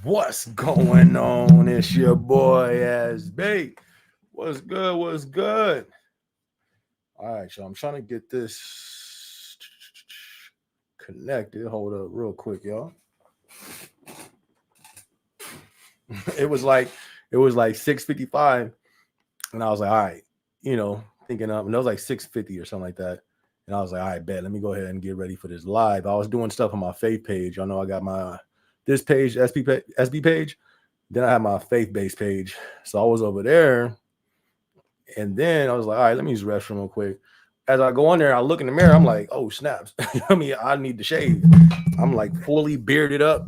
What's going on? It's your boy SB. What's good? What's good? All right, y'all. I'm trying to get this connected. Hold up, real quick, y'all. It was like it was like 6:55, and I was like, all right, thinking up, and it was like 6:50 or something like that. And I was like, all right, bet. Let me go ahead and get ready for this live. I was doing stuff on my faith page. Y'all know I got my this page, SB page. Then I had my faith based page. So I was over there. And then I was like, all right, let me use the restroom real quick. As I go in there, I look in the mirror. I'm like, oh, snaps. I mean, I need to shave. I'm like fully bearded up.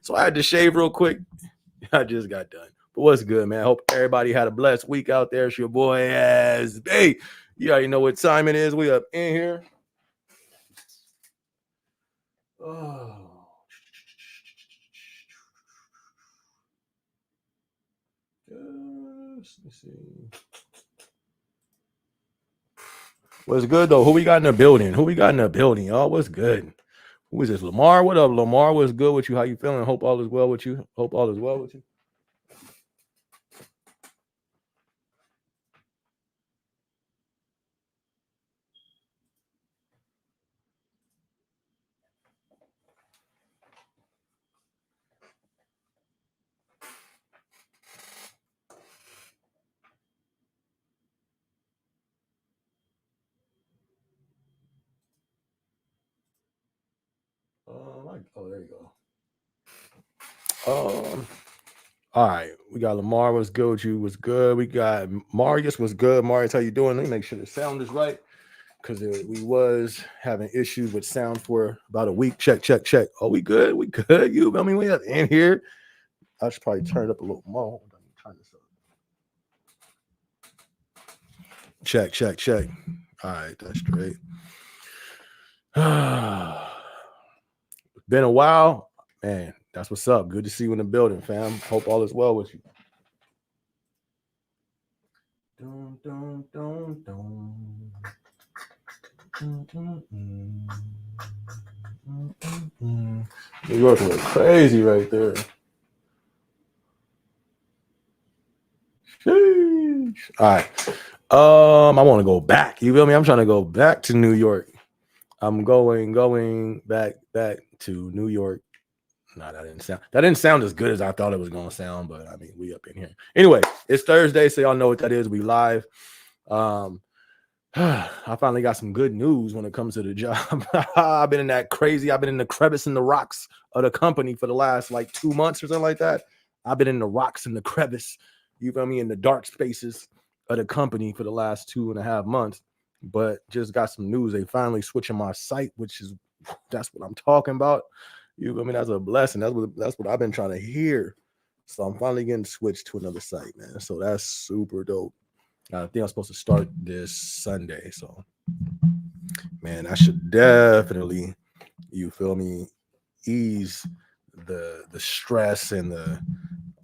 So I had to shave real quick. I just got done. But what's good, man? I hope everybody had a blessed week out there. It's your boy as hey. You already know what time it is. We up in here. Oh. Let me see. What's good though? Who we got in the building? Who we got in the building, y'all? What's good? Who is this? Lamar? What up, Lamar? What's good with you? How you feeling? Hope all is well with you. Hope all is well with you. Oh, there you go. All right. We got Lamar. What's good with you? What's good? We got Marius. What's good? Marius, how you doing? Let me make sure the sound is right. Because we was having issues with sound for about a week. Check, check, check. Oh, we good? We good? I mean, we have in here. I should probably turn it up a little more. Hold on, turn this up. Check, check, check. All right, that's great. Been a while, man. That's what's up. Good to see you in the building, fam. Hope all is well with you. Dun, dun, dun, dun. Dun, dun, dun. Dun, dun, dun. New York went crazy right there. Sheesh. All right. I want to go back. You feel me? I'm trying to go back to New York. I'm going back to New York. No, that didn't sound as good as I thought it was gonna sound, but I mean, we up in here. Anyway, it's Thursday, so y'all know what that is. We live. Um, I finally got some good news when it comes to the job. I've been in that crazy. I've been in the crevice in the rocks of the company for the last like 2 months or something like that. I've been in the rocks in the crevice. You feel me? In the dark spaces of the company for the last 2.5 months. But just got some news. They finally switching my site, which is that's what I'm talking about. You feel me? That's a blessing. That's what I've been trying to hear. So I'm finally getting switched to another site, man. So that's super dope. I think I'm supposed to start this Sunday. So, man, I should definitely, you feel me, ease the stress and the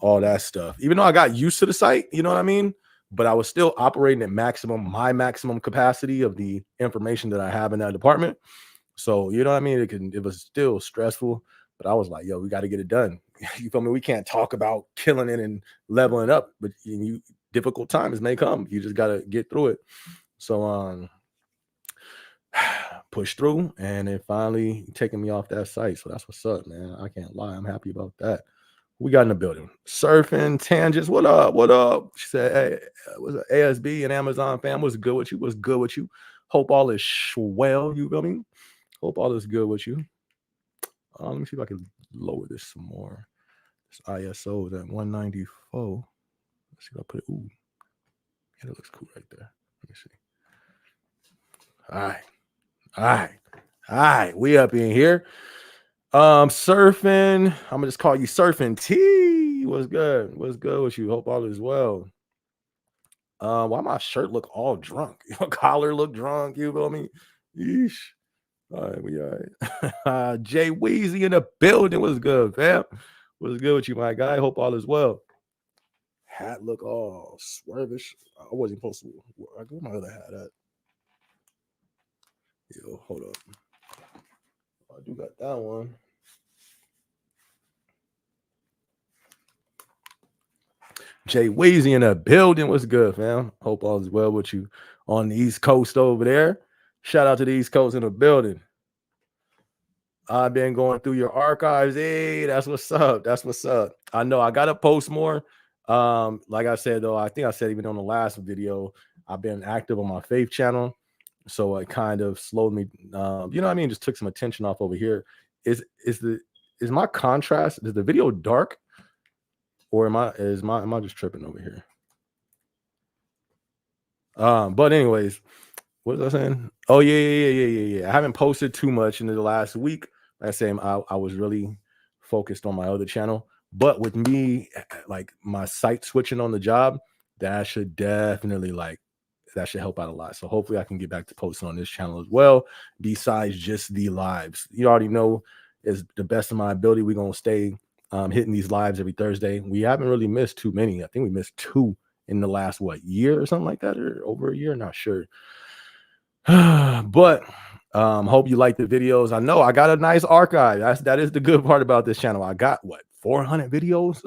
all that stuff. Even though I got used to the site, you know what I mean? But I was still operating at my maximum capacity of the information that I have in that department. So, you know what I mean? It was still stressful, but I was like, yo, we got to get it done. You feel me? We can't talk about killing it and leveling up, but difficult times may come. You just got to get through it. So, push through, and it finally taking me off that site. So that's what's up, man. I can't lie. I'm happy about that. We got in the building. Surfing tangents. What up? What up? She said, hey, was it ASB and Amazon fam? What's good with you? What's good with you? Hope all is well. You feel me? Hope all is good with you. Let me see if I can lower this some more. This ISO is at 194. Let's see if I put it. Ooh, yeah, that looks cool right there. Let me see. All right. All right. All right. We up in here. Surfing. I'm gonna just call you Surfing T. What's good? What's good with you? Hope all is well. Why my shirt look all drunk? Your collar look drunk. You feel me? Yeesh. All right, we all right. Jay Weezy in the building. What's good, fam? What's good with you, my guy? Hope all is well. Hat look all swervish. I wasn't supposed to. Where my other hat at? Yo, hold up. I do got that one. Jay Weezy in the building. What's good, fam? Hope all is well with you on the East Coast over there. Shout out to the East Coast in the building. I've been going through your archives. Hey, that's what's up. That's what's up. I know I gotta post more. Like I said though, I think I said even on the last video, I've been active on my faith channel, so it kind of slowed me. You know what I mean? Just took some attention off over here. Is my contrast? Is the video dark, or am I just tripping over here? But anyways, what was I saying? Oh yeah. I haven't posted too much in the last week. Like I say, I was really focused on my other channel. But with me, like my site switching on the job, that should definitely that should help out a lot. So hopefully I can get back to posting on this channel as well. Besides just the lives, you already know, is the best of my ability, we're gonna stay hitting these lives every Thursday. We haven't really missed too many. I think we missed 2 in the last year or something like that, or over a year, not sure. But hope you like the videos. I know I got a nice archive. That is the good part about this channel. I got 400 videos.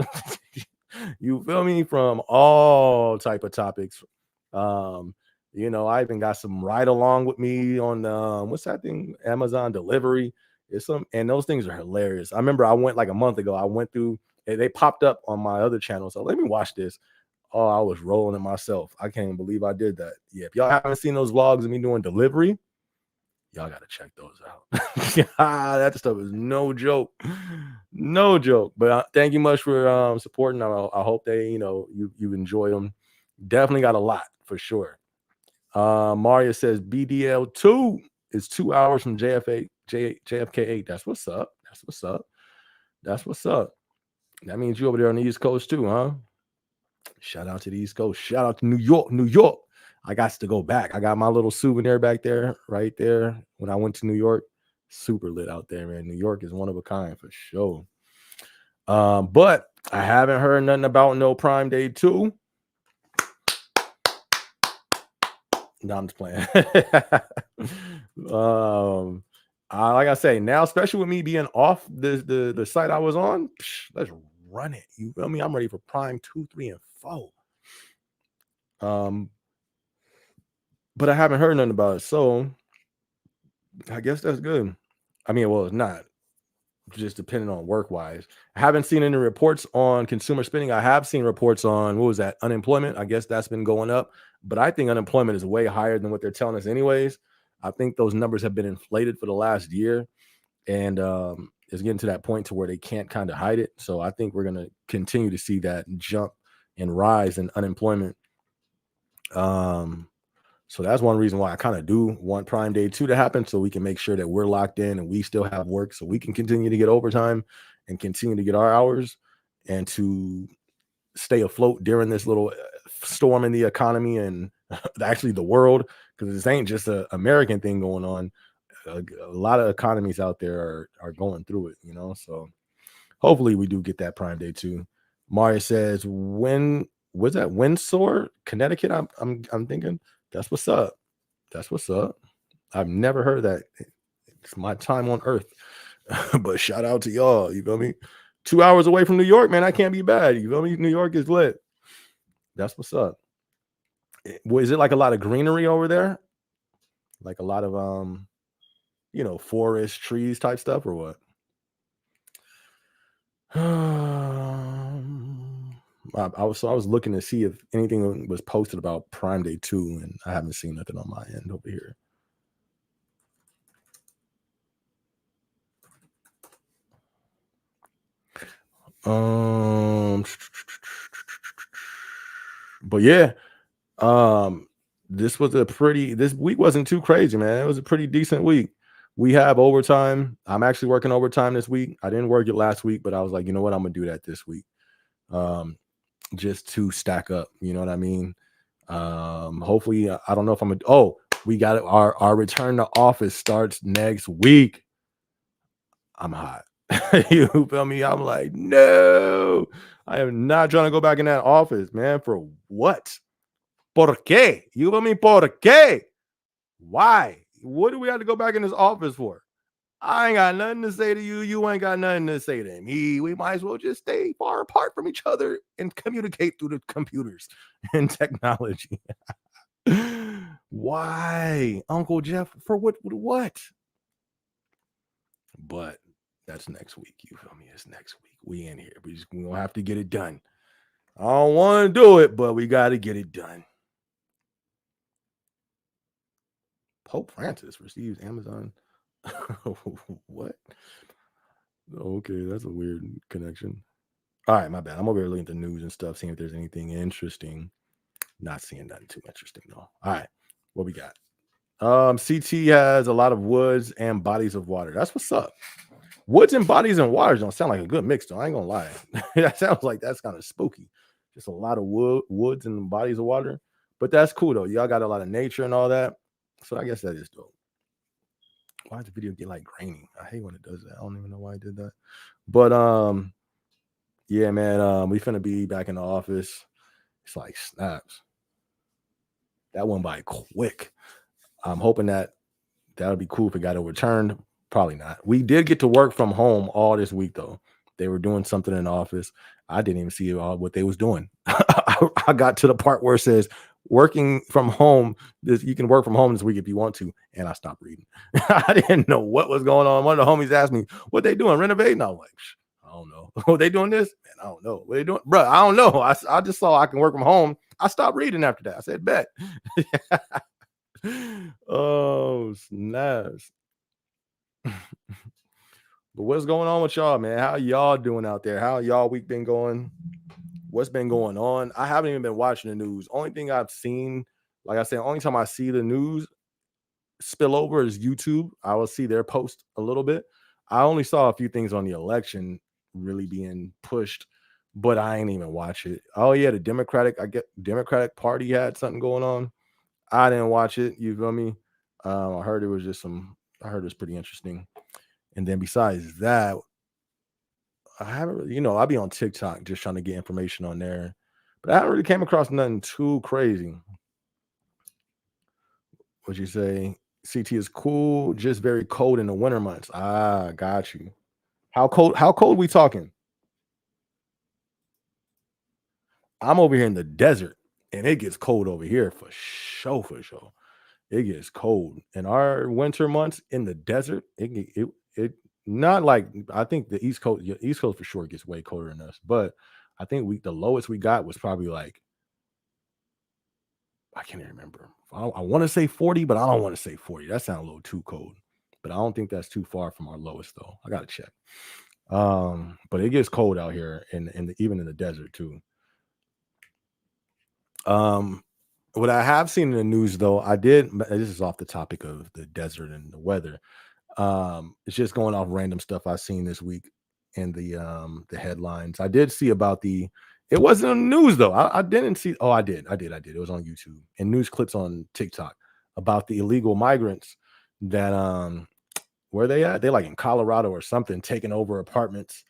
You feel me? From all type of topics. I even got some ride along with me on what's that thing? Amazon delivery. And those things are hilarious. I remember I went like a month ago. I went through, they popped up on my other channel. So let me watch this. Oh, I was rolling it myself. I can't even believe I did that. Yeah, if y'all haven't seen those vlogs of me doing delivery, y'all got to check those out. That stuff is no joke. No joke. But thank you much for supporting. I hope they, you enjoy them. Definitely got a lot for sure. Mario says BDL2 is 2 hours from JFK8. That's what's up. That's what's up. That's what's up. That means you over there on the East Coast too, huh? Shout out to the East Coast. Shout out to New York. New York. I got to go back. I got my little souvenir back there, right there. When I went to New York, super lit out there, man. New York is one of a kind for sure. But I haven't heard nothing about no Prime Day 2. No, I'm just playing. Like I say, now, especially with me being off the site I was on, let's run it. You feel me? I'm ready for Prime 2, 3, and 4. But I haven't heard nothing about it, so I guess that's good. I mean, well, it's not just depending on work-wise. I haven't seen any reports on consumer spending. I have seen reports on, what was that, unemployment. I guess that's been going up, but I think unemployment is way higher than what they're telling us anyways. I think those numbers have been inflated for the last year, and it's getting to that point to where they can't kind of hide it. So I think we're going to continue to see that jump and rise in unemployment. So that's one reason why I kind of do want Prime Day 2 to happen, so we can make sure that we're locked in and we still have work, so we can continue to get overtime and continue to get our hours and to stay afloat during this little storm in the economy and actually the world, because this ain't just an American thing going on. A lot of economies out there are going through it, so hopefully we do get that Prime Day 2. Mario says, when was that, Windsor, Connecticut? I'm thinking. That's what's up. That's what's up. I've never heard that. It's my time on earth. But shout out to y'all. You feel me? 2 hours away from New York, man. I can't be bad. You feel me? New York is lit. That's what's up. Is it like a lot of greenery over there? Like a lot of forest, trees type stuff, or what? I was looking to see if anything was posted about Prime Day 2, and I haven't seen nothing on my end over here. But yeah, this week wasn't too crazy, man. It was a pretty decent week. We have overtime. I'm actually working overtime this week. I didn't work it last week, but I was like, you know what, I'm gonna do that this week. Just to stack up, you know what I mean? Hopefully, I don't know if we got it. Our return to office starts next week. I'm hot. You feel me? I'm like, no, I am not trying to go back in that office, man. For what? ¿Por qué? You feel me? ¿Por qué? Why? What do we have to go back in this office for? I ain't got nothing to say to you. You ain't got nothing to say to me. We might as well just stay far apart from each other and communicate through the computers and technology. Why, Uncle Jeff? For what? What? But that's next week. You feel me? It's next week. We in here. We gonna have to get it done. I don't want to do it, but we got to get it done. Pope Francis receives Amazon. What? Okay, that's a weird connection. All right, my bad. I'm over here looking at the news and stuff, seeing if there's anything interesting. Not seeing nothing too interesting though. All right, what we got? CT has a lot of woods and bodies of water. That's what's up. Woods and bodies and waters don't sound like a good mix, though. I ain't gonna lie. That sounds like that's kind of spooky. Just a lot of woods and bodies of water. But that's cool though. Y'all got a lot of nature and all that. So I guess that is dope. Why does the video get like grainy? I hate when it does that. I don't even know why I did that. But yeah, man. We finna be back in the office. It's like snaps. That went by quick. I'm hoping that would be cool if it got overturned. Probably not. We did get to work from home all this week, though. They were doing something in the office. I didn't even see what they was doing. I got to the part where it says working from home. You can work from home this week if you want to, and I stopped reading. I didn't know what was going on. One of the homies asked me, "What they doing? Renovating?" I was like, "I don't know." "Oh, they doing this?" Man, I don't know. What they doing, bro? I don't know. I just saw I can work from home. I stopped reading after that. I said, "Bet." Oh snaps. But what's going on with y'all, man? How y'all doing out there? How y'all week been going? What's been going on? I haven't even been watching the news. Only thing I've seen, like I said, only time I see the news spill over is YouTube. I will see their post a little bit. I only saw a few things on the election really being pushed, but I ain't even watch it. Oh yeah, the Democratic Party had something going on. I didn't watch it. You feel me? I heard it was just some. I heard it was pretty interesting. And then besides that, I haven't really, I'll be on TikTok just trying to get information on there, but I haven't really came across nothing too crazy. What you say? CT is cool, just very cold in the winter months. Ah, got you. How cold? How cold we talking? I'm over here in the desert, and it gets cold over here for sure. For sure, it gets cold in our winter months in the desert. It not like I think the East Coast, yeah, East Coast for sure gets way colder than us, but I think the lowest we got was probably like I can't even remember. I want to say 40, but I don't want to say 40. That sounds a little too cold. But I don't think that's too far from our lowest though. I gotta check. But it gets cold out here even in the desert too. Um, what I have seen in the news though, this is off the topic of the desert and the weather. It's just going off random stuff I've seen this week in the headlines. I did see about it wasn't on the news though. I didn't see. Oh, I did. It was on YouTube and news clips on TikTok about the illegal migrants that where they at? They like in Colorado or something, taking over apartments.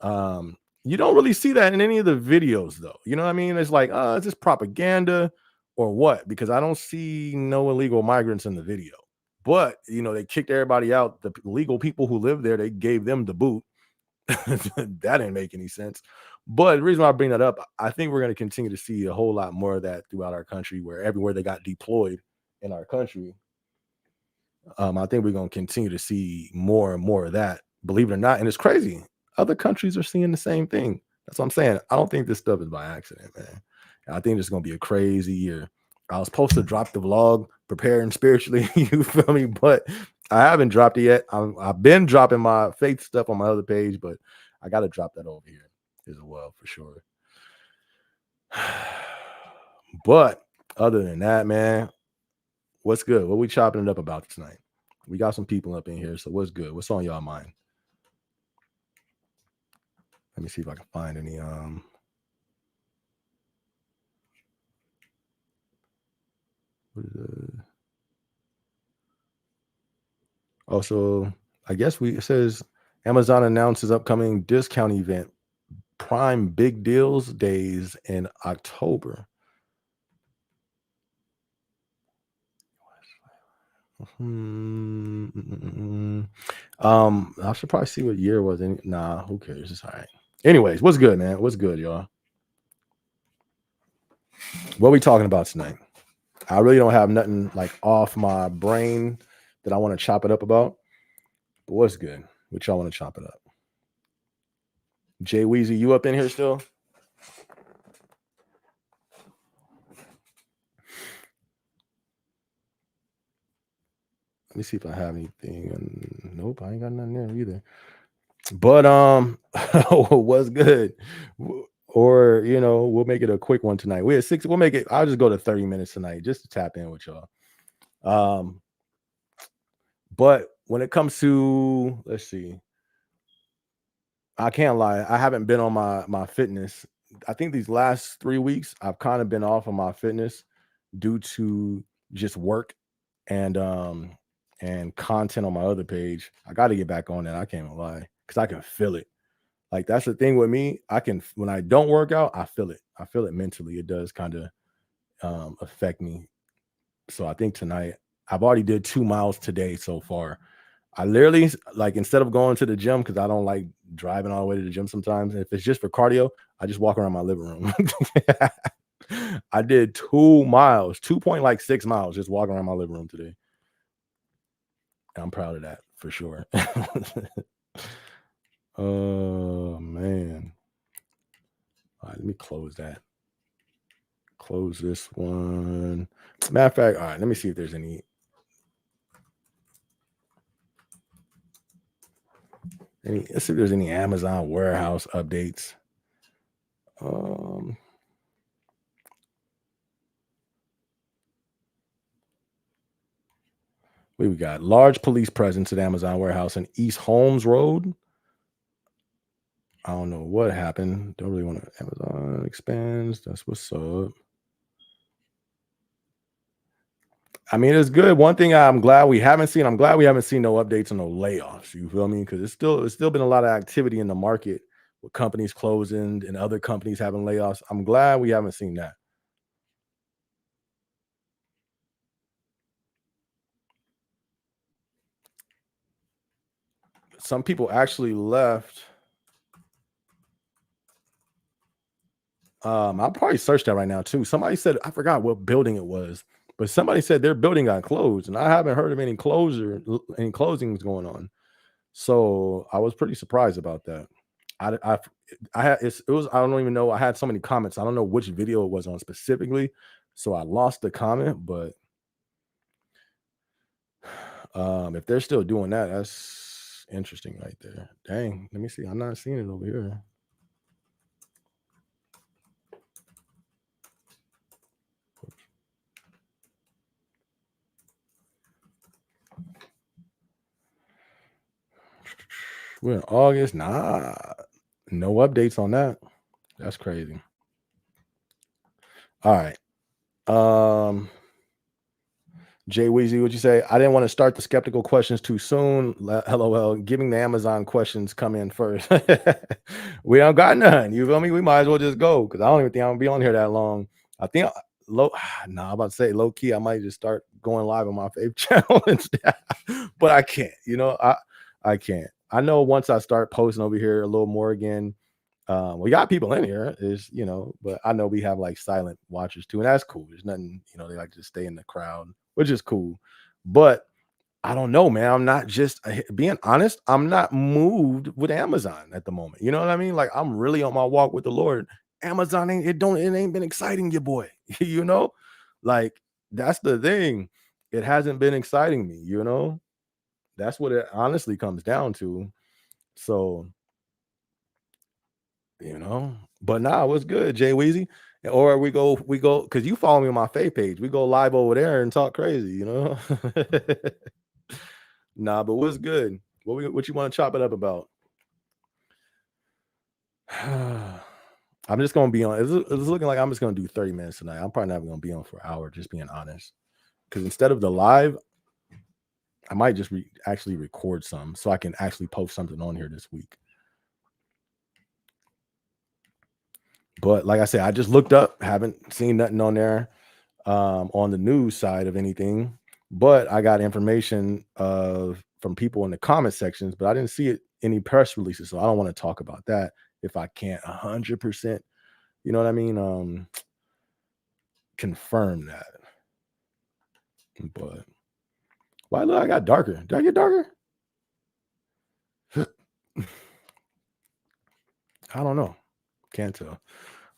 You don't really see that in any of the videos though. You know what I mean? It's like, is this propaganda or what? Because I don't see no illegal migrants in the video. But they kicked everybody out. The legal people who live there, they gave them the boot. That didn't make any sense. But the reason why I bring that up, I think we're going to continue to see a whole lot more of that throughout our country, where everywhere they got deployed in our country, I think we're going to continue to see more and more of that. Believe it or not, and it's crazy. Other countries are seeing the same thing. That's what I'm saying. I don't think this stuff is by accident, man. I think it's going to be a crazy year. I was supposed to drop the vlog, preparing spiritually, you feel me? But I haven't dropped it yet. I've been dropping my faith stuff on my other page, but I got to drop that over here as well for sure. But other than that, man, what's good? What we chopping it up about tonight? We got some people up in here, so what's good? What's on y'all mind? Let me see if I can find any. What is it? Also, I guess it says Amazon announces upcoming discount event, Prime Big Deals Days in October. I should probably see what year it was. Nah, who cares? It's all right. Anyways, what's good, man? What's good, y'all? What are we talking about tonight? I really don't have nothing like off my brain that I want to chop it up about. But what's good? What y'all want to chop it up? Jay Weezy, you up in here still? Let me see if I have anything. Nope, I ain't got nothing there either. But what's good? Or we'll make it a quick one tonight. We're at 6. We'll make it. I'll just go to 30 minutes tonight just to tap in with y'all. But when it comes to, let's see, I can't lie. I haven't been on my fitness. I think these last 3 weeks I've kind of been off of my fitness due to just work and content on my other page. I got to get back on that. I can't even lie because I can feel it. Like that's the thing with me. When I don't work out, I feel it. I feel it mentally. It does kind of affect me. So I think tonight I've already did 2 miles today so far. I literally, like, instead of going to the gym, because I don't like driving all the way to the gym sometimes. If it's just for cardio, I just walk around my living room. I did 2 miles, 2.6 miles, just walking around my living room today. I'm proud of that for sure. Oh man. All right, let me close that. Close this one. Matter of fact, all right, let me see if there's any. Let's see if there's any Amazon warehouse updates. We got large police presence at Amazon warehouse in East Holmes Road. I don't know what happened. Don't really want to. Amazon expands. That's what's up. I mean, it's good. One thing I'm glad we haven't seen no updates on no layoffs. You feel me? Because it's still been a lot of activity in the market with companies closing and other companies having layoffs. I'm glad we haven't seen that. Some people actually left. I'll probably search that right now too. Somebody said, I forgot what building it was, but somebody said their building got closed, and I haven't heard of any closings going on. So I was pretty surprised about that. I had it was I don't even know. I had so many comments. I don't know which video it was on specifically, so I lost the comment. But if they're still doing that, that's interesting right there. Dang, let me see. I'm not seeing it over here. We're in August. Nah, no updates on that. That's crazy. All right. Jay Weezy, what'd you say? I didn't want to start the skeptical questions too soon. LOL. Giving the Amazon questions come in first. We don't got none. You feel me? We might as well just go because I don't even think I'm gonna be on here that long. I think I'm about to say low key. I might just start going live on my favorite channel instead, but I can't. I can't. I know once I start posting over here a little more again. We got people in here, but I know we have like silent watchers too, and that's cool. There's nothing, they like to stay in the crowd, which is cool. But I don't know, man. I'm not just being honest. I'm not moved with Amazon at the moment. You know what I mean? Like I'm really on my walk with the Lord. Amazon it ain't been exciting you, boy. Like that's the thing. It hasn't been exciting me. That's what it honestly comes down to. So but nah, what's good, Jay Weezy? Or we go because you follow me on my faith page. We go live over there and talk crazy. Nah, but what's good? What you want to chop it up about? I'm just gonna be on. It's looking like I'm just gonna do 30 minutes tonight. I'm probably not gonna be on for an hour, just being honest. Because instead of the live, I might just actually record some so I can actually post something on here this week. But like I said, I just looked up, haven't seen nothing on there on the news side of anything. But I got information from people in the comment sections, but I didn't see it any press releases, so I don't want to talk about that if I can't 100%, you know what I mean, confirm that. But why look, I got darker? Did I get darker? I don't know. Can't tell.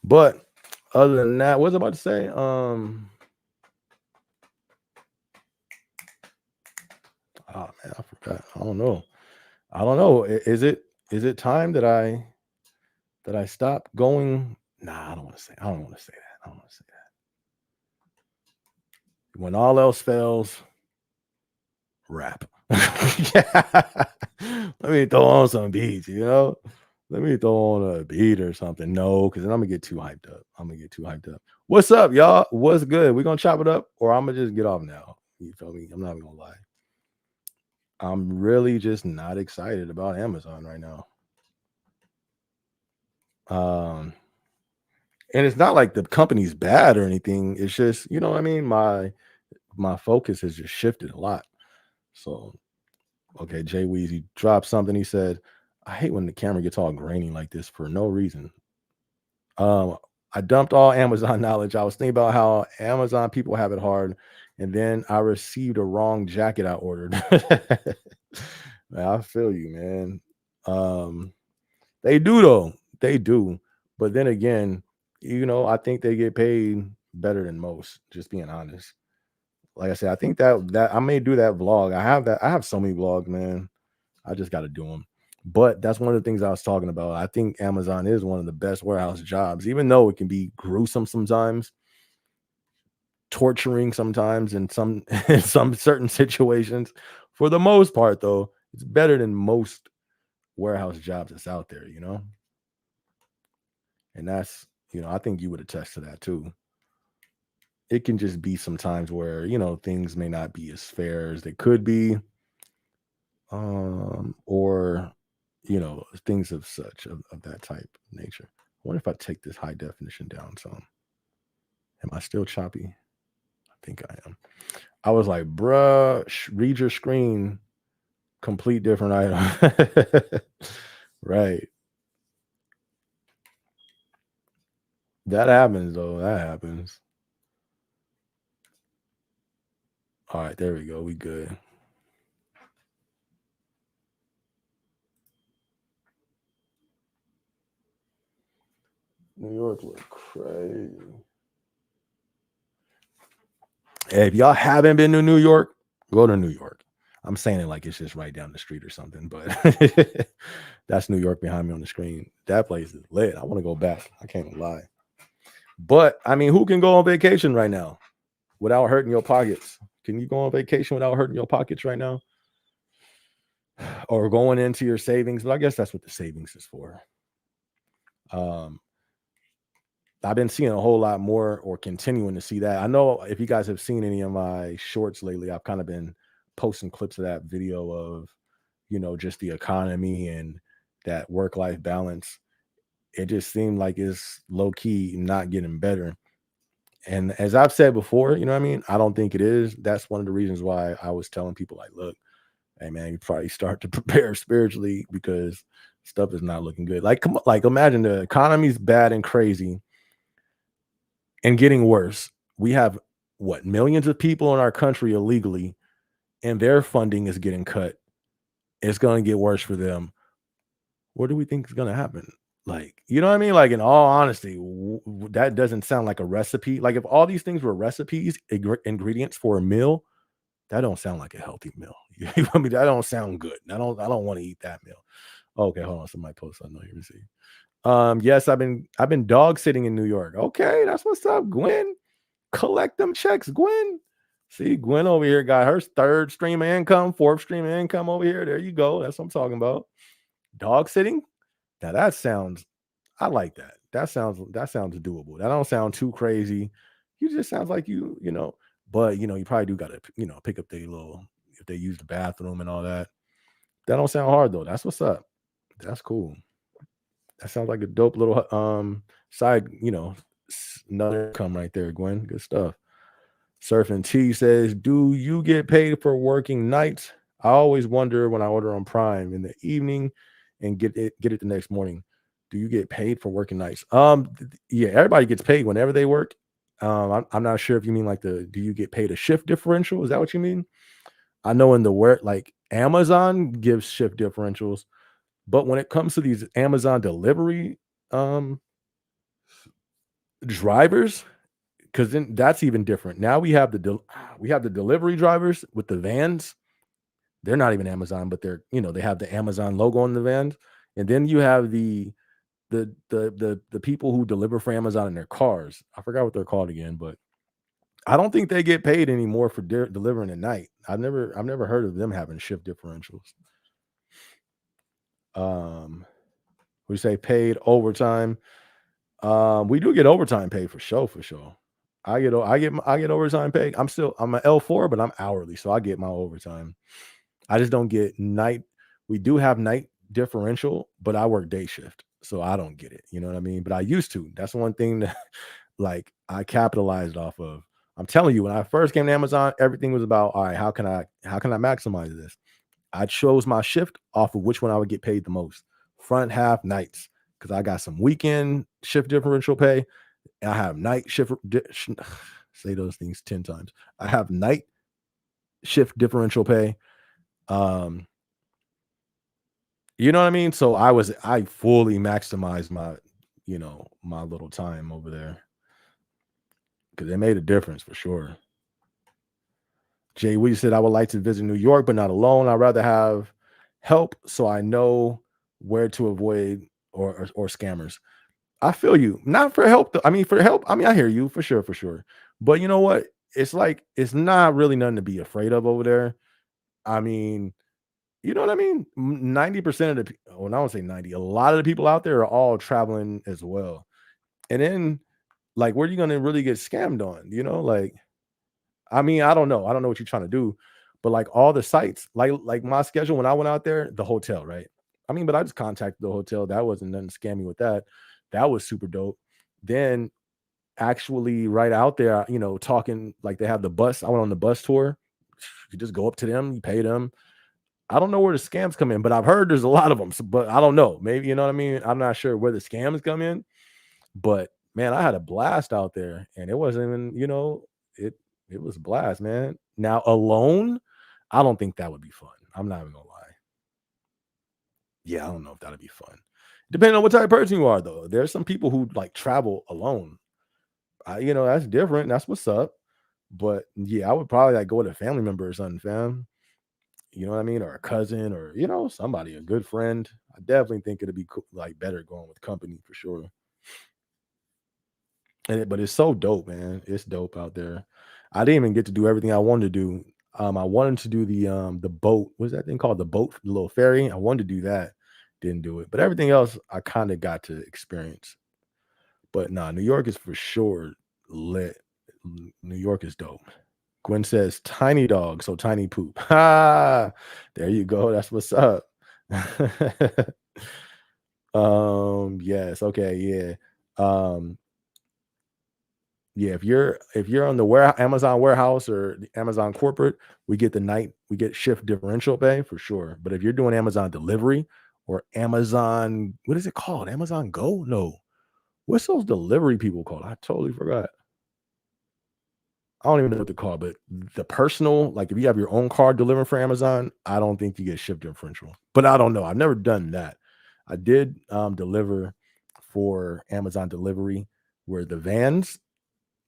But other than that, what was I about to say? Oh man, I forgot. I don't know. I don't know. Is it time that I stop going? Nah, I don't want to say. I don't want to say that. I don't want to say that. When all else fails, rap. Yeah. Let me throw on some beats, you know? Let me throw on a beat or something. No, because then I'm gonna get too hyped up. I'm gonna get too hyped up. What's up, y'all? What's good? We gonna chop it up, or I'm gonna just get off now. You feel me? I'm not even gonna lie. I'm really just not excited about Amazon right now. Um, and it's not like the company's bad or anything. It's just, you know what I mean? My focus has just shifted a lot. So okay, Jay Weezy dropped something. He said, I hate when the camera gets all grainy like this for no reason. Um, I dumped all Amazon knowledge. I was thinking about how Amazon people have it hard, and then I received a wrong jacket I ordered. Man, I feel you, man. Um, they do though. They do. But then again, I think they get paid better than most, just being honest. Like I said, I think that I may do that vlog. I have so many vlogs, man. I just got to do them. But that's one of the things I was talking about. I think Amazon is one of the best warehouse jobs, even though it can be gruesome sometimes, torturing sometimes in some in some certain situations. For the most part, though, it's better than most warehouse jobs that's out there, And that's, I think you would attest to that too. It can just be sometimes where, things may not be as fair as they could be, or things of such of that type of nature. I wonder if I take this high definition down some. Am I still choppy? I think I am. I was like, bruh, read your screen, complete different item. Right. That happens though. That happens. All right, there we go. We good. New York look crazy. Hey, if y'all haven't been to New York, go to New York. I'm saying it like it's just right down the street or something, but that's New York behind me on the screen. That place is lit. I want to go back. I can't lie. But I mean, who can go on vacation right now without hurting your pockets? Can you go on vacation without hurting your pockets right now? Or going into your savings? But I guess that's what the savings is for. Um, I've been seeing a whole lot more, or continuing to see that. I know if you guys have seen any of my shorts lately, I've kind of been posting clips of that video of, just the economy and that work-life balance. It just seemed like it's low key not getting better. And as I've said before, you know what I mean? I don't think it is. That's one of the reasons why I was telling people, like, look, hey man, you probably start to prepare spiritually, because stuff is not looking good. Like, come on, like imagine the economy's bad and crazy and getting worse. We have what, millions of people in our country illegally, and their funding is getting cut. It's going to get worse for them. What do we think is going to happen? Like, you know what I mean? Like, in all honesty, that doesn't sound like a recipe. Like, if all these things were recipes, ingredients for a meal, that don't sound like a healthy meal. You know what I mean? That don't sound good. I don't want to eat that meal. Okay, hold on. Somebody post. I know you see. Yes, I've been dog sitting in New York. Okay, that's what's up, Gwen. Collect them checks, Gwen. See, Gwen over here got her third stream of income, fourth stream of income over here. There you go. That's what I'm talking about. Dog sitting. Now that sounds, I like that. That sounds doable. That don't sound too crazy. You just sounds like but you probably do gotta, pick up their little, if they use the bathroom and all that. That don't sound hard though. That's what's up. That's cool. That sounds like a dope little side, another income right there, Gwen. Good stuff. Surfing T says, "Do you get paid for working nights? I always wonder when I order on Prime in the evening and get it the next morning. Do you get paid for working nights?" Yeah, everybody gets paid whenever they work. I'm not sure if you mean like do you get paid a shift differential? Is that what you mean? I know in the work, like Amazon gives shift differentials, but when it comes to these Amazon delivery um drivers, because then that's even different. Now we have the delivery drivers with the vans. They're not even Amazon, but they have the Amazon logo on the vans. And then you have the people who deliver for Amazon in their cars. I forgot what they're called again, but I don't think they get paid anymore for delivering at night. I've never heard of them having shift differentials. Um, we say paid overtime. We do get overtime pay for sure, for sure. I get overtime pay. I'm an L4, but I'm hourly, so I get my overtime. I just don't get night. We do have night differential, but I work day shift, so I don't get it. You know what I mean? But I used to. That's one thing that like I capitalized off of. I'm telling you, when I first came to Amazon, everything was about, all right, how can I maximize this? I chose my shift off of which one I would get paid the most. Front half nights, because I got some weekend shift differential pay. And I have night shift. Say those things 10 times. I have night shift differential pay. Um, you know what I mean? So I fully maximized my little time over there because it made a difference for sure. Jay Wee said, I would like to visit New York, but not alone. I'd rather have help so I know where to avoid or scammers. I feel you. Not for help. I mean, for help. I mean, I hear you for sure, for sure. But you know what? It's like it's not really nothing to be afraid of over there. I mean, you know what I mean? 90% of the well, I don't say 90, a lot of the people out there are all traveling as well. And then like where are you gonna really get scammed on? Like I mean, I don't know. I don't know what you're trying to do, but like all the sites, like my schedule when I went out there, the hotel, right? I mean, but I just contacted the hotel. That wasn't nothing scammy with that. That was super dope. Then actually right out there, talking like they have the bus. I went on the bus tour. You just go up to them, you pay them. I don't know where the scams come in, but I've heard there's a lot of them. But I don't know. Maybe you know what I mean. I'm not sure where the scams come in, but man, I had a blast out there, and it wasn't even it it was a blast, man. Now alone, I don't think that would be fun. I'm not even gonna lie. Yeah, I don't know if that'd be fun. Depending on what type of person you are, though. There's some people who like travel alone. That's different. That's what's up. But yeah, I would probably like go with a family member or something, fam. You know what I mean? Or a cousin or, somebody, a good friend. I definitely think it'd be like better going with company for sure. But it's so dope, man. It's dope out there. I didn't even get to do everything I wanted to do. I wanted to do the boat. What's that thing called? The boat, the little ferry. I wanted to do that. Didn't do it. But everything else I kind of got to experience. But nah, New York is for sure lit. New York is dope. Gwen says tiny dog, so tiny poop. Ha! There you go. That's what's up. Yes, okay, yeah. Um, yeah, if you're on the Amazon warehouse or the Amazon corporate, we get shift differential pay for sure. But if you're doing Amazon delivery or Amazon, what is it called? Amazon Go? No. What's those delivery people called? I totally forgot. I don't even know what they're called, but the personal, like if you have your own car delivering for Amazon, I don't think you get shift differential. But I don't know. I've never done that. I did deliver for Amazon delivery where the vans,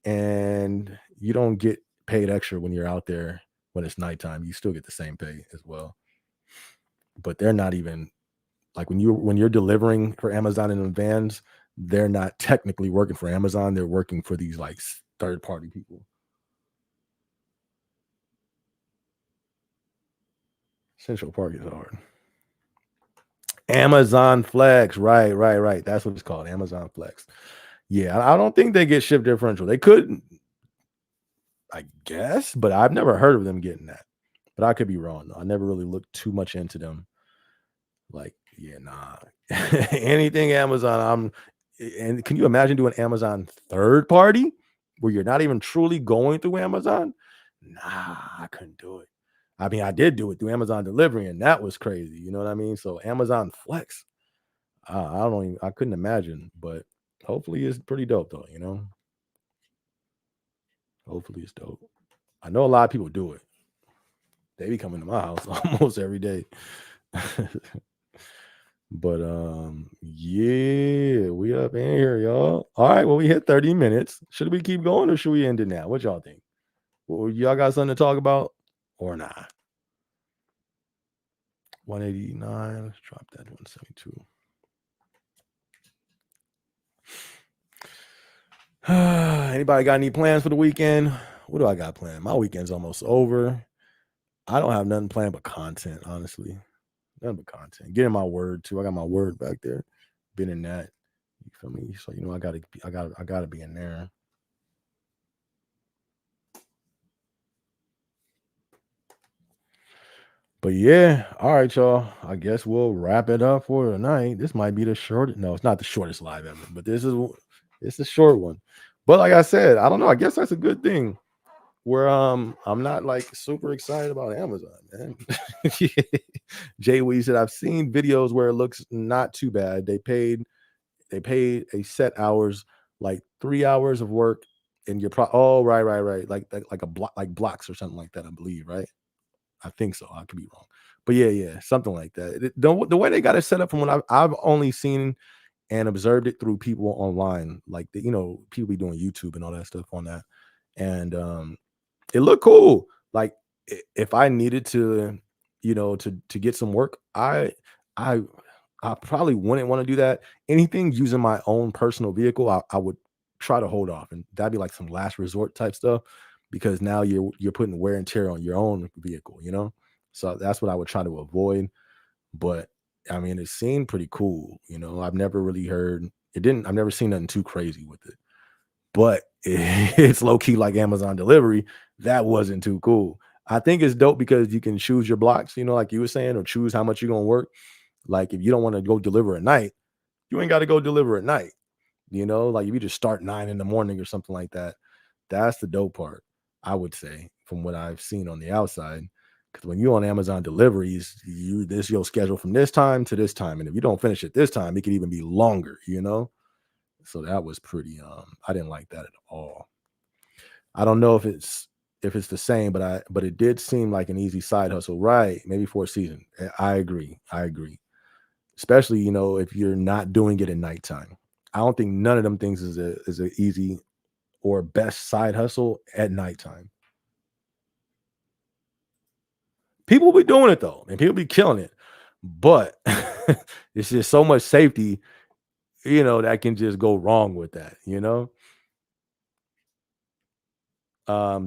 and you don't get paid extra when you're out there when it's nighttime. You still get the same pay as well. But they're not even like when you're delivering for Amazon in the vans, they're not technically working for Amazon. They're working for these like third party people. Central Park is hard. Amazon Flex, right, right, right. That's what it's called, Amazon Flex. Yeah, I don't think they get shift differential. They could, I guess, but I've never heard of them getting that. But I could be wrong though. I never really looked too much into them. Like, yeah, nah. Anything Amazon, and can you imagine doing Amazon third party? where you're not even truly going through Amazon, nah, I couldn't do it. I mean, I did do it through Amazon delivery, and that was crazy. You know what I mean? So Amazon Flex, I don't even, I couldn't imagine, but hopefully it's pretty dope though. Hopefully it's dope. I know a lot of people do it. They be coming to my house almost every day. But yeah, we up in here, y'all. All right, well, we hit 30 minutes. Should we keep going or should we end it now? What y'all think? Well, y'all got something to talk about or not? 189. Let's drop that to 172. Anybody got any plans for the weekend? What do I got planned? My weekend's almost over. I don't have nothing planned but content, honestly. Nothing but content. Getting my word too. I got my word back there. Been in that. You feel me? So I gotta be in there. But yeah, all right, y'all. I guess we'll wrap it up for tonight. This might be the shortest. No, it's not the shortest live ever, but it's a short one. But like I said, I don't know. I guess that's a good thing. Where I'm not like super excited about Amazon, man. Jay Wee said I've seen videos where it looks not too bad. They paid a set hours, like 3 hours of work, and you're oh right, like a block, like blocks or something like that, I believe, right? I think so. I could be wrong, but yeah, something like that. The way they got it set up from what I've only seen and observed it through people online, like people be doing YouTube and all that stuff on that, and it looked cool. Like if I needed to, to get some work, I I probably wouldn't want to do that. Anything using my own personal vehicle, I would try to hold off, and that'd be like some last resort type stuff because now you're putting wear and tear on your own vehicle. So that's what I would try to avoid. But I mean, it seemed pretty cool. I've never really heard it. I've never seen nothing too crazy with it, but it's low key like Amazon delivery. That wasn't too cool. I think it's dope because you can choose your blocks, like you were saying, or choose how much you're gonna work. Like if you don't want to go deliver at night, you ain't got to go deliver at night. Like if you just start 9 in the morning or something like that. That's the dope part, I would say, from what I've seen on the outside. Because when you're on Amazon deliveries, this your schedule from this time to this time, and if you don't finish it this time, it could even be longer. So that was pretty. I didn't like that at all. I don't know if it's the same, but it did seem like an easy side hustle, right? Maybe for a season. I agree. Especially if you're not doing it at nighttime. I don't think none of them things is a easy or best side hustle at nighttime. People be doing it though, and people be killing it, but it's just so much safety, that can just go wrong with that.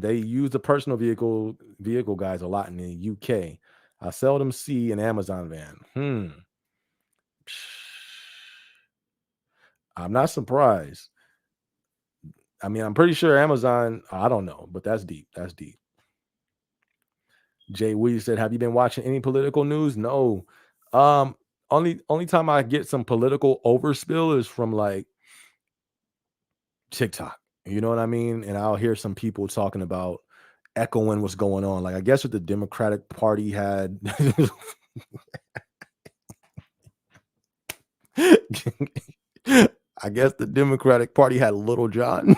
They use the personal vehicle guys a lot in the UK. I seldom see an Amazon van. I'm not surprised. I mean, I'm pretty sure Amazon, I don't know, but that's deep. That's deep. Jay Williams said, "Have you been watching any political news?" No. Um, only time I get some political overspill is from like TikTok. You know what I mean? And I'll hear some people talking about echoing what's going on. Like I guess what the Democratic Party had. I guess the Democratic Party had Little John.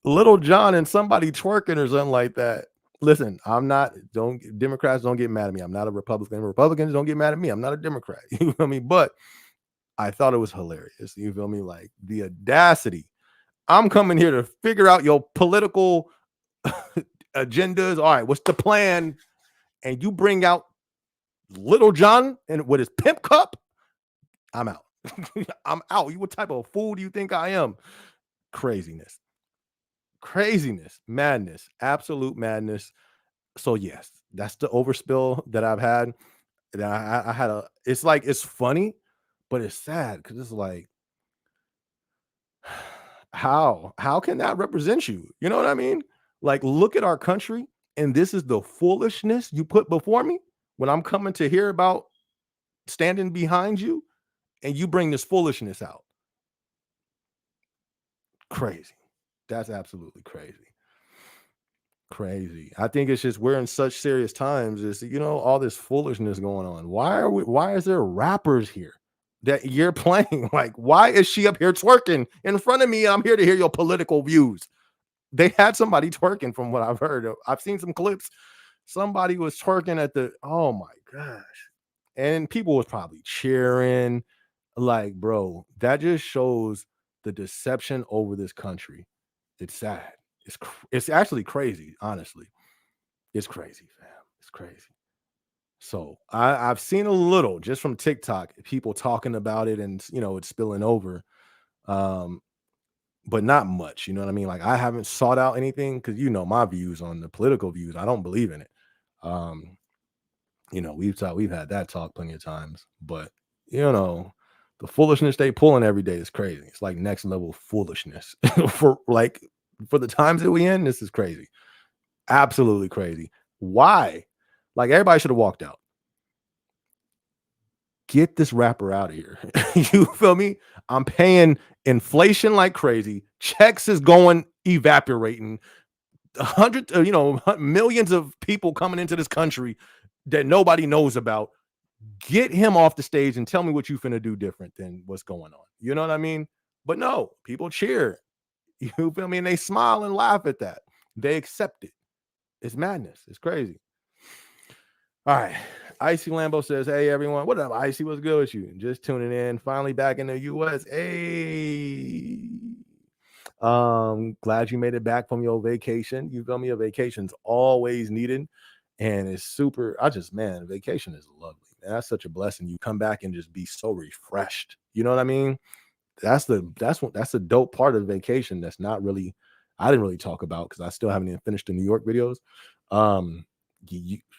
Little John and somebody twerking or something like that. Listen, Democrats don't get mad at me. I'm not a Republican. Republicans don't get mad at me. I'm not a Democrat. You feel me? But I thought it was hilarious. You feel me? Like the audacity. I'm coming here to figure out your political agendas. All right, what's the plan? And you bring out Little John and with his pimp cup. I'm out. I'm out. You what type of fool do you think I am? Craziness, madness, absolute madness. So yes, that's the overspill that I've had. That I had it's like it's funny, but it's sad because it's like how can that represent you? You know what I mean? Like look at our country, and this is the foolishness you put before me when I'm coming to hear about standing behind you, and you bring this foolishness out. crazy. That's absolutely crazy. Crazy. I think it's just we're in such serious times. Is all this foolishness going on. Why is there rappers here that you're playing? Like, why is she up here twerking in front of me? I'm here to hear your political views. They had somebody twerking from what I've heard. I've seen some clips. Somebody was twerking at the oh my gosh. And people was probably cheering. Like, bro, that just shows the deception over this country. It's sad. It's actually crazy, honestly. It's crazy, fam. It's crazy. So I've seen a little just from TikTok, people talking about it and it's spilling over. Um, but not much. You know what I mean? Like I haven't sought out anything because my views on the political views. I don't believe in it. Um, we've had that talk plenty of times, but the foolishness they pulling every day is crazy. It's like next level foolishness for the times that we in. This is crazy, absolutely crazy. Why? Like everybody should have walked out. Get this rapper out of here. You feel me? I'm paying inflation like crazy. Checks is going evaporating. Hundreds, millions of people coming into this country that nobody knows about. Get him off the stage and tell me what you finna do different than what's going on. You know what I mean? But no, people cheer. You feel me? And they smile and laugh at that. They accept it. It's madness. It's crazy. All right. Icy Lambo says, hey, everyone. What up, Icy? What's good with you? Just tuning in. Finally back in the U.S. Hey. Glad you made it back from your vacation. You feel me? A vacation's always needed. And it's super. Vacation is lovely. Man. That's such a blessing. You come back and just be so refreshed. You know what I mean? That's the dope part of vacation. That's not really, I didn't really talk about because I still haven't even finished the New York videos.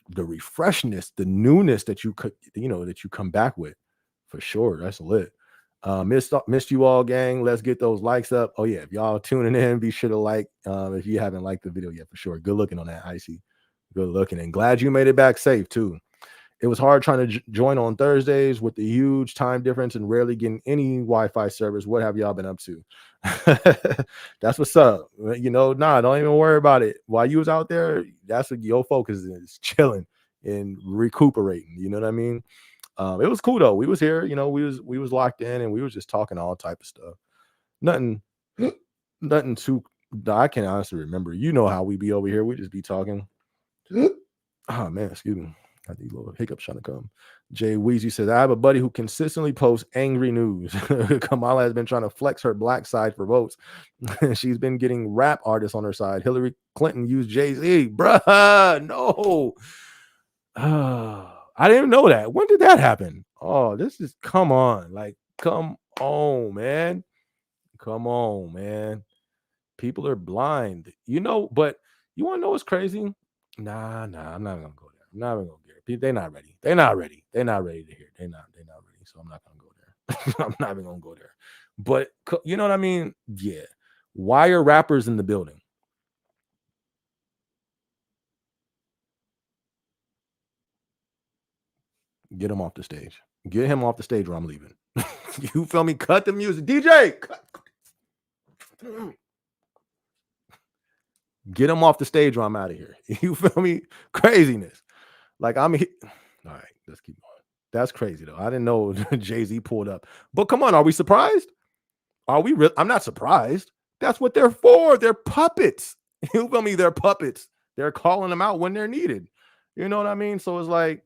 The refreshness, the newness that you could, that you come back with, for sure. That's lit. Missed you all, gang. Let's get those likes up. Oh yeah, if y'all tuning in, be sure to like. If you haven't liked the video yet, for sure. Good looking on that, Icy. Good looking, and glad you made it back safe too. It was hard trying to join on Thursdays with the huge time difference and rarely getting any Wi-Fi service. What have y'all been up to? That's what's up. Don't even worry about it. While you was out there, that's what your focus is, chilling and recuperating. You know what I mean? It was cool though. We was here, we was locked in and we was just talking all type of stuff. Nothing, nothing too. I can't honestly remember. You know how we be over here. We just be talking. Oh man, excuse me. Got these little hiccups trying to come. Jay Weezy says, I have a buddy who consistently posts angry news. Kamala has been trying to flex her black side for votes. She's been getting rap artists on her side. Hillary Clinton used Jay-Z. Bruh, no. I didn't know that. When did that happen? Oh, this is, come on. Like, come on, man. Come on, man. People are blind, but you want to know what's crazy? Nah, I'm not gonna go there. I'm not even gonna get it. They're not ready. They're not ready. They're not ready to hear. They're not ready. So I'm not gonna go there. I'm not even gonna go there. But you know what I mean? Yeah. Why are rappers in the building? Get him off the stage. Get him off the stage or I'm leaving. You feel me? Cut the music. DJ! Get him off the stage or I'm out of here. You feel me? Craziness. Like all right, let's keep going. That's crazy though. I didn't know Jay-Z pulled up. But come on, are we surprised? Are we real? I'm not surprised. That's what they're for. They're puppets. You feel me? They're puppets. They're calling them out when they're needed. You know what I mean? So it's like,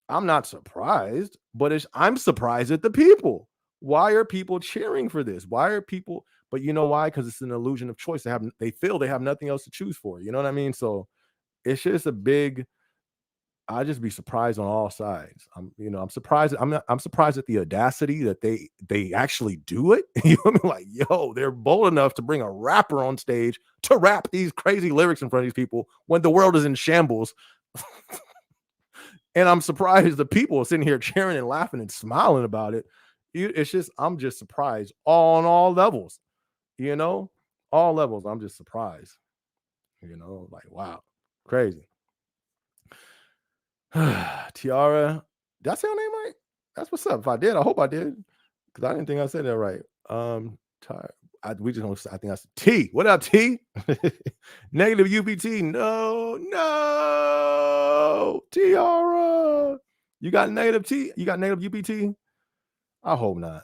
I'm not surprised, but I'm surprised at the people. Why are people cheering for this? Why are people? But you know why? Because it's an illusion of choice. They feel they have nothing else to choose for. You know what I mean? So it's just a big. I just be surprised on all sides. I'm surprised. I'm surprised at the audacity that they actually do it. You know what I mean? Like, yo, they're bold enough to bring a rapper on stage to rap these crazy lyrics in front of these people when the world is in shambles. And I'm surprised the people are sitting here cheering and laughing and smiling about it. I'm just surprised on all levels, all levels. I'm just surprised, like, wow, crazy. Tiara, did I say her name right? That's what's up. If I did, I hope I did, because I didn't think I said that right. we just don't. I think that's T. What up, T? Negative UPT. No. Tiara. You got negative T? You got negative UPT? I hope not.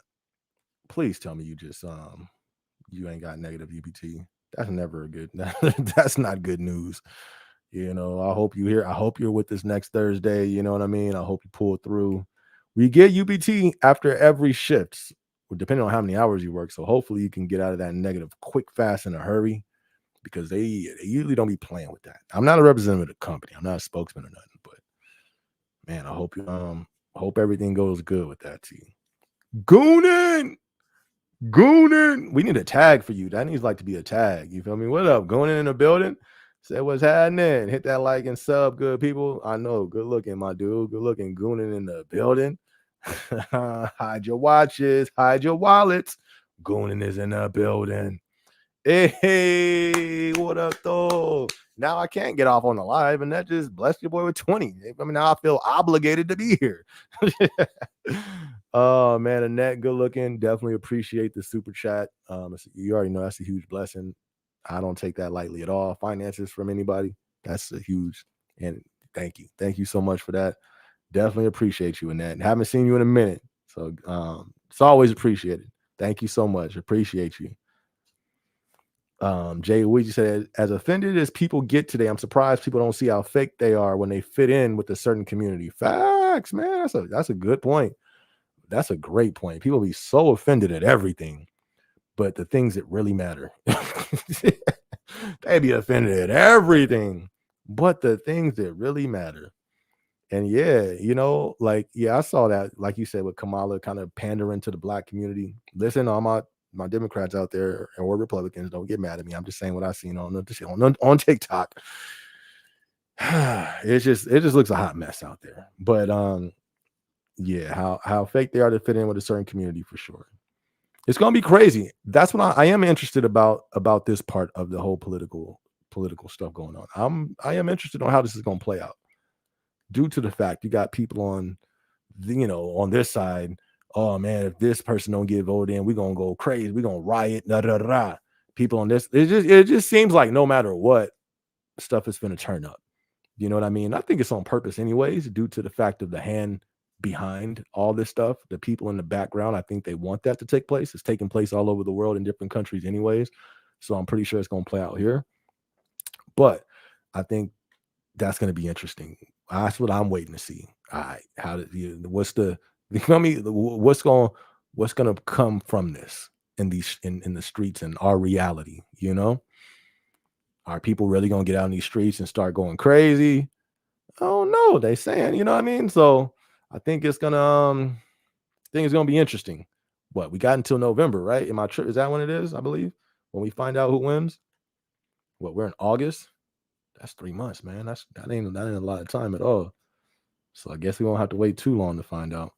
Please tell me you ain't got negative UPT. That's never a good. That's not good news. I hope you're with us next Thursday. You know what I mean? I hope you pull through. We get UPT after every shift, depending on how many hours you work. So hopefully you can get out of that negative quick, fast, in a hurry, because they usually don't be playing with that. I'm not a representative of the company. I'm not a spokesman or nothing, but man, I hope everything goes good with that team. Goonin. We need a tag for you. That needs to be a tag. You feel me? What up? Goonin in the building? Say what's happening. Hit that like and sub, good people. I know. Good looking, my dude. Good looking. Goonin in the building. Hide your watches. Hide your wallets. Goonin is in the building. Hey, what up, though? Now I can't get off on the live, and that just blessed your boy with 20. I mean, now I feel obligated to be here. Oh man, Annette, good looking. Definitely appreciate the super chat. You already know that's a huge blessing. I don't take that lightly at all. Finances from anybody, that's a huge. And thank you so much for that. Definitely appreciate you, Annette. Haven't seen you in a minute, so it's always appreciated. Thank you so much. Appreciate you. Jay Ouija said, as offended as people get today, I'm surprised people don't see how fake they are when they fit in with a certain community. Facts, man. That's a good point. That's a great point. People be so offended at everything, but the things that really matter, they be offended at everything, but the things that really matter. And yeah, I saw that, like you said, with Kamala kind of pandering to the black community. Listen, all my Democrats out there or Republicans, don't get mad at me. I'm just saying what I've seen on TikTok. It just looks a hot mess out there. But yeah, how fake they are to fit in with a certain community, for sure. It's gonna be crazy. That's what I am interested about this part of the whole political stuff going on. I am interested on how this is gonna play out, due to the fact you got people on on this side. Oh man, if this person don't get voted in, we're gonna go crazy, we're gonna riot. People on this, it just seems like no matter what, stuff is gonna turn up. You know what I mean? I think it's on purpose anyways, due to the fact of the hand behind all this stuff, the people in the background. I think they want that to take place. It's taking place all over the world in different countries anyways, so I'm pretty sure it's going to play out here. But I think that's going to be interesting. That's what I'm waiting to see. All right, what's going to come from this in the streets and our reality? Are people really going to get out in these streets and start going crazy? Oh no, they saying, you know what I mean? So I think it's gonna be interesting. What, we got until November, right? Is that when it is? I believe when we find out who wins. What, we're in August? That's 3 months, man. That ain't a lot of time at all. So I guess we won't have to wait too long to find out.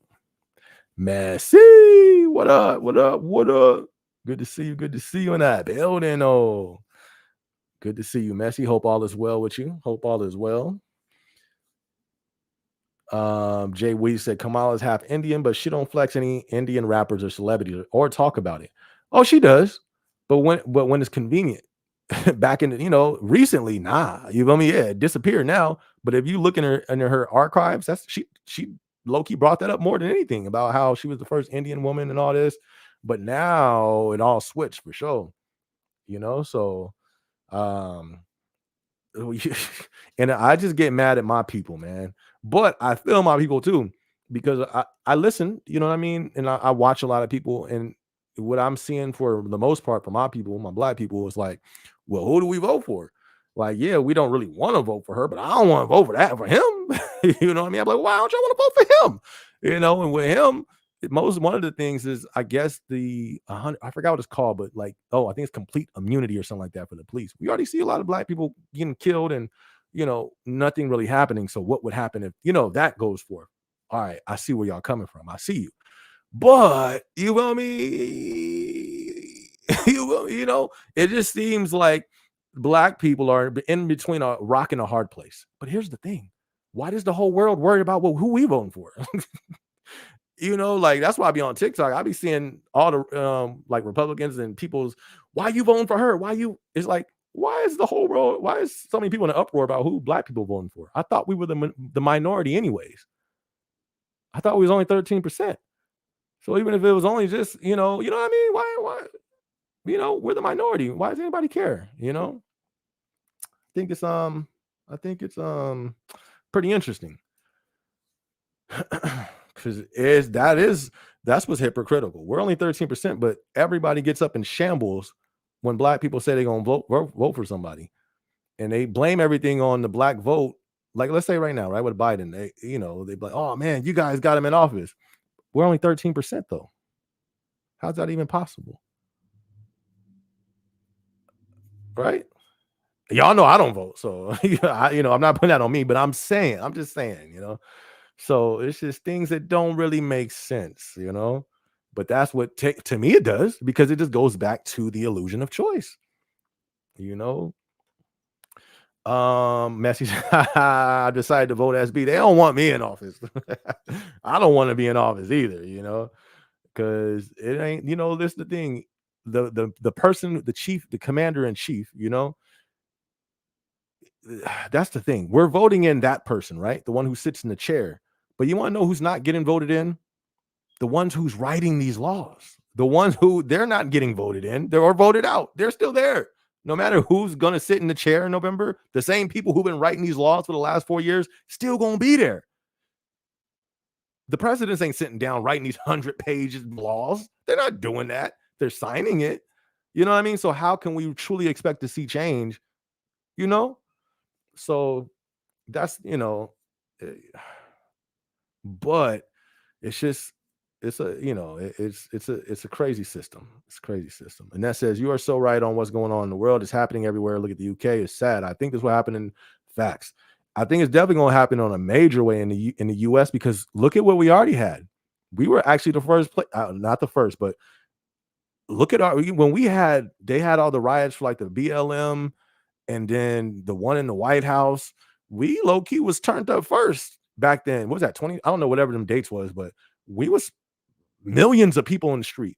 Messi, what up? What up? What up? Good to see you. Good to see you in that building. Oh, good to see you, Messi. Hope all is well with you. Hope all is well. Jay Wee said Kamala's half Indian, but she don't flex any Indian rappers or celebrities or talk about it. Oh, she does, but when it's convenient. Back in recently, nah, you feel me? Yeah, it disappeared now. But if you look in her archives, that's she low-key brought that up more than anything, about how she was the first Indian woman and all this. But now it all switched for sure. So and I just get mad at my people, man. But I feel my people too, because I listen, you know what I mean? And I watch a lot of people, and what I'm seeing for the most part for my people, my black people, is like, well, who do we vote for? Like, yeah, we don't really want to vote for her, but I don't want to vote for him. You know what I mean? I'm like, why don't y'all want to vote for him? And with him, one of the things is, I guess, I forgot what it's called, but I think it's complete immunity or something like that for the police. We already see a lot of black people getting killed and nothing really happening. So what would happen if that goes forth? All right, I see where y'all coming from. I see you, but you know me. It just seems like black people are in between a rock and a hard place. But here's the thing: why does the whole world worry about who we voting for? Like that's why I be on TikTok. I be seeing all the like Republicans and people's why you voting for her? Why you it's like why is the whole world why is so many people in an uproar about who black people voting for? I thought we were the minority anyways. I thought we was only 13%. So even if it was only just, you know what I mean? Why we're the minority. Why does anybody care? Think it's I think it's pretty interesting. Because that's what's hypocritical. We're only 13%, but everybody gets up in shambles when black people say they're gonna vote for somebody, and they blame everything on the black vote. Like let's say right now, right with Biden, they be like, "Oh man, you guys got him in office." We're only 13% though. How's that even possible? Right? Y'all know I don't vote, so I'm not putting that on me, but I'm just saying. So it's just things that don't really make sense. But that's what to me it does because it just goes back to the illusion of choice. You know, Messi, I decided to vote SB. They don't want me in office. I don't want to be in office either. Because it ain't. This the thing. The person, the chief, the commander in chief. That's the thing. We're voting in that person, right? The one who sits in the chair. But you want to know who's not getting voted in? The ones who's writing these laws. The ones who they're not getting voted in, they're voted out. They're still there. No matter who's going to sit in the chair in November, the same people who've been writing these laws for the last 4 years still going to be there. The presidents ain't sitting down writing these 100 pages laws. They're not doing that. They're signing it. You know what I mean? So how can we truly expect to see change? You know? So that's but it's just it's a it's a crazy system. It's a crazy system. And that says you are so right on what's going on in the world. It's happening everywhere. Look at the UK. It's sad. I think this will happen in facts. I think it's definitely going to happen on a major way in the US because look at what we already had. We were actually the first place, not the first, but look at when they had all the riots for like the BLM and then the one in the White House. We low key was turned up first back then. What was that 20? I don't know whatever them dates was, but we was millions of people in the street.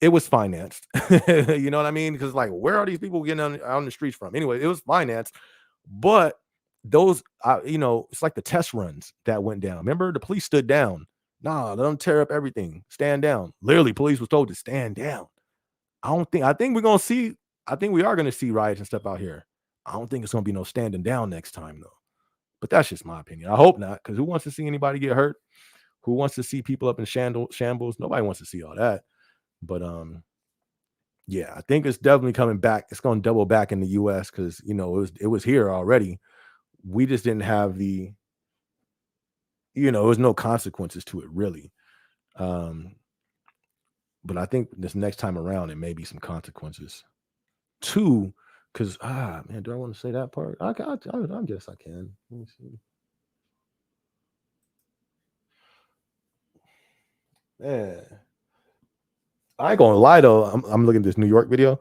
It was financed. You know what I mean? Because like, where are these people getting on the streets from? Anyway, it was financed, but those, it's like the test runs that went down. Remember, the police stood down. Nah, let them tear up everything. Stand down. Literally, police was told to stand down. I think we're gonna see. I think we are gonna see riots and stuff out here. I don't think it's gonna be no standing down next time though. But that's just my opinion. I hope not, because who wants to see anybody get hurt? Who wants to see people up in shambles? Nobody wants to see all that. But yeah, I think it's definitely coming back. It's going to double back in the US because it was here already. We just didn't have there was no consequences to it really. But I think this next time around, it may be some consequences. Two, because man, do I want to say that part? I guess I can. Let me see. Man, I ain't gonna lie though. I'm looking at this New York video.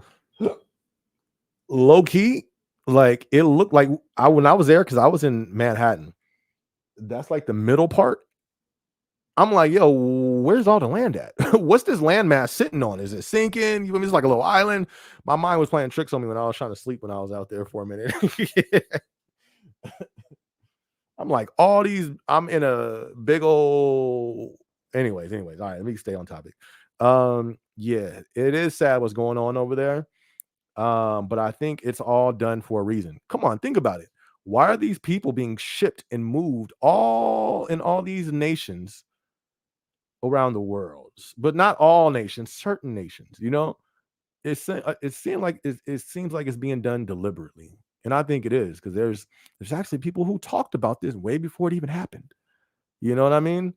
Low key, like it looked like when I was there because I was in Manhattan. That's like the middle part. I'm like, yo, where's all the land at? What's this landmass sitting on? Is it sinking? It's like a little island. My mind was playing tricks on me when I was trying to sleep when I was out there for a minute. I'm like, I'm in a big old. Anyways, all right, let me stay on topic. Yeah, it is sad what's going on over there. But I think it's all done for a reason. Come on, think about it. Why are these people being shipped and moved all in all these nations around the world? But not all nations, certain nations. It seems like it's being done deliberately, and I think it is because there's actually people who talked about this way before it even happened. You know what I mean?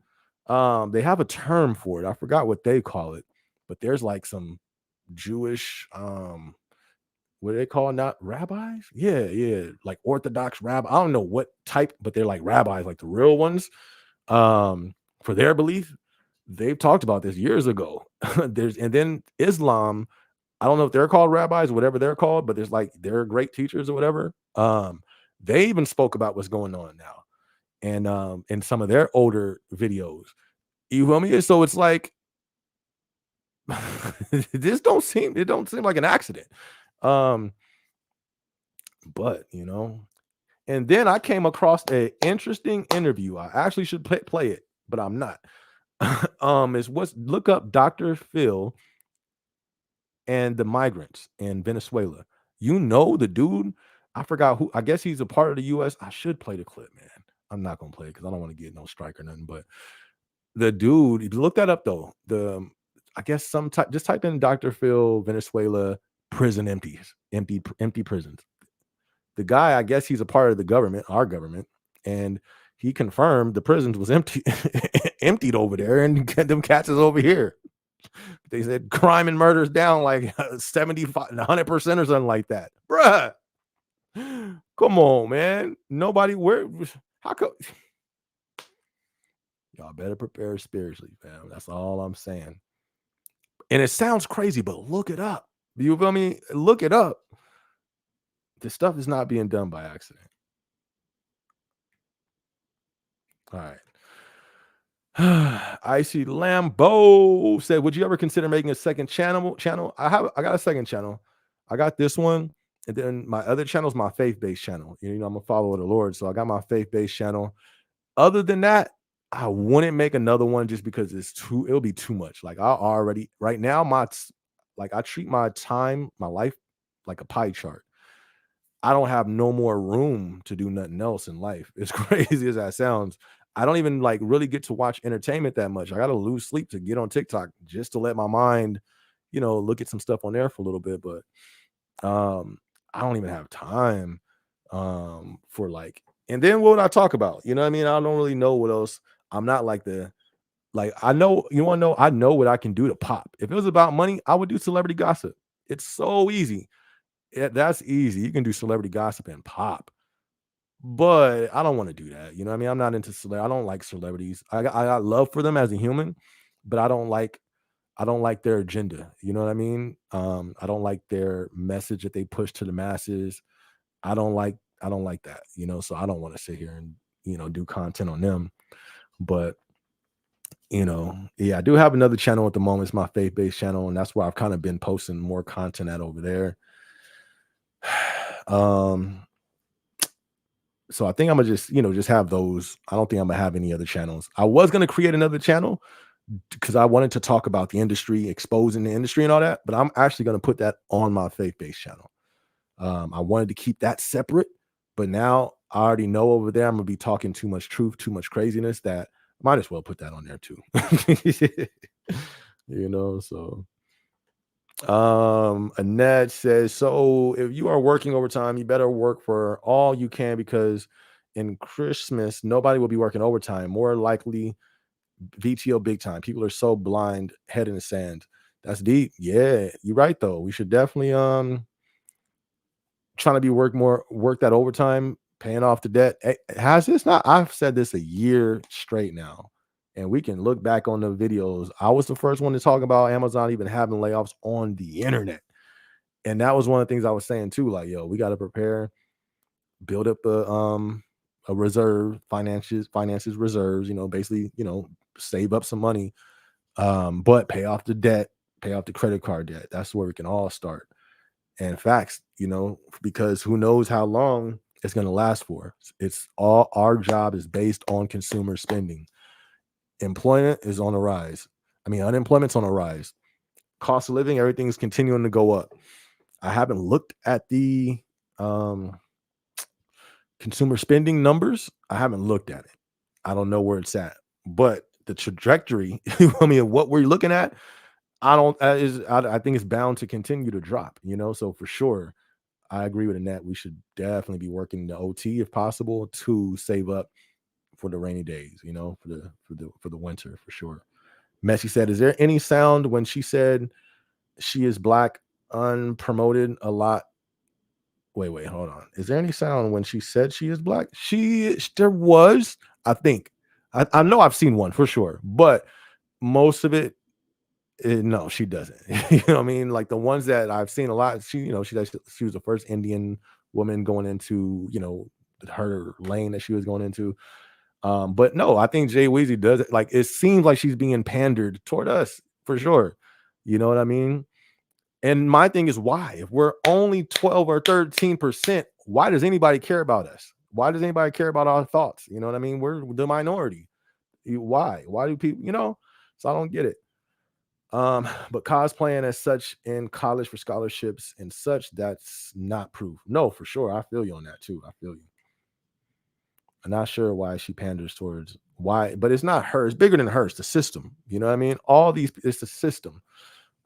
They have a term for it. I forgot what they call it, but there's like some Jewish what do they call not rabbis? Yeah, like Orthodox rabbi. I don't know what type, but they're like rabbis, like the real ones. For their belief, they've talked about this years ago. And then Islam. I don't know if they're called rabbis, whatever they're called, but they're great teachers or whatever. They even spoke about what's going on now, and in some of their older videos, You feel me? So it's like it don't seem like an accident. Um, but and then I came across a interesting interview. I actually should play it, but I'm not. Is what's look up Dr. Phil and the migrants in Venezuela. The dude, I forgot who, I guess he's a part of the US. I should play the clip, man. I'm not gonna play it because I don't want to get no strike or nothing. But the dude, if you look that up though, I guess some type just type in Dr. Phil Venezuela prison empty prisons. The guy, I guess he's a part of the government, our government, and he confirmed the prisons was empty emptied over there and them cats is over here. They said crime and murder is down like 75, 100% or something like that. Bruh. Come on, man. Nobody where how come y'all better prepare spiritually, fam. That's all I'm saying. And it sounds crazy, but look it up. You feel me? Look it up. This stuff is not being done by accident. All right. Icy Lambo said, "Would you ever consider making a second channel? I got a second channel. I got this one, and then my other channel is my faith-based channel. I'm a follower of the Lord, so I got my faith-based channel. Other than that, I wouldn't make another one just because it'll be too much. Like I already right now, I treat my time, my life like a pie chart. I don't have no more room to do nothing else in life. As crazy as that sounds, I don't even like really get to watch entertainment that much. I got to lose sleep to get on TikTok just to let my mind, look at some stuff on there for a little bit. But I don't even have time for like, and then what would I talk about? You know what I mean? I don't really know what else. I'm not like I know, you want to know, I know what I can do to pop. If it was about money, I would do celebrity gossip. It's so easy. That's easy. You can do celebrity gossip and pop. But I don't wanna do that, you know what I mean? I'm not into I don't like celebrities. I got love for them as a human, but I don't like their agenda, you know what I mean? I don't like their message that they push to the masses. I don't like that, so I don't wanna sit here and, do content on them. But, yeah, I do have another channel at the moment. It's my faith-based channel, and that's where I've kinda been posting more content at over there. Um So I think I'm gonna just have those. I don't think I'm gonna have any other channels. I was gonna create another channel because I wanted to talk about the industry, exposing the industry and all that, but I'm actually gonna put that on my faith-based channel. I wanted to keep that separate, but now I already know over there I'm gonna be talking too much truth, too much craziness that I might as well put that on there too. So Annette says, so if you are working overtime, you better work for all you can because in Christmas, nobody will be working overtime. More likely VTO big time. People are so blind, head in the sand. That's deep. Yeah, you're right though. We should definitely trying to work that overtime, paying off the debt. Has this not? I've said this a year straight now, and we can look back on the videos. I was the first one to talk about Amazon even having layoffs on the internet, and that was one of the things I was saying too. Like, yo, we got to prepare, build up a reserve, finances reserves. Basically, save up some money, but pay off the debt, pay off the credit card debt. That's where we can all start. And facts, because who knows how long it's going to last for. It's all our job is based on consumer spending. Employment is on the rise. I mean, unemployment's on the rise. Cost of living, everything's continuing to go up. I haven't looked at the consumer spending numbers. I haven't looked at it. I don't know where it's at, but the trajectory, I mean, what we're looking at, I think it's bound to continue to drop, so for sure I agree with Annette. We should definitely be working the OT if possible to save up for the rainy days, for the winter for sure. Messi said, "Is there any sound when she said she is black unpromoted a lot?" Wait, hold on. Is there any sound when she said she is black? There was, I think. I know I've seen one for sure, but most of it, no, she doesn't. You know what I mean? Like the ones that I've seen a lot, she was the first Indian woman going into, her lane that she was going into. But no, I think Jay Weezy does it. Like, it seems like she's being pandered toward us for sure. You know what I mean? And my thing is, why? If we're only 12 or 13%, why does anybody care about us? Why does anybody care about our thoughts? You know what I mean? We're the minority. Why? Why do people, So I don't get it. But cosplaying as such in college for scholarships and such, that's not proof. No, for sure. I feel you on that too. I feel you. I'm not sure why she panders towards why, but it's not her. It's bigger than her. It's the system. You know what I mean? All these, it's the system.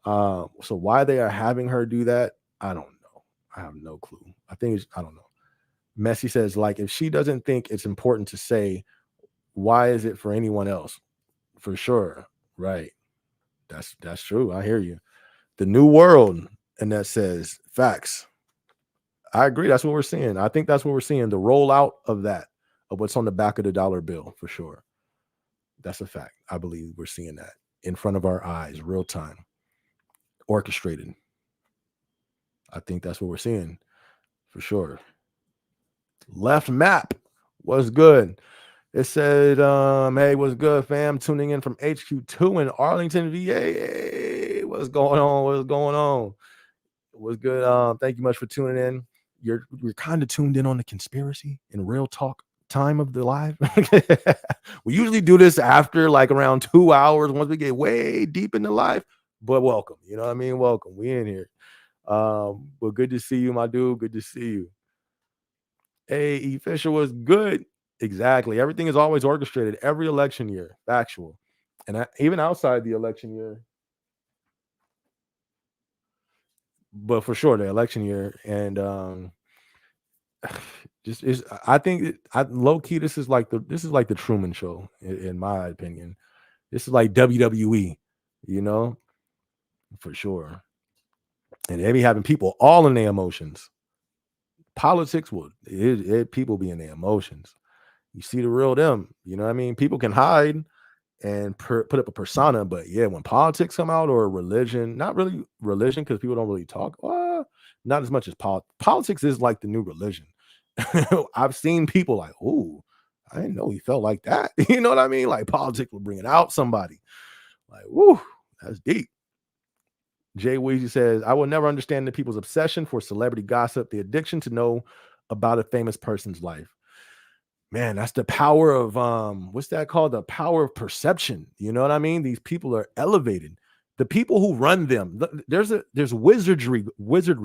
So why they are having her do that, I don't know. I have no clue. I don't know. Messi says, like, if she doesn't think it's important to say, why is it for anyone else? For sure. Right. That's true. I hear you. The new world, and that says facts. I agree. That's what we're seeing. I think that's what we're seeing. The rollout of that, of what's on the back of the dollar bill, for sure. That's a fact. I believe we're seeing that in front of our eyes, real time, orchestrated. I think that's what we're seeing for sure. Left map was good. It said, hey, what's good, fam? Tuning in from HQ2 in Arlington, VA. What's going on? What's going on? What's good? Thank you much for tuning in. You're kind of tuned in on the conspiracy and real talk time of the live. We usually do this after like around 2 hours once we get way deep in the live. But welcome. You know what I mean? Welcome. We in here. But good to see you, my dude. Good to see you. Hey, E. Fisher was good. Exactly. Everything is always orchestrated every election year. Factual. And even outside the election year, but for sure, the election year. And just is, I think I low key, this is like the Truman Show, in my opinion. This is like WWE, you know, for sure. And they be having people all in their emotions. Politics will people be in their emotions. You see the real them. You know what I mean? People can hide and put up a persona, but yeah, when politics come out, or religion, not really religion, because people don't really talk. Not as much as politics is like the new religion. I've seen people like, "Ooh, I didn't know he felt like that." You know what I mean? Like, politics will bring it out somebody. Like, woo, that's deep. Jay Weezy says, I will never understand the people's obsession for celebrity gossip, the addiction to know about a famous person's life. Man, that's the power of what's that called? The power of perception. You know what I mean? These people are elevated. The people who run them, there's wizardry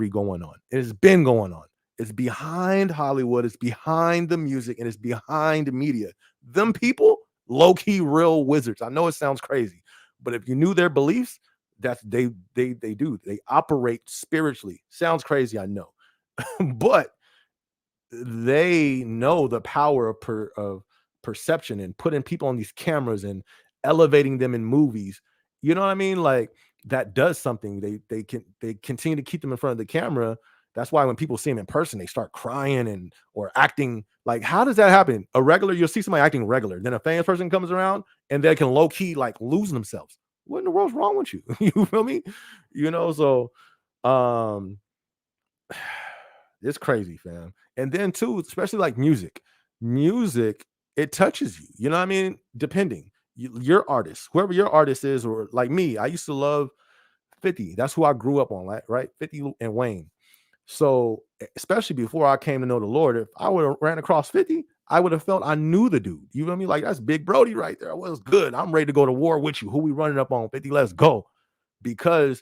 going on. It's been going on. It's behind Hollywood, it's behind the music, and it's behind the media. Them people, low-key real wizards. I know it sounds crazy, but if you knew their beliefs, that's they do. They operate spiritually. Sounds crazy, I know. But they know the power of perception and putting people on these cameras and elevating them in movies. You know what I mean? Like, that does something. They continue to keep them in front of the camera. That's why when people see them in person, they start crying and or acting like, how does that happen? You'll see somebody acting regular, then a famous person comes around and they can low key like lose themselves. What in the world's wrong with you? You feel me? So um it's crazy, fam. And then too, especially like music, it touches you. You know what I mean? Depending your artist, whoever your artist is, or like me, I used to love 50. That's who I grew up on, right? 50 and Wayne. So especially before I came to know the Lord, if I would have ran across 50, I would have felt I knew the dude. You feel me? Like, that's Big Brody right there. Well, it's good. I'm ready to go to war with you. Who we running up on? 50, let's go. Because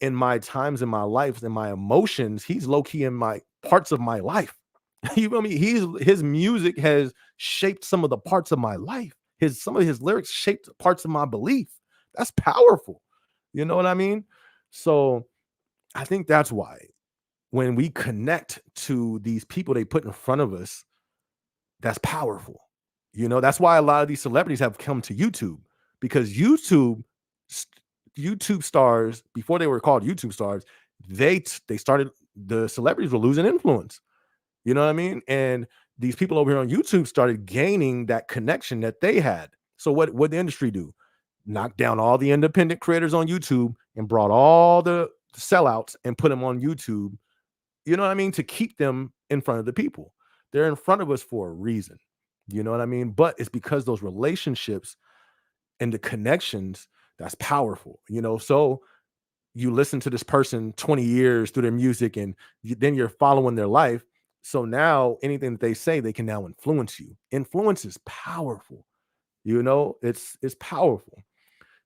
in my times in my life, in my emotions, he's low-key in my parts of my life. You feel me? His music has shaped some of the parts of my life. Some of his lyrics shaped parts of my belief. That's powerful. You know what I mean? So I think that's why when we connect to these people they put in front of us, that's powerful. That's why a lot of these celebrities have come to YouTube, because YouTube stars, before they were called YouTube stars, they started, the celebrities were losing influence. You know what I mean? And these people over here on YouTube started gaining that connection that they had. So what the industry do? Knock down all the independent creators on YouTube and brought all the sellouts and put them on YouTube. You know what I mean? To keep them in front of the people. They're in front of us for a reason. You know what I mean? But it's because those relationships and the connections that's powerful, So you listen to this person 20 years through their music and then you're following their life. So now anything that they say, they can now influence you. Influence is powerful. It's powerful.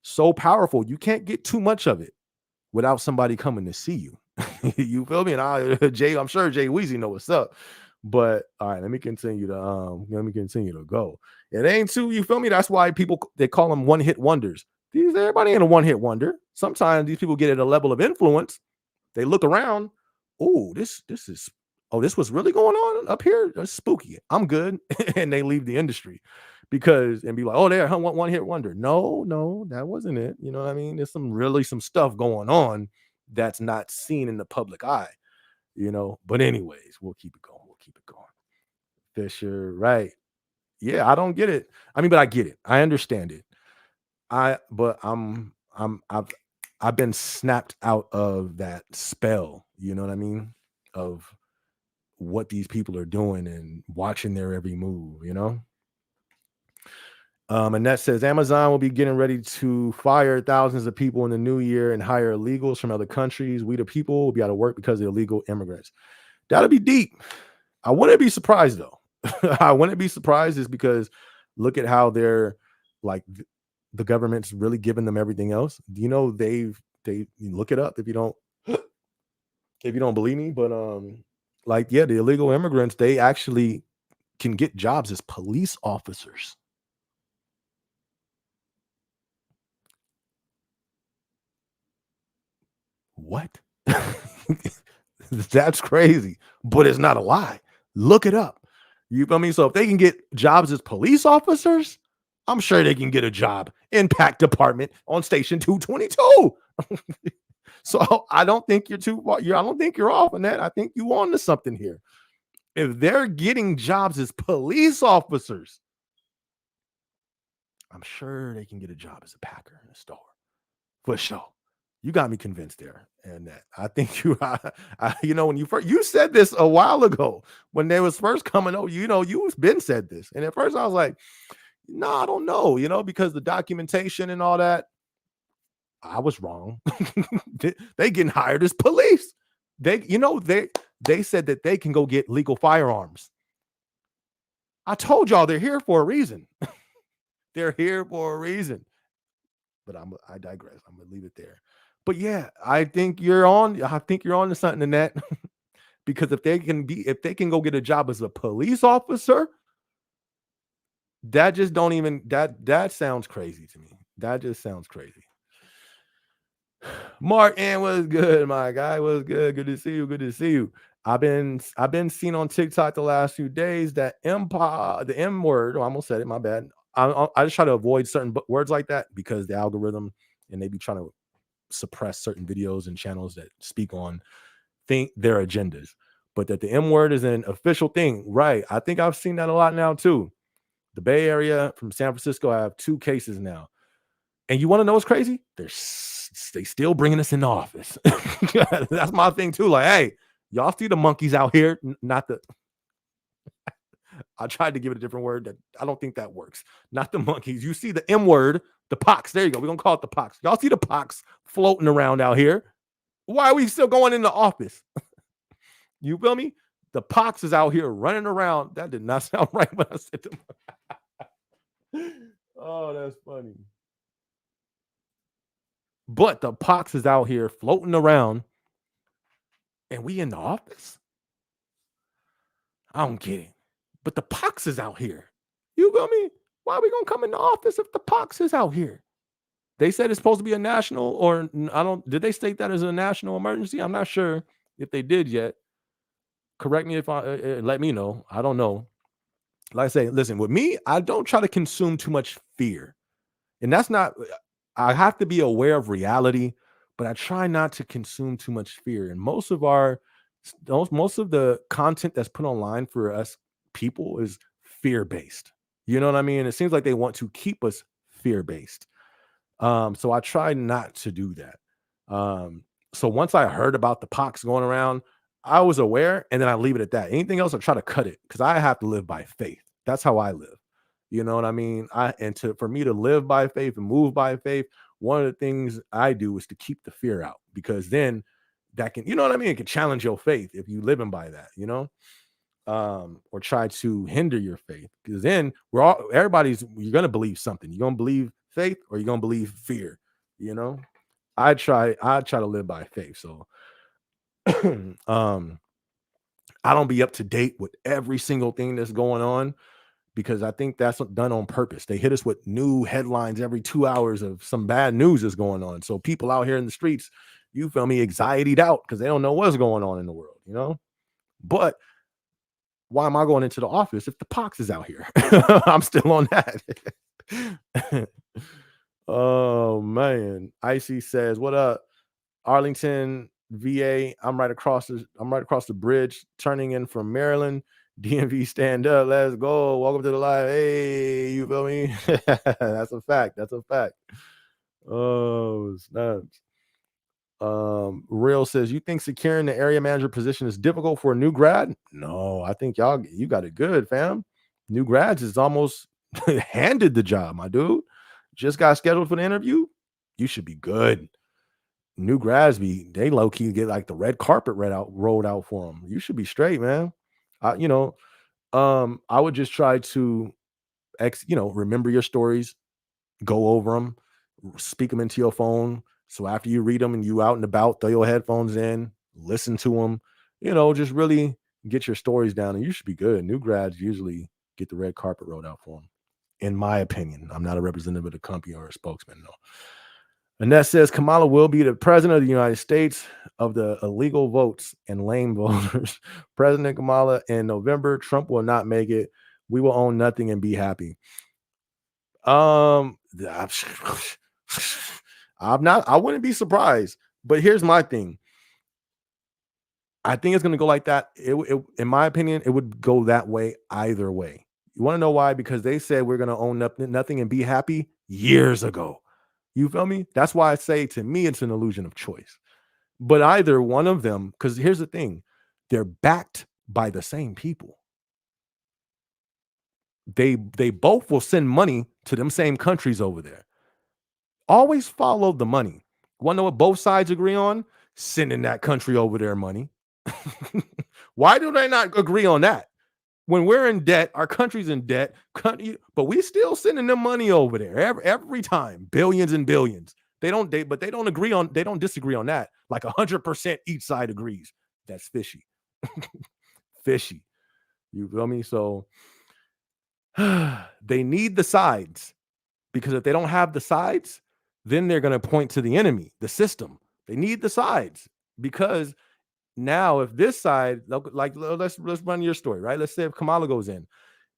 So powerful. You can't get too much of it without somebody coming to see you. You feel me? And I'm sure Jay Weezy know what's up. But all right, let me continue to go. It ain't too, you feel me? That's why people they call them one-hit wonders. Everybody ain't a one-hit wonder. Sometimes these people get at a level of influence. They look around. Oh, this is this was really going on up here. That's spooky. I'm good. And they leave the industry and be like, oh, they're one hit wonder. No, no, that wasn't it. You know what I mean? There's some stuff going on that's not seen in the public eye. But anyways, we'll keep it going. We'll keep it going. Fisher, right. Yeah, I don't get it. I mean, but I get it. I understand it. But I've been snapped out of that spell, you know what I mean? Of what these people are doing and watching their every move. And that says Amazon will be getting ready to fire thousands of people in the new year and hire illegals from other countries. We the people will be out of work because of illegal immigrants. That'll be deep. I wouldn't be surprised though. I wouldn't be surprised is because look at how they're like the government's really giving them everything else. They you look it up if you don't believe me, but the illegal immigrants, they actually can get jobs as police officers. What? That's crazy, but it's not a lie. Look it up. You feel me? So if they can get jobs as police officers, I'm sure they can get a job in PAC department on station 222. So I don't think you're too far. I don't think you're off on that. I think you on to something here. If they're getting jobs as police officers, I'm sure they can get a job as a packer in a store. For sure. You got me convinced there. And that I think when you said this a while ago when they was first coming over, you've been said this. And at first I was like, no, I don't know, because the documentation and all that, I was wrong. They getting hired as police. They said that they can go get legal firearms. I told y'all they're here for a reason. They're here for a reason. But I digress. I'm gonna leave it there. But yeah, I think you're on to something in that. Because if they can go get a job as a police officer, that just don't even that sounds crazy to me. That just sounds crazy. Martin was good, my guy. Was good. Good to see you. Good to see you. I've been seen on TikTok the last few days that the M word. Oh, I almost said it. My bad. I just try to avoid certain words like that because the algorithm and they be trying to suppress certain videos and channels that speak on their agendas. But that the M word is an official thing, right? I think I've seen that a lot now too. The Bay Area from San Francisco, I have 2 cases now. And you want to know what's crazy? They still bringing us in the office. That's my thing too. Like, hey, y'all see the monkeys out here? Not the. I tried to give it a different word that I don't think that works. Not the monkeys. You see the M word, the pox. There you go. We're gonna call it the pox. Y'all see the pox floating around out here? Why are we still going in the office? You feel me? The pox is out here running around. That did not sound right when I said the. Oh, that's funny. But the pox is out here floating around, and we in the office. I don't get it. But the pox is out here. You feel me? Why are we gonna come in the office if the pox is out here? They said it's supposed to be a national, or I don't. Did they state that as a national emergency? I'm not sure if they did yet. Correct me if let me know. I don't know. Like I say, listen, with me, I don't try to consume too much fear. And that's not, I have to be aware of reality, but I try not to consume too much fear. And most of the content that's put online for us people is fear-based. You know what I mean? It seems like they want to keep us fear-based. So I try not to do that. So once I heard about the pox going around, I was aware and then I leave it at that. Anything else, I try to cut it because I have to live by faith. That's how I live. You know what I mean? For me to live by faith and move by faith, one of the things I do is to keep the fear out, because then that can, you know what I mean? It can challenge your faith if you living by that, or try to hinder your faith, because then you're gonna believe something. You're gonna believe faith or you're gonna believe fear, you know. I try to live by faith. So um I don't be up to date with every single thing that's going on, because I think that's done on purpose. They hit us with new headlines every 2 hours of some bad news that's going on. So people out here in the streets, you feel me, anxietied out because they don't know what's going on in the world. But why am I going into the office if the pox is out here? I'm still on that. Oh man. Icy says, "What up, Arlington, VA? I'm right across the bridge, turning in from Maryland. DMV, stand up. Let's go. Welcome to the live. Hey, you feel me?" That's a fact. That's a fact. Oh, snaps. Real says, "You think securing the area manager position is difficult for a new grad?" No, I think you got it good, fam. New grads is almost handed the job, my dude. Just got scheduled for the interview. You should be good. New grads they low key get like the red carpet rolled out for them. You should be straight, man. I would just try to remember your stories, go over them, speak them into your phone. So after you read them and you out and about, throw your headphones in, listen to them, just really get your stories down and you should be good. New grads usually get the red carpet rolled out for them. In my opinion, I'm not a representative of the company or a spokesman, no. Annette says Kamala will be the president of the United States of the illegal votes and lame voters. President Kamala in November. Trump will not make it. We will own nothing and be happy. I'm not. I wouldn't be surprised. But here's my thing. I think it's going to go like that. In my opinion, it would go that way either way. You want to know why? Because they said we're going to own nothing and be happy years ago. You feel me? That's why I say, to me, it's an illusion of choice. But either one of them, because here's the thing, they're backed by the same people. They both will send money to them same countries over there. Always follow the money. Want to know what both sides agree on? Sending that country over there money. Why do they not agree on that? When we're in debt, our country's in debt, but we still sending them money over there every time, billions and billions. They don't disagree on that. Like 100% each side agrees. That's fishy. Fishy. You feel me? So they need the sides, because if they don't have the sides, then they're going to point to the enemy, the system. They need the sides, because now if this side, like let's run your story, right? Let's say if Kamala goes in,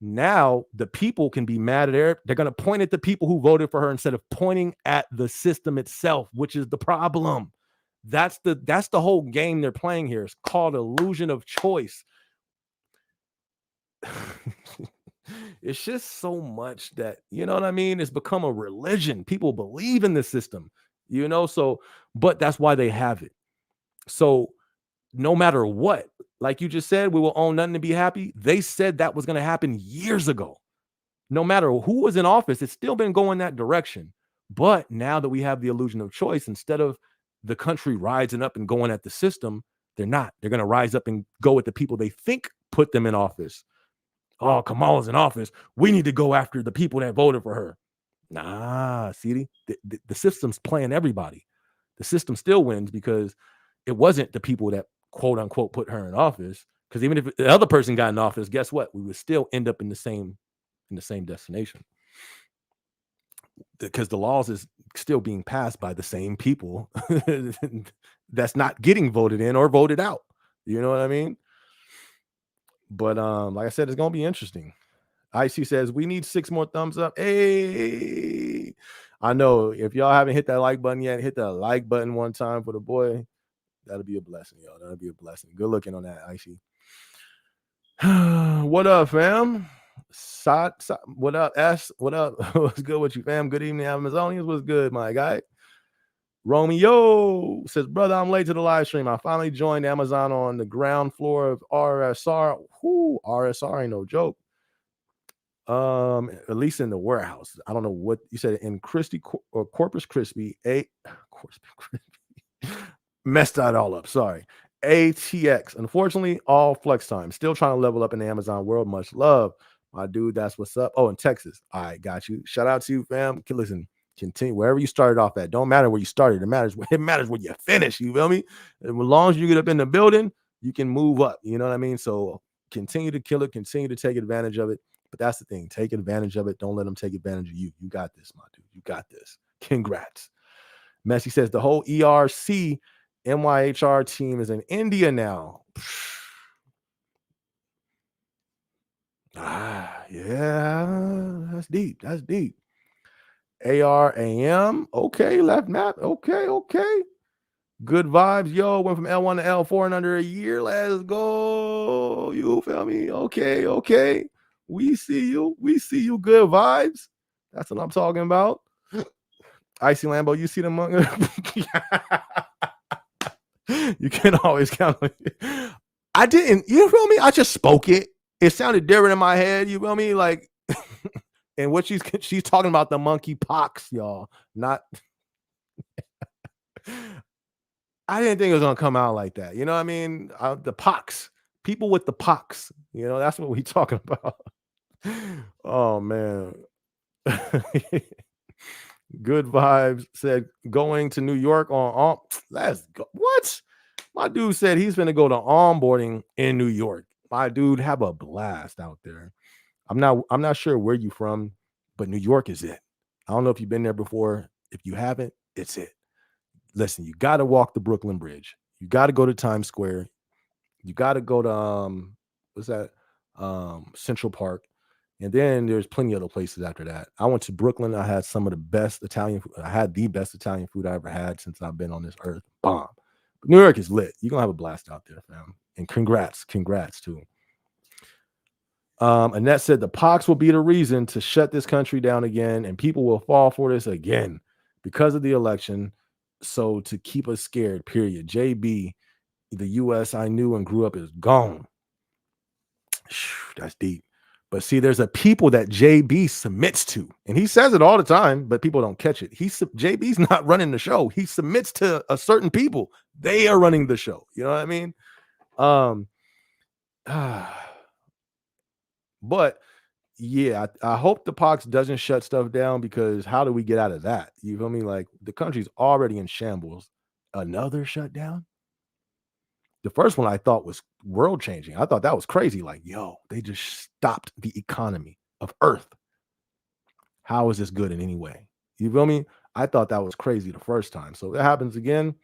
now the people can be mad at her. They're going to point at the people who voted for her instead of pointing at the system itself, which is the problem. That's the whole game they're playing here. It's called illusion of choice. It's just so much that, you know what I mean? It's become a religion. People believe in the system, so, but that's why they have it. So no matter what, like you just said, we will own nothing to be happy. They said that was going to happen years ago. No matter who was in office, it's still been going that direction. But now that we have the illusion of choice, instead of the country rising up and going at the system, they're not. They're going to rise up and go at the people they think put them in office. Oh, Kamala's in office. We need to go after the people that voted for her. Nah, see, the system's playing everybody. The system still wins because it wasn't the people that quote unquote put her in office. Because even if the other person got in office, guess what? We would still end up in the same destination. Because the laws is still being passed by the same people that's not getting voted in or voted out. You know what I mean? But like I said, it's gonna be interesting. IC says we need 6 more thumbs up. Hey, I know if y'all haven't hit that like button yet, hit that like button one time for the boy. That'll be a blessing, y'all. That'll be a blessing. Good looking on that, IC. What up, fam? What up, S? What up? What's good with you, fam? Good evening, Amazonians. What's good, my guy? Romeo says, brother, I'm late to the live stream. I finally joined Amazon on the ground floor of RSR. Whoo, RSR ain't no joke. At least in the warehouse. I don't know what you said in or Corpus Christi, Corpus Christi. Messed that all up. Sorry. ATX. Unfortunately, all flex time. Still trying to level up in the Amazon world. Much love. My dude, that's what's up. Oh, in Texas. All right, got you. Shout out to you, fam. Listen, continue wherever you started off at. Don't matter where you started. It matters where you finish. You feel me? And as long as you get up in the building, you can move up. You know what I mean? So continue to kill it, continue to take advantage of it. But that's the thing. Take advantage of it. Don't let them take advantage of you. You got this, my dude. You got this. Congrats. Messi says the whole ERC MYHR team is in India now. Yeah, that's deep. That's deep. ARAM. Okay, left map. Okay. Good vibes. Yo, went from L1 to L4 in under a year. Let's go. You feel me? Okay. We see you. Good vibes. That's what I'm talking about. Icy Lambo, you see the monk. You can always count on it. I didn't, you feel me? I just spoke it. It sounded different in my head, you feel me? Like, and what she's talking about the monkey pox, y'all. Not I didn't think it was gonna come out like that. You know what I mean? The pox. People with the pox. You know, that's what we talking about. Oh man. Good vibes said going to New York on let's go. What? My dude said he's gonna go to onboarding in New York. My dude, have a blast out there. I'm not sure where you from, but New York is it. I don't know if you've been there before. If you haven't, it's it. Listen, you got to walk the Brooklyn Bridge. You got to go to Times Square. You got to go to what's that? Central Park. And then there's plenty of other places after that. I went to Brooklyn. I had some of the best Italian food. I had the best Italian food I ever had since I've been on this earth. Bomb. But New York is lit. You're gonna have a blast out there, fam. And congrats too. Annette said the pox will be the reason to shut this country down again, and people will fall for this again because of the election. So to keep us scared, period. JB, the US I knew and grew up is gone. That's deep. But see, there's a people that JB submits to, and he says it all the time, but people don't catch it. JB's not running the show. He submits to a certain people. They are running the show. You know what I mean? But yeah, I hope the pox doesn't shut stuff down, because how do we get out of that? You feel me? Like, the country's already in shambles. Another shutdown? The first one I thought was world changing. I thought that was crazy. Like, yo, they just stopped the economy of Earth. How is this good in any way? You feel me? I thought that was crazy the first time. So if it happens again,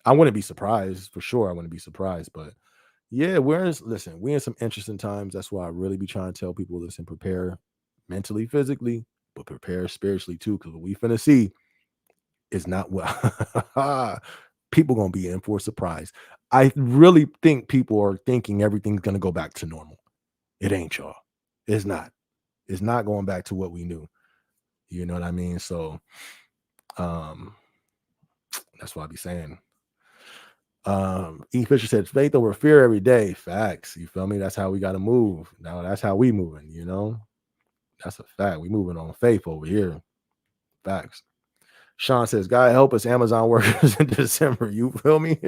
I wouldn't be surprised for sure. I wouldn't be surprised. But yeah, we're in some interesting times. That's why I really be trying to tell people, listen, prepare mentally, physically, but prepare spiritually too. Because what we finna see is not well. People gonna be in for a surprise. I really think people are thinking everything's gonna go back to normal. It ain't, y'all. It's not. It's not going back to what we knew. You know what I mean? So that's what I be saying. E. Fisher said, faith over fear every day. Facts. You feel me? That's how we gotta move. Now that's how we moving, you know. That's a fact. We moving on faith over here. Facts. Sean says, God help us, Amazon workers in December. You feel me?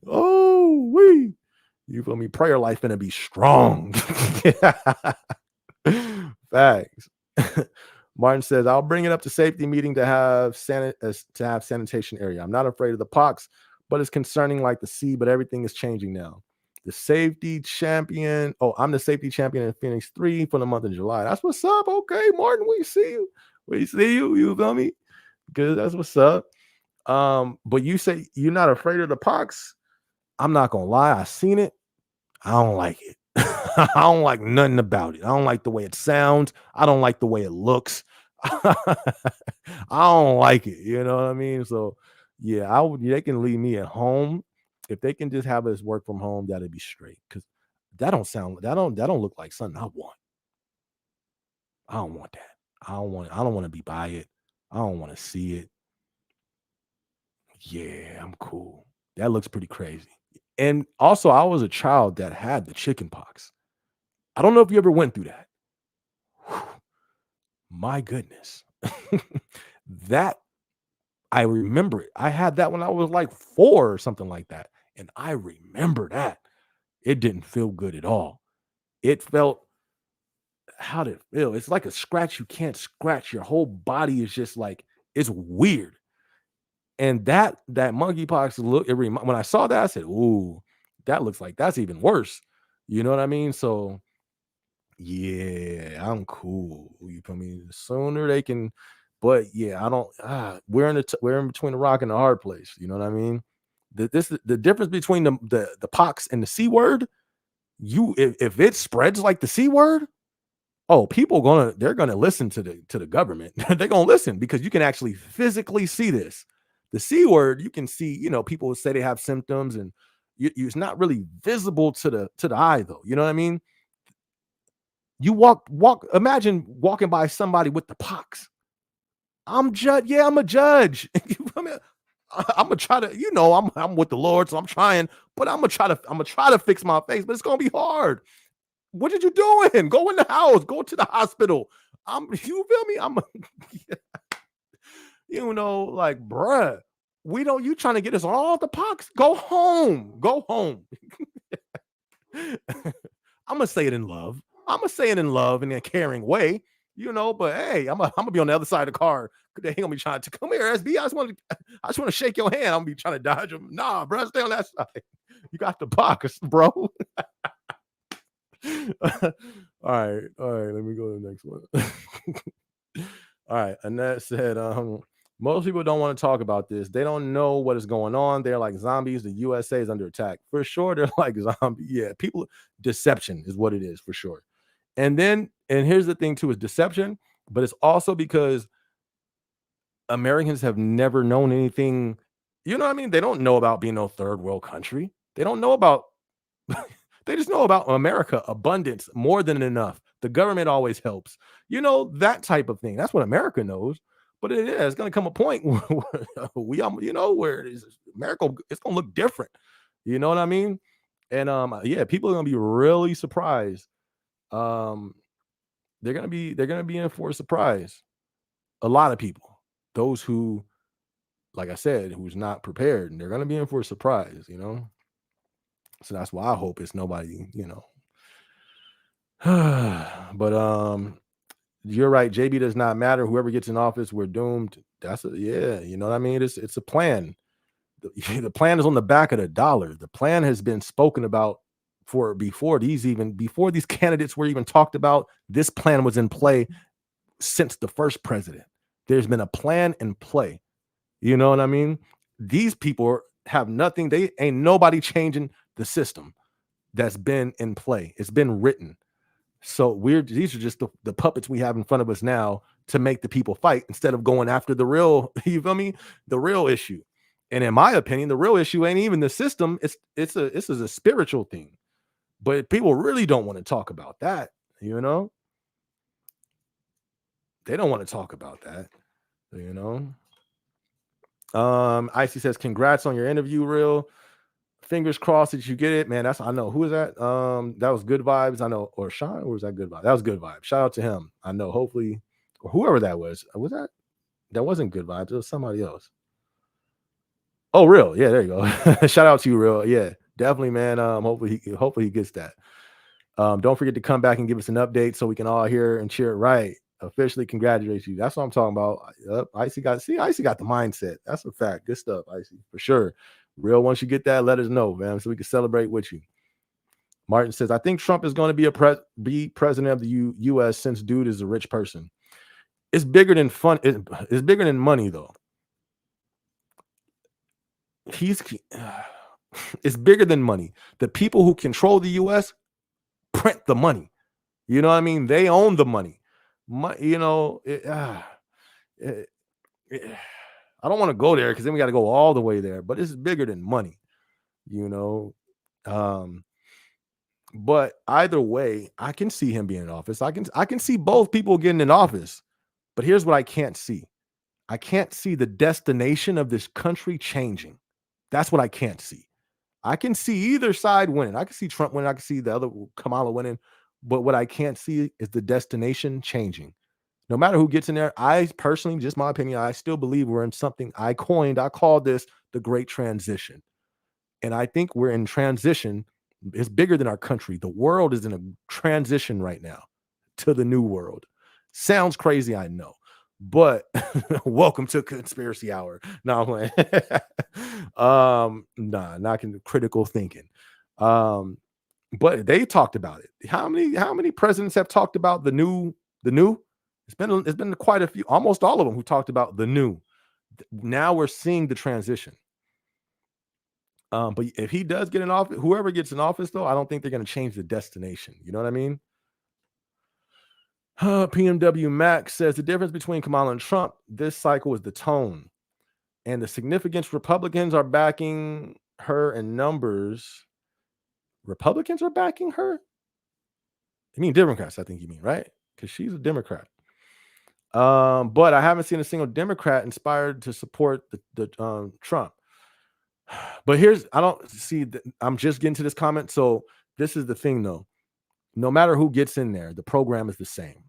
Oh, we. You feel me? Prayer life gonna be strong. Facts. Martin says, I'll bring it up to safety meeting to have sanitation area. I'm not afraid of the pox, but it's concerning like the sea, but everything is changing now. The safety champion. Oh, I'm the safety champion in Phoenix 3 for the month of July. That's what's up. Okay, Martin, we see you. We see you. You feel me? Good. That's what's up. But you say you're not afraid of the pox. I'm not gonna lie. I seen it. I don't like it. I don't like nothing about it. I don't like the way it sounds. I don't like the way it looks. I don't like it. You know what I mean? So yeah, they can leave me at home. If they can just have us work from home, that'd be straight. Because that don't look like something I want. I don't want that. I don't want to be by it. I don't want to see it. Yeah, I'm cool. That looks pretty crazy. And also, I was a child that had the chicken pox. I don't know if you ever went through that. My goodness. That I remember it. I had that when I was like 4 or something like that, and I remember that. It didn't feel good at all. It felt how did it feel? It's like a scratch you can't scratch. Your whole body is just like it's weird. And that monkeypox look, when I saw that, I said, "Ooh, that looks like that's even worse." You know what I mean? So yeah, I'm cool. You feel me? The sooner they can, but yeah, I don't. We're in between the rock and the hard place. You know what I mean? The difference between the pox and the c word. If it spreads like the c word, oh, they're gonna listen to the government. They're gonna listen because you can actually physically see this. The c word, you can see. People say they have symptoms, and it's not really visible to the eye, though. You know what I mean? You walk. Imagine walking by somebody with the pox. I'm judge. Yeah, I'm a judge. I mean, I'm gonna try to. I'm with the Lord, so I'm trying. But I'm gonna try to fix my face, but it's gonna be hard. What did you doing? Go in the house. Go to the hospital. You feel me? Like, bruh. We don't. You trying to get us all the pox? Go home. Go home. I'm gonna say it in love. I'm gonna say it in love in a caring way, But hey, I'm gonna be on the other side of the car. They ain't gonna be trying to come here, SB. I just want to shake your hand. I'm gonna be trying to dodge them. Nah, bro, stay on that side. You got the box, bro. All right. Let me go to the next one. All right, Annette said, most people don't want to talk about this. They don't know what is going on. They're like zombies. The USA is under attack. For sure, they're like zombies. Yeah, people, deception is what it is for sure. And here's the thing too, is deception, but it's also because Americans have never known anything. You know what I mean? They don't know about being a third world country. They don't know about they just know about America, abundance, more than enough. The government always helps. That type of thing. That's what America knows. But it's going to come a point where where it is America, it's going to look different. You know what I mean? And yeah, people are going to be really surprised. Um, they're going to be in for a surprise. A lot of people, those who, like I said, who's not prepared, and they're going to be in for a surprise. So that's why I hope it's nobody. But you're right. JB does not matter. Whoever gets in office, we're doomed. Yeah. You know what I mean? It's a plan. The plan is on the back of the dollar. The plan has been spoken about before these candidates were even talked about. This plan was in play since the first president. There's been a plan in play. You know what I mean? These people have nothing. They ain't nobody changing the system that's been in play. It's been written. So these are just the puppets we have in front of us now to make the people fight instead of going after the real, you feel me? The real issue. And in my opinion, the real issue ain't even the system. This is a spiritual thing. But people really don't want to talk about that, you know? They don't want to talk about that, you know? Icy says, congrats on your interview, real. Fingers crossed that you get it, man. I know. Who is that? That was good vibes. I know. Or Sean, or was that good vibes? That was good vibes. Shout out to him. I know. Hopefully, or whoever that was that wasn't good vibes. It was somebody else. Oh, real. Yeah, there you go. Shout out to you, real. Yeah, definitely, man. Hopefully he gets that. Don't forget to come back and give us an update so we can all hear and cheer it right. Officially congratulate you. That's what I'm talking about. Yep, Icy got the mindset. That's a fact. Good stuff, Icy, for sure. Real, once you get that, let us know, man, so we can celebrate with you. Martin says, I think Trump is going to be president of the U.S. since dude is a rich person. It's bigger than fun. It's bigger than money, though. It's bigger than money. The people who control the U.S. print the money. You know what I mean? They own the money. I don't want to go there because then we got to go all the way there. But it's bigger than money. But either way, I can see him being in office. I can see both people getting in office. But here's what I can't see. I can't see the destination of this country changing. That's what I can't see. I can see either side winning. I can see Trump winning. I can see the other Kamala winning. But what I can't see is the destination changing. No matter who gets in there, I personally, just my opinion, I still believe we're in something I called this the great transition. And I think we're in transition. It's bigger than our country. The world is in a transition right now to the new world. Sounds crazy, I know. But welcome to conspiracy hour. No, I'm playing. Not critical thinking. But they talked about it. How many presidents have talked about the new? It's been quite a few, almost all of them who talked about the new. Now we're seeing the transition. But if he does get in office, whoever gets in office, though, I don't think they're going to change the destination. You know what I mean? PMW Max says the difference between Kamala and Trump this cycle is the tone and the significance. Republicans are backing her in numbers. Republicans are backing her. You mean Democrats? I think you mean, right? Because she's a Democrat. But I haven't seen a single Democrat inspired to support the Trump. But I don't see. I'm just getting to this comment. So this is the thing, though. No matter who gets in there, the program is the same.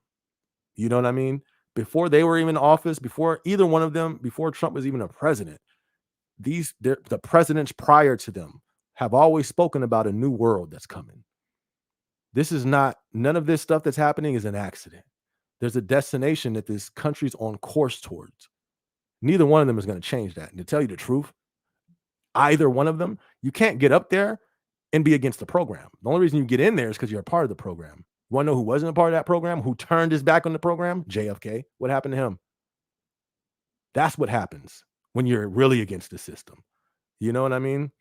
You know what I mean? Before they were even in office, before either one of them, before Trump was even a president, the presidents prior to them have always spoken about a new world that's coming. This is not, none of this stuff that's happening is an accident. There's a destination that this country's on course towards. Neither one of them is going to change that. And to tell you the truth, either one of them, you can't get up there and be against the program. The only reason you get in there is because you're a part of the program. You want to know who wasn't a part of that program, who turned his back on the program? JFK. What happened to him? That's what happens when you're really against the system. You know what I mean?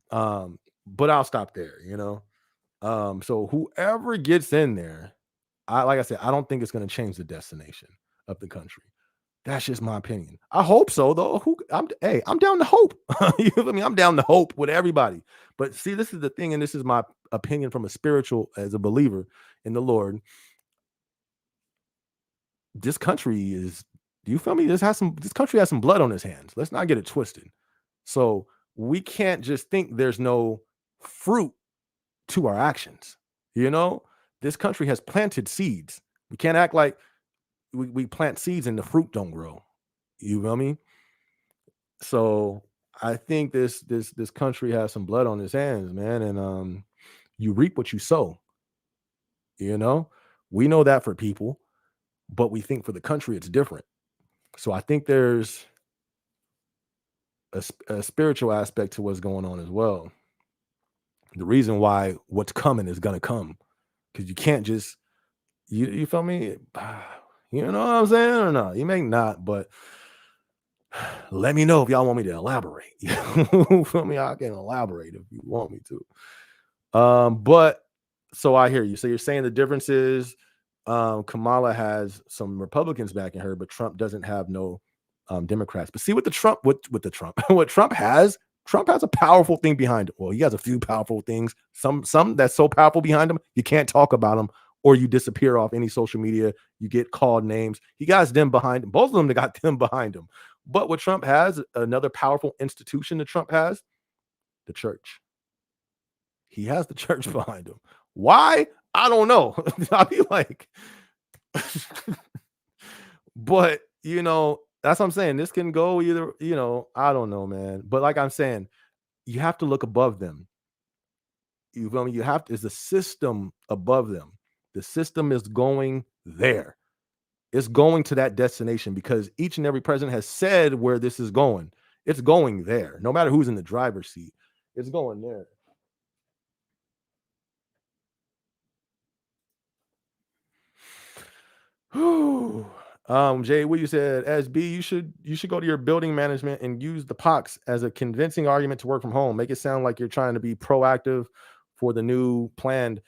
But I'll stop there, So whoever gets in there, like I said, I don't think it's going to change the destination of the country. That's just my opinion. I hope so, though. I'm down to hope. You feel me? I'm down to hope with everybody. But see, this is the thing, and this is my opinion from a spiritual, as a believer in the Lord. This country is, do you feel me? This country has some blood on its hands. Let's not get it twisted. So we can't just think there's no fruit to our actions. This country has planted seeds. We can't act like we plant seeds and the fruit don't grow. You feel me? So I think this country has some blood on its hands, man, and you reap what you sow. We know that for people, but we think for the country it's different. So I think there's a spiritual aspect to what's going on as well. The reason why what's coming is gonna come, because you can't just you feel me? You know what I'm saying or not? You may not, but let me know if y'all want me to elaborate. You feel me? I can elaborate if you want me to. But so I hear you. So you're saying the difference is Kamala has some Republicans backing her, but Trump doesn't have no Democrats. But see what what Trump has a powerful thing behind him. Well, he has a few powerful things. Some that's so powerful behind him, you can't talk about them, or you disappear off any social media. You get called names. He got them behind him. Both of them got them behind him. But what Trump has, another powerful institution that Trump has, the church. He has the church behind him. Why? I don't know. I'll be like, but that's what I'm saying. This can go either, I don't know, man. But like I'm saying, you have to look above them. You feel me? It's a system above them. The system is going there. It's going to that destination because each and every president has said where this is going. It's going there. No matter who's in the driver's seat, it's going there. Jay, what you said, SB, you should go to your building management and use the pox as a convincing argument to work from home. Make it sound like you're trying to be proactive for the new planned.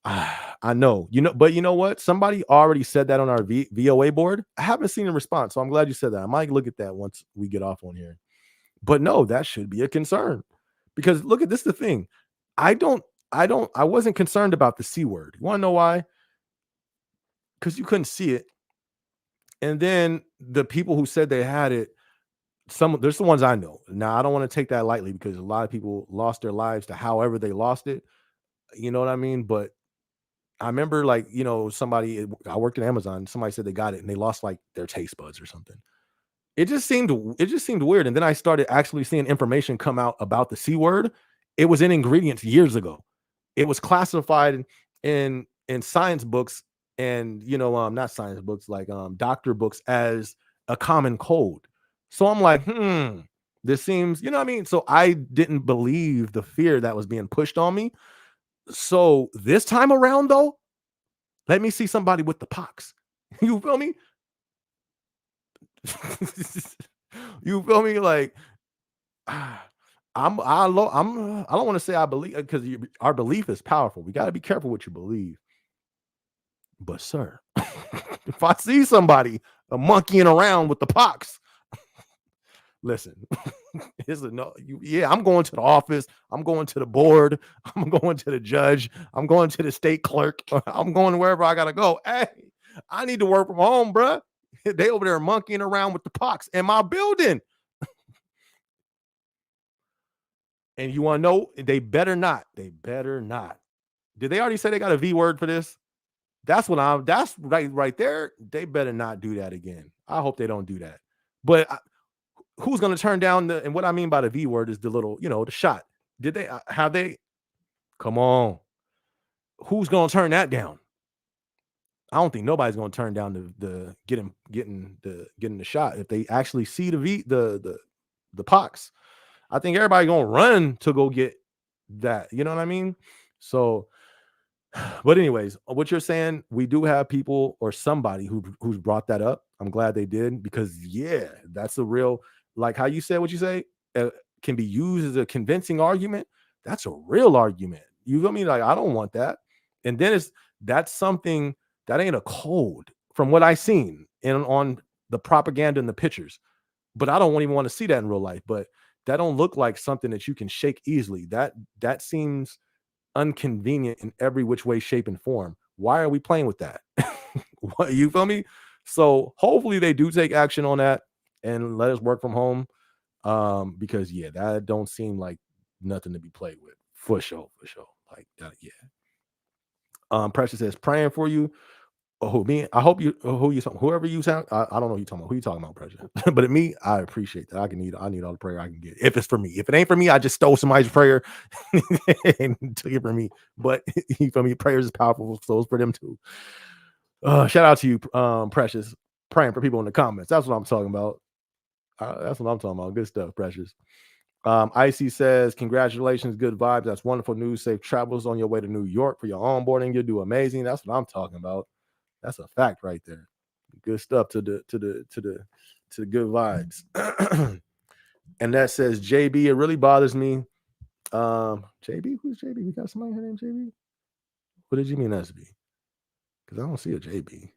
I know, but you know what? Somebody already said that on our VOA board. I haven't seen a response, so I'm glad you said that. I might look at that once we get off on here. But no, that should be a concern because look at this. The thing, I wasn't concerned about the C word. You want to know why? Because you couldn't see it. And then the people who said they had it, there's the ones I know. Now, I don't want to take that lightly because a lot of people lost their lives to however they lost it. You know what I mean? But I remember like, somebody I worked at Amazon, somebody said they got it and they lost like their taste buds or something. It just seemed weird. And then I started actually seeing information come out about the C word. It was in ingredients years ago. It was classified in science books and not science books, like doctor books as a common cold. So I'm like, this seems, you know what I mean? So I didn't believe the fear that was being pushed on me. So this time around though, let me see somebody with the pox. You feel me? You feel me? Like, I don't want to say I believe, because our belief is powerful. We got to be careful what you believe. But sir, if I see somebody monkeying around with the pox, listen, it's a no. Yeah, I'm going to the office. I'm going to the board. I'm going to the judge. I'm going to the state clerk. I'm going wherever I gotta go. Hey, I need to work from home, bruh. They over there monkeying around with the pox in my building. And you want to know? They better not. They better not. Did they already say they got a V word for this? That's right there. They better not do that again. I hope they don't do that. But who's going to turn down and what I mean by the V word is the little, the shot. Did they have they come on? Who's going to turn that down? I don't think nobody's going to turn down the getting the shot if they actually see the pox. I think everybody going to run to go get that. You know what I mean? So, but anyways, what you're saying, we do have people or somebody who's brought that up. I'm glad they did, because yeah, that's a real, like how you said what you say, can be used as a convincing argument. That's a real argument. You feel me? Like, I don't want that. And then that's something that ain't a code from what I seen and on the propaganda and the pictures. But I don't even want to see that in real life. But that don't look like something that you can shake easily. That seems inconvenient in every which way, shape, and form. Why are we playing with that? What, you feel me? So hopefully they do take action on that and let us work from home. Because yeah, that don't seem like nothing to be played with. For sure, for sure. Like that, yeah. Precious says praying for you. Oh, me. I hope you. Who you talking? Whoever you sound. I don't know who you talking about. Who you talking about, Precious? But at me, I appreciate that. I need all the prayer I can get. If it's for me, if it ain't for me, I just stole somebody's prayer and took it from me. But for me, prayers is powerful. So it's for them too. Shout out to you, Precious. Praying for people in the comments. That's what I'm talking about. That's what I'm talking about. Good stuff, Precious. Icy says, congratulations, good vibes. That's wonderful news. Safe travels on your way to New York for your onboarding. You'll do amazing. That's what I'm talking about. That's a fact right there. Good stuff to the good vibes. And that says JB, it really bothers me. JB, who's JB? We got somebody named JB? What did you mean SB? Because I don't see a JB.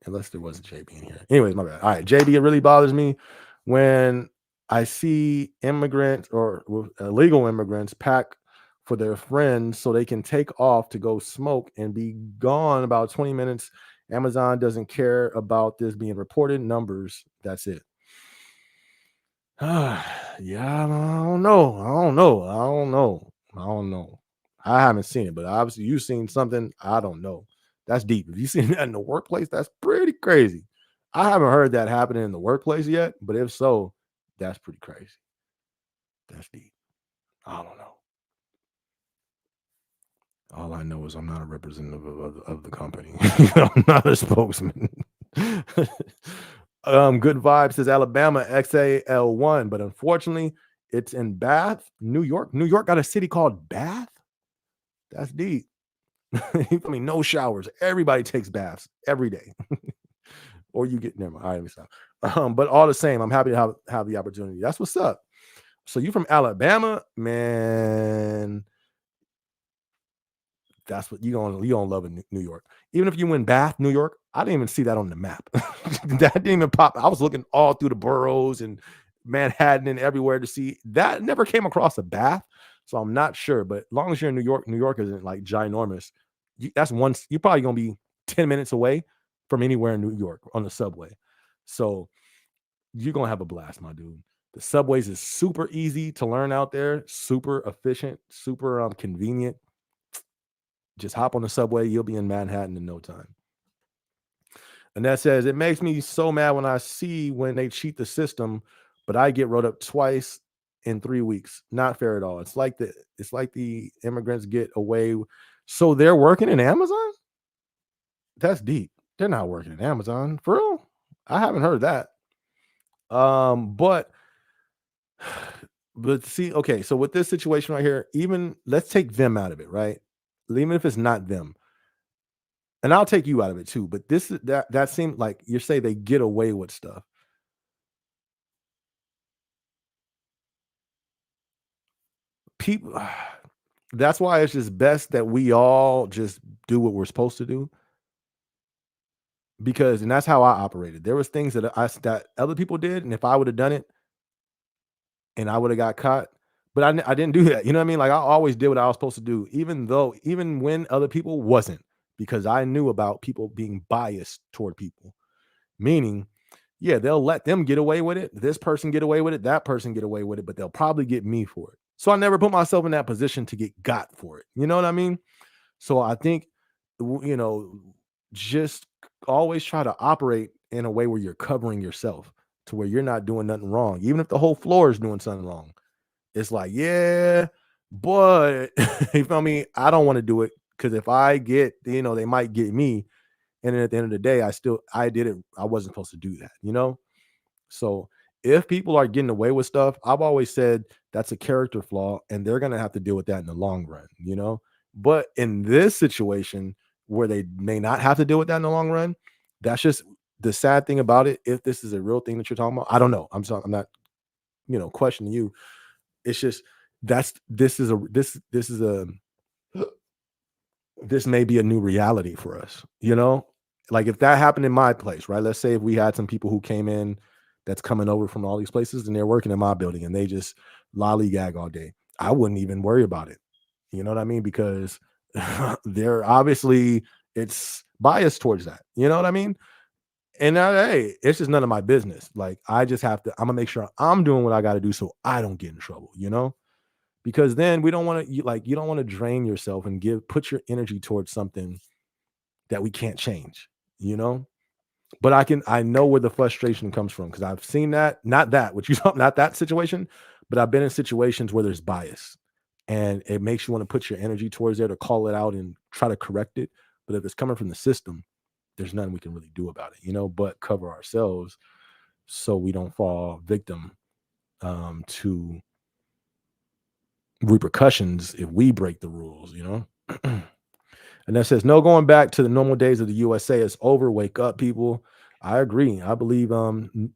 Unless there was a JB in here. Anyways, my bad. All right, JB, it really bothers me when I see immigrants or illegal immigrants pack for their friends so they can take off to go smoke and be gone about 20 minutes. Amazon doesn't care about this being reported numbers. That's it. Yeah, I don't know. I don't know. I don't know. I don't know. I haven't seen it, but obviously you've seen something. I don't know. That's deep. If you've seen that in the workplace, that's pretty crazy. I haven't heard that happening in the workplace yet, but if so, that's pretty crazy. That's deep. I don't know. All I know is I'm not a representative of the company. I'm not a spokesman. Good vibes says Alabama XAL1, but unfortunately, it's in Bath, New York. New York got a city called Bath. That's deep. I mean, no showers. Everybody takes baths every day. Or you get never mind. All right, let me stop. But all the same, I'm happy to have the opportunity. That's what's up. So you from Alabama, man. That's what you gonna love in New York. Even if you win Bath, New York, I didn't even see that on the map. That didn't even pop. I was looking all through the boroughs and Manhattan and everywhere to see that. Never came across a Bath, so I'm not sure. But as long as you're in New York isn't like ginormous. That's one. You're probably gonna be 10 minutes away from anywhere in New York on the subway. So you're gonna have a blast, my dude. The subways is super easy to learn out there, super efficient, super convenient. Just hop on the subway, you'll be in Manhattan in no time. And that says, it makes me so mad when I see when they cheat the system, but I get wrote up twice in 3 weeks. Not fair at all. It's like the immigrants get away. So they're working in Amazon? That's deep. They're not working in Amazon. For real? I haven't heard that. But see, okay, so with this situation right here, even let's take them out of it, right? Even if it's not them, and I'll take you out of it too. But this is that seemed like you say they get away with stuff. People, that's why it's just best that we all just do what we're supposed to do because, and that's how I operated. There was things that other people did, and if I would have done it, and I would have got caught. But I didn't do that. You know what I mean? Like I always did what I was supposed to do, even when other people wasn't, because I knew about people being biased toward people. Meaning, yeah, they'll let them get away with it. This person get away with it, that person get away with it, but they'll probably get me for it. So I never put myself in that position to get got for it. You know what I mean? So I think, you know, just always try to operate in a way where you're covering yourself to where you're not doing nothing wrong, even if the whole floor is doing something wrong. It's like, yeah, but you feel me? I don't want to do it because if I get, they might get me. And then at the end of the day, I did it. I wasn't supposed to do that. So if people are getting away with stuff, I've always said that's a character flaw and they're going to have to deal with that in the long run. But in this situation where they may not have to deal with that in the long run, that's just the sad thing about it. If this is a real thing that you're talking about, I don't know. I'm not, questioning you. It's just this may be a new reality for us. Like if that happened in my place, right? Let's say if we had some people who came in that's coming over from all these places and they're working in my building and they just lollygag all day. I wouldn't even worry about it. You know what I mean? Because they're obviously it's biased towards that. You know what I mean? And hey, it's just none of my business. Like I just I'm gonna make sure I'm doing what I gotta do so I don't get in trouble. Because then we don't want to you don't want to drain yourself and put your energy towards something that we can't change, you know? But I know where the frustration comes from because I've seen that, not that, what you not that situation, but I've been in situations where there's bias and it makes you want to put your energy towards there to call it out and try to correct it. But if it's coming from the system, there's nothing we can really do about it, but cover ourselves so we don't fall victim to repercussions if we break the rules. And that says, no going back to the normal days of the USA is over. Wake up, people. I agree. I believe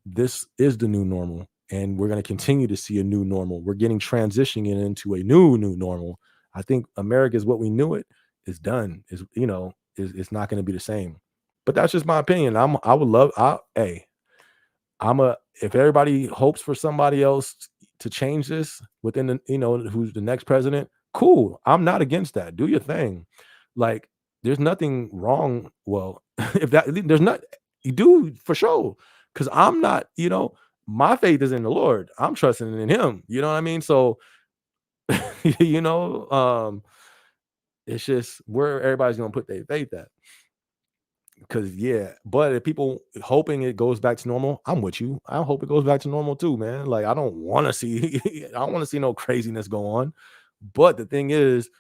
this is the new normal, and we're going to continue to see a new normal. We're getting transitioning into a new normal. I think America is what we knew it is done. It's not going to be the same. But that's just my opinion. I would love hey, if everybody hopes for somebody else to change this within who's the next president, cool. I'm not against that. Do your thing. Like there's nothing wrong. Well, if there's not, you do for sure. Cause I'm not, my faith is in the Lord. I'm trusting in him. You know what I mean? So, you know, um, it's just where everybody's gonna put their faith at. Cause yeah, but if people hoping it goes back to normal, I'm with you. I hope it goes back to normal too, man. Like I don't want to see, I don't want to see no craziness go on. But the thing is,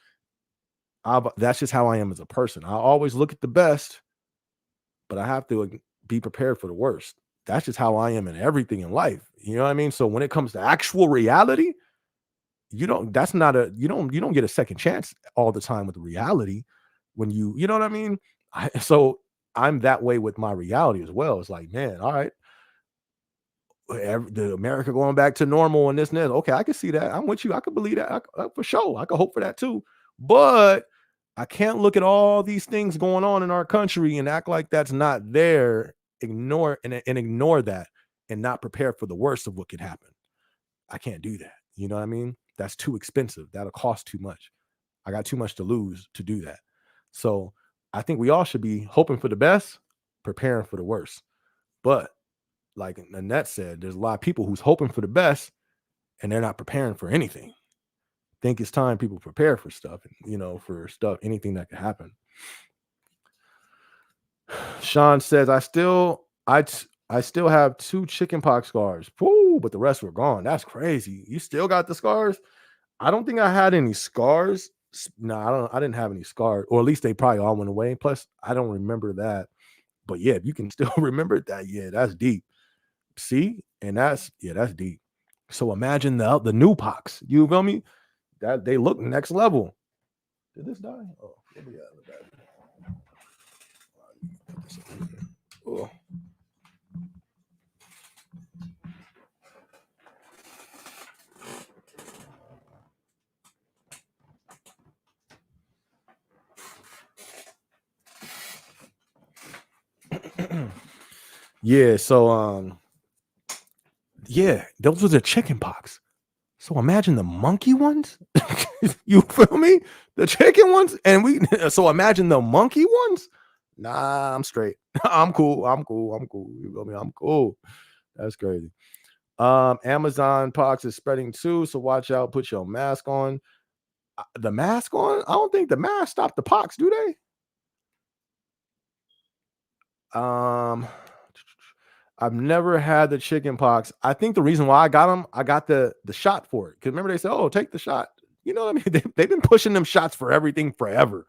that's just how I am as a person. I always look at the best, but I have to be prepared for the worst. That's just how I am in everything in life. You know what I mean? So when it comes to actual reality, you don't get a second chance all the time with reality when you know what I mean? So I'm that way with my reality as well. It's like, man, all right, the America going back to normal and this and that. Okay, I can see that. I'm with you. I can believe that for sure. I can hope for that too. But I can't look at all these things going on in our country and act like that's not there. Ignore that and not prepare for the worst of what could happen. I can't do that. You know what I mean? That's too expensive. That'll cost too much. I got too much to lose to do that. So I think we all should be hoping for the best, preparing for the worst. But like Annette said, there's a lot of people who's hoping for the best and they're not preparing for anything. think it's time people prepare for stuff, for stuff, anything that could happen. Sean says, I still have 2 chickenpox scars. Woo, but the rest were gone. That's crazy. You still got the scars? I don't think I had any scars. No, I didn't have any scars, or at least they probably all went away. Plus, I don't remember that. But yeah, if you can still remember that, yeah, that's deep. See? And that's deep. So imagine the new pox. You feel me? That they look next level. Did this die? Oh, what we got in the back? Put this over here. Oh. Yeah, so yeah, those were the chicken pox. So imagine the monkey ones. You feel me? The chicken ones, and so imagine the monkey ones. Nah, I'm straight. I'm cool. I'm cool. I'm cool. You feel me? I'm cool. That's crazy. Amazon pox is spreading too, so watch out. Put your mask on. The mask on? I don't think the mask stopped the pox, do they? I've never had the chicken pox. I think the reason why I got them, I got the shot for it. Because remember they said, "Oh, take the shot." You know what I mean? They've been pushing them shots for everything forever.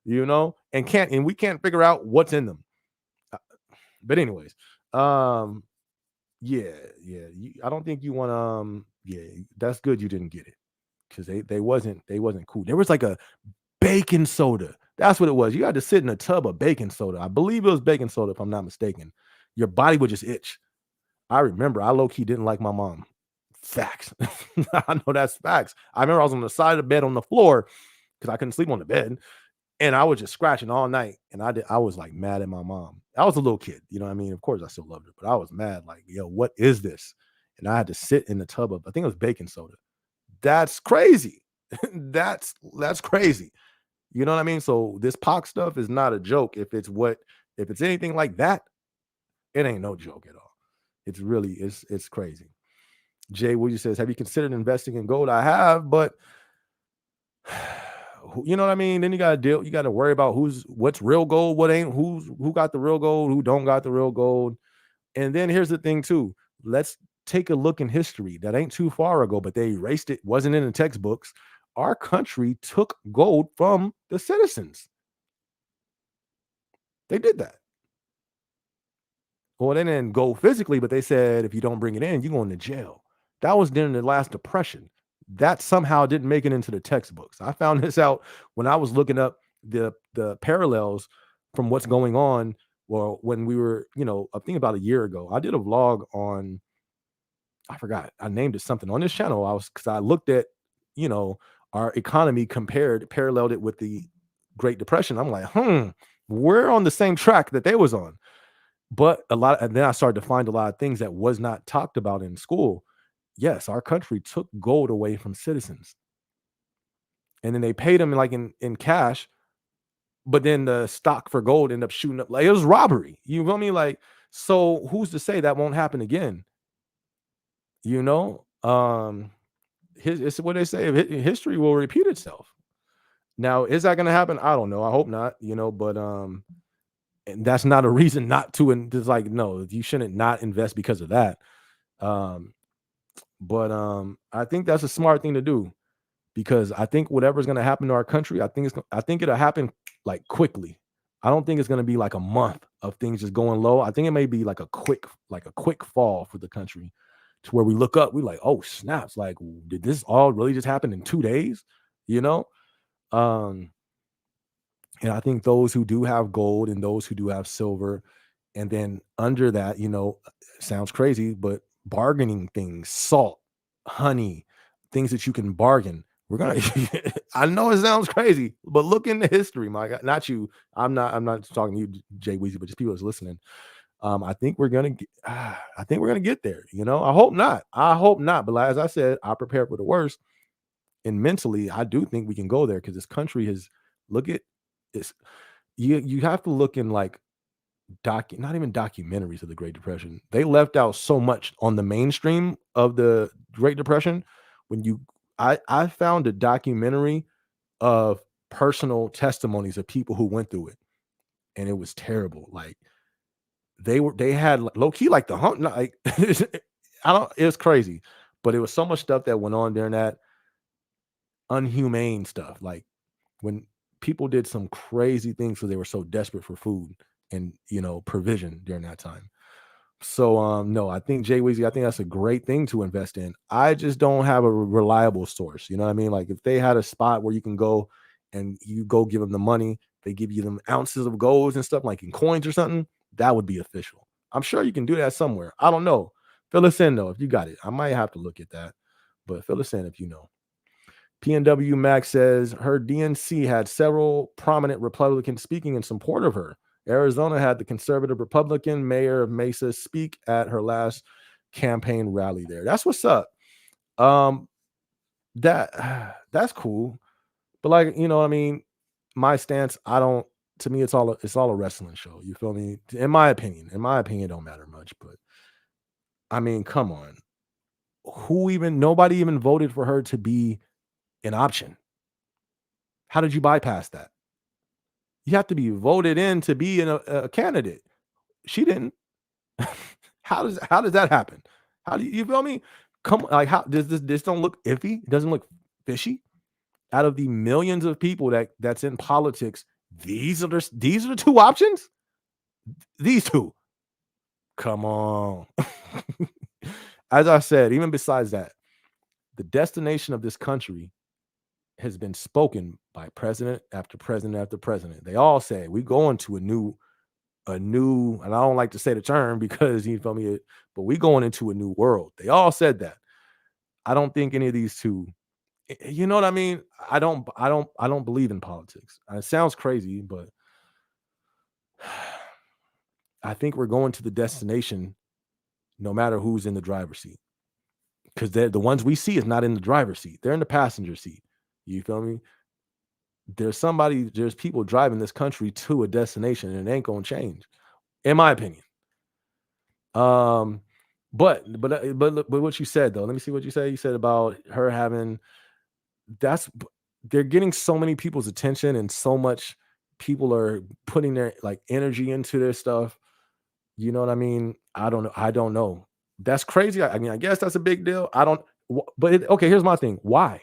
And we can't figure out what's in them. But anyways, yeah. I don't think you want yeah, that's good you didn't get it because they wasn't cool. There was like a baking soda. That's what it was. You had to sit in a tub of baking soda. I believe it was baking soda, if I'm not mistaken. Your body would just itch. I remember I low-key didn't like my mom. Facts. I know that's facts. I remember I was on the side of the bed on the floor because I couldn't sleep on the bed. And I was just scratching all night. And I was like mad at my mom. I was a little kid, you know what I mean? Of course I still loved her, but I was mad, like, yo, what is this? And I had to sit in the tub of, I think it was baking soda. That's crazy. That's crazy. You know what I mean? So this pox stuff is not a joke. If it's anything like that, it ain't no joke at all. It's really it's crazy. Jay Williams says, "Have you considered investing in gold?" I have, but you know what I mean? Then you got to worry about what's real gold, what ain't, who got the real gold, who don't got the real gold. And then here's the thing too. Let's take a look in history. That ain't too far ago, but they erased it. Wasn't in the textbooks. Our country took gold from the citizens. They did that. Well, they didn't go physically, but they said if you don't bring it in, you're going to jail. That was during the last depression. That somehow didn't make it into the textbooks. I found this out when I was looking up the parallels from what's going on. Well, when we were, I think about a year ago, I did a vlog on, I forgot, I named it something on this channel. Because I looked at, our economy paralleled it with the Great Depression. I'm like, we're on the same track that they was on. But and then I started to find a lot of things that was not talked about in school. Yes, our country took gold away from citizens. And then they paid them like in cash, but then the stock for gold ended up shooting up. Like it was robbery. You feel me? Like, so who's to say that won't happen again? It's what they say, history will repeat itself. Now, is that going to happen? I don't know. I hope not, but and that's not a reason not to, and it's like, no, you shouldn't not invest because of that. But I think that's a smart thing to do because I think whatever's going to happen to our country, I think it'll happen like quickly. I don't think it's going to be like a month of things just going low. I think it may be like a quick fall for the country to where we look up, we like, oh snaps, like did this all really just happen in 2 days? And I think those who do have gold and those who do have silver, and then under that, sounds crazy, but bargaining things, salt, honey, things that you can bargain. We're gonna. I know it sounds crazy, but look into history, my God. Not you. I'm not talking to you, Jay Weezy, but just people that's listening. I think we're gonna. I think we're gonna get there. I hope not. But as I said, I prepared for the worst. And mentally, I do think we can go there because this country has. Look at this. You have to look in like not even documentaries of the Great Depression. They left out so much on the mainstream of the Great Depression. I found a documentary of personal testimonies of people who went through it, and it was terrible. Like they had low key like the hunt. Like I don't. It was crazy, but it was so much stuff that went on during that unhumane stuff. Like when people did some crazy things because they were so desperate for food and provision during that time. So no, I think Jay Weezy, I think that's a great thing to invest in. I just don't have a reliable source. You know what I mean? Like if they had a spot where you can go and you go give them the money, they give you them ounces of golds and stuff like in coins or something, that would be official. I'm sure you can do that somewhere. I don't know. Fill us in though if you got it. I might have to look at that, but fill us in if you know. PNW Max says her DNC had several prominent Republicans speaking in support of her. Arizona had the conservative Republican mayor of Mesa speak at her last campaign rally there. That's what's up. Um, that's cool. But like, what I mean, my stance, I don't to me it's all a wrestling show. You feel me? In my opinion. In my opinion, it don't matter much. But I mean, come on. Nobody even voted for her to be an option. How did you bypass that? You have to be voted in to be a candidate. She didn't. How does that happen? How do you feel me? Come like how does this don't look iffy? It doesn't look fishy. Out of the millions of people that's in politics, these are the two options. These two. Come on. As I said, even besides that, the destination of this country has been spoken by president after president after president. They all say we going to a new, and I don't like to say the term because you feel me, but we going into a new world. They all said that. I don't think any of these two, you know what I mean? I don't believe in politics. It sounds crazy, but I think we're going to the destination no matter who's in the driver's seat. Because the ones we see is not in the driver's seat. They're in the passenger seat. You feel me? There's people driving this country to a destination and it ain't gonna change, in my opinion. Um, but what you said though, let me see what you said. You said about her having that's they're getting so many people's attention and so much people are putting their like energy into their stuff. You know what I mean? I don't know. I don't know. That's crazy. I mean, I guess that's a big deal. I don't. But okay, here's my thing. Why?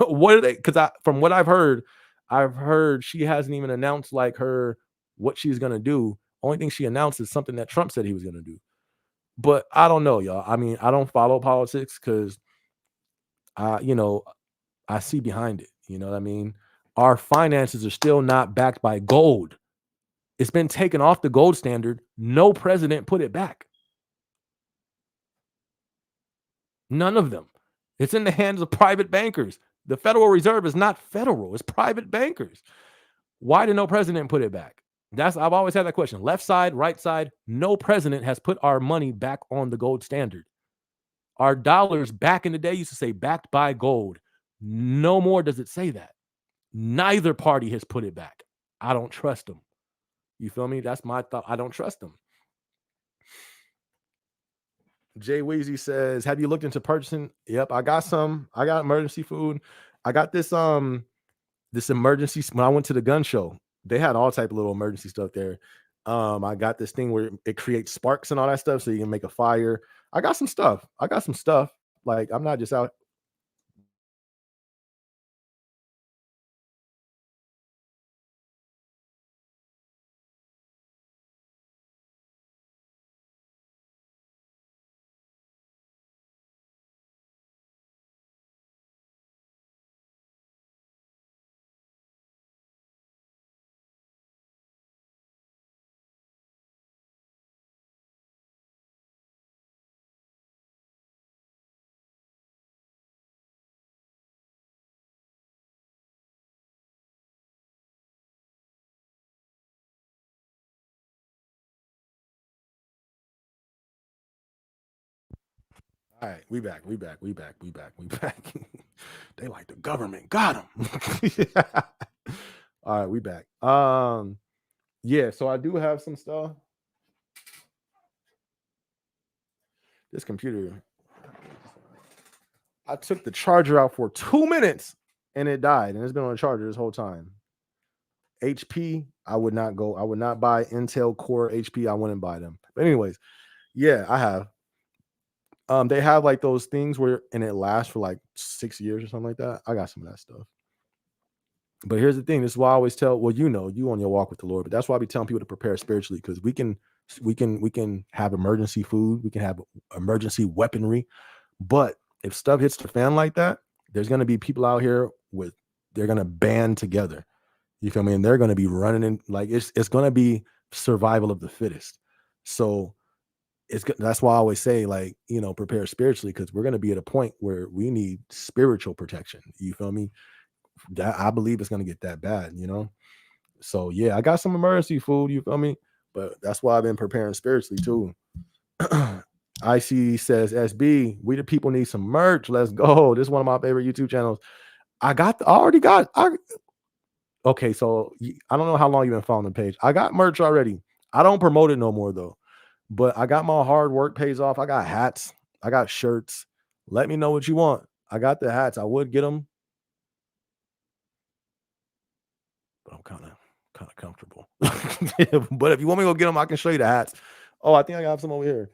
What are they? Because from what I've heard she hasn't even announced like her what she's gonna do. Only thing she announced is something that Trump said he was gonna do. But I don't know, y'all. I mean, I don't follow politics because I, I see behind it. You know what I mean? Our finances are still not backed by gold. It's been taken off the gold standard. No president put it back. None of them. It's in the hands of private bankers. The Federal Reserve is not federal, it's private bankers. Why did no president put it back? I've always had that question. Left side, right side, no president has put our money back on the gold standard. Our dollars back in the day used to say backed by gold. No more does it say that. Neither party has put it back. I don't trust them. You feel me? That's my thought. I don't trust them. Jay Weezy says, "Have you looked into purchasing?" Yep, I got some. I got emergency food. I got this emergency when I went to the gun show. They had all type of little emergency stuff there. I got this thing where it creates sparks and all that stuff, so you can make a fire. I got some stuff. I got some stuff. Like I'm not just out. All right, we back. We back. We back. We back. We back. They like the government got them. All right, we back. Yeah. So I do have some stuff. This computer, I took the charger out for 2 minutes and it died, and it's been on the charger this whole time. HP, I would not buy Intel Core HP. I wouldn't buy them. But anyways, yeah, I have. They have like those things where and it lasts for like 6 years or something like that. I got some of that stuff. But here's the thing. This is why I always tell. Well, you on your walk with the Lord, but that's why I be telling people to prepare spiritually, because we can have emergency food, we can have emergency weaponry, but if stuff hits the fan like that, there's gonna be people out here they're gonna band together. You feel me? And they're gonna be running in like it's gonna be survival of the fittest. So that's why I always say, like, prepare spiritually, because we're gonna be at a point where we need spiritual protection. You feel me? That I believe it's gonna get that bad. So yeah, I got some emergency food, you feel me? But that's why I've been preparing spiritually too. IC says, SB, we the people need some merch. Let's go. This is one of my favorite YouTube channels. Okay, so I don't know how long you've been following the page. I got merch already. I don't promote it no more though. But I got my hard work pays off. I got hats. I got shirts. Let me know what you want. I got the hats. I would get them, but I'm kind of comfortable. But if you want me to go get them, I can show you the hats. Oh, I think I got some over here.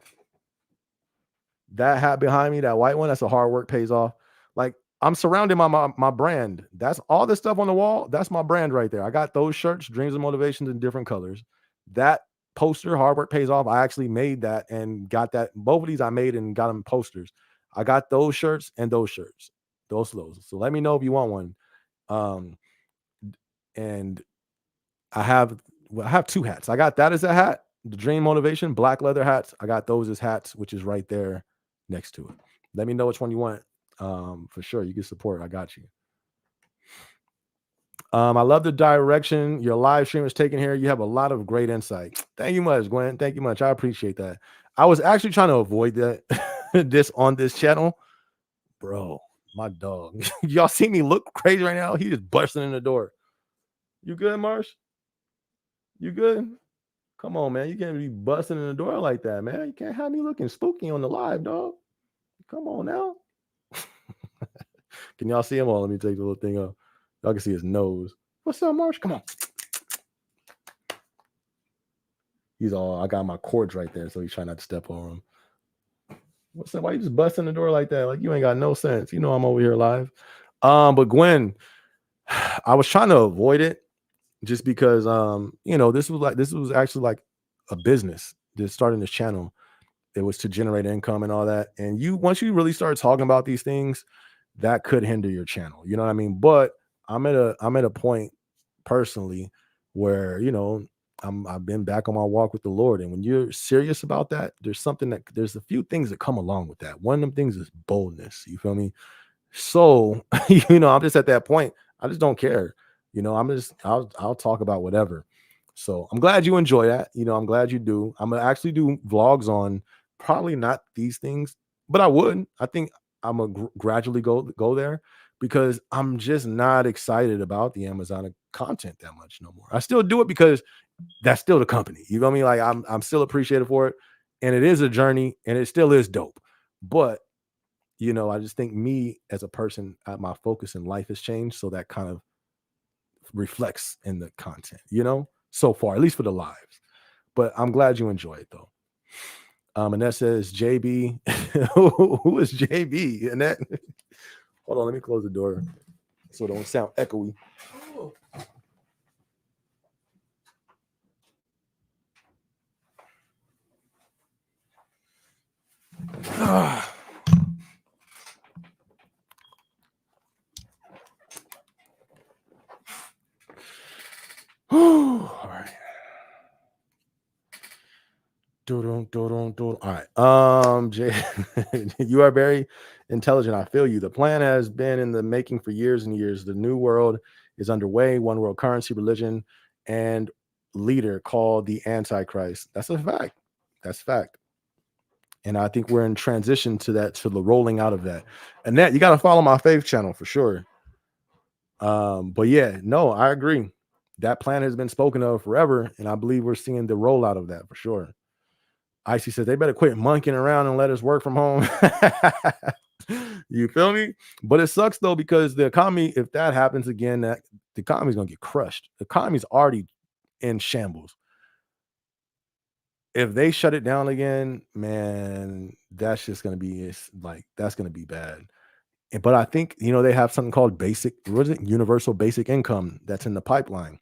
That hat behind me, that white one, that's a hard work pays off. Like, I'm surrounded by my brand. That's all this stuff on the wall. That's my brand right there. I got those shirts, Dreams and Motivations, in different colors. That poster, Hard Work Pays Off, I actually made that and got that. Both of these I made and got them posters. I got those shirts and those shirts, those clothes. So let me know if you want one. And I have 2 hats. I got that as a hat, the Dream Motivation, black leather hats. I got those as hats, which is right there next to it. Let me know which one you want. For sure, you can support. I got you. I love the direction your live stream is taking here. You have a lot of great insight. Thank you much, Gwen. Thank you much. I appreciate that. I was actually trying to avoid that this on this channel. Bro, my dog. Y'all see me look crazy right now? He just busting in the door. You good, Marsh? You good? Come on, man. You can't be busting in the door like that, man. You can't have me looking spooky on the live, dog. Come on now. Can y'all see him? Let me take the little thing up. Y'all can see his nose. What's up, Marsh? Come on. I got my cords right there, so he's trying not to step on them. What's up? Why you just busting the door like that? Like, you ain't got no sense. I'm over here live. But Gwen, I was trying to avoid it just because this was actually like a business. Just starting this channel. It was to generate income and all that. And once you really start talking about these things, that could hinder your channel. You know what I mean? But I'm at a point personally where, I've been back on my walk with the Lord. And when you're serious about that, there's a few things that come along with that. One of them things is boldness. You feel me? So, I'm just at that point. I just don't care. I'll talk about whatever. So I'm glad you enjoy that. I'm glad you do. I'm gonna actually do vlogs on probably not these things, but I think I'm gonna gradually go there, because I'm just not excited about the Amazon content that much no more. I still do it because that's still the company. You know what I mean? Like, I'm still appreciative for it, and it is a journey, and it still is dope. But I just think me as a person, my focus in life has changed, so that kind of reflects in the content. So far, at least for the lives. But I'm glad you enjoy it though. Annette says, JB. Who is JB? Annette. Hold on, let me close the door so it don't sound echoey. All right. All right. Jay, you are very intelligent. I feel you. The plan has been in the making for years and years. The new world is underway. One world currency, religion, and leader called the Antichrist. That's a fact. That's fact. And I think we're in transition to the rolling out of that. Annette, you got to follow my faith channel for sure. But yeah, no, I agree. That plan has been spoken of forever, and I believe we're seeing the rollout of that for sure. Icy says they better quit monkeying around and let us work from home. You feel me? But it sucks though, because the economy, if that happens again, that the economy's gonna get crushed. The economy's already in shambles. If they shut it down again, man, that's just gonna be, it's like, that's gonna be bad. But I think, they have something called basic, what is it? Universal basic income that's in the pipeline.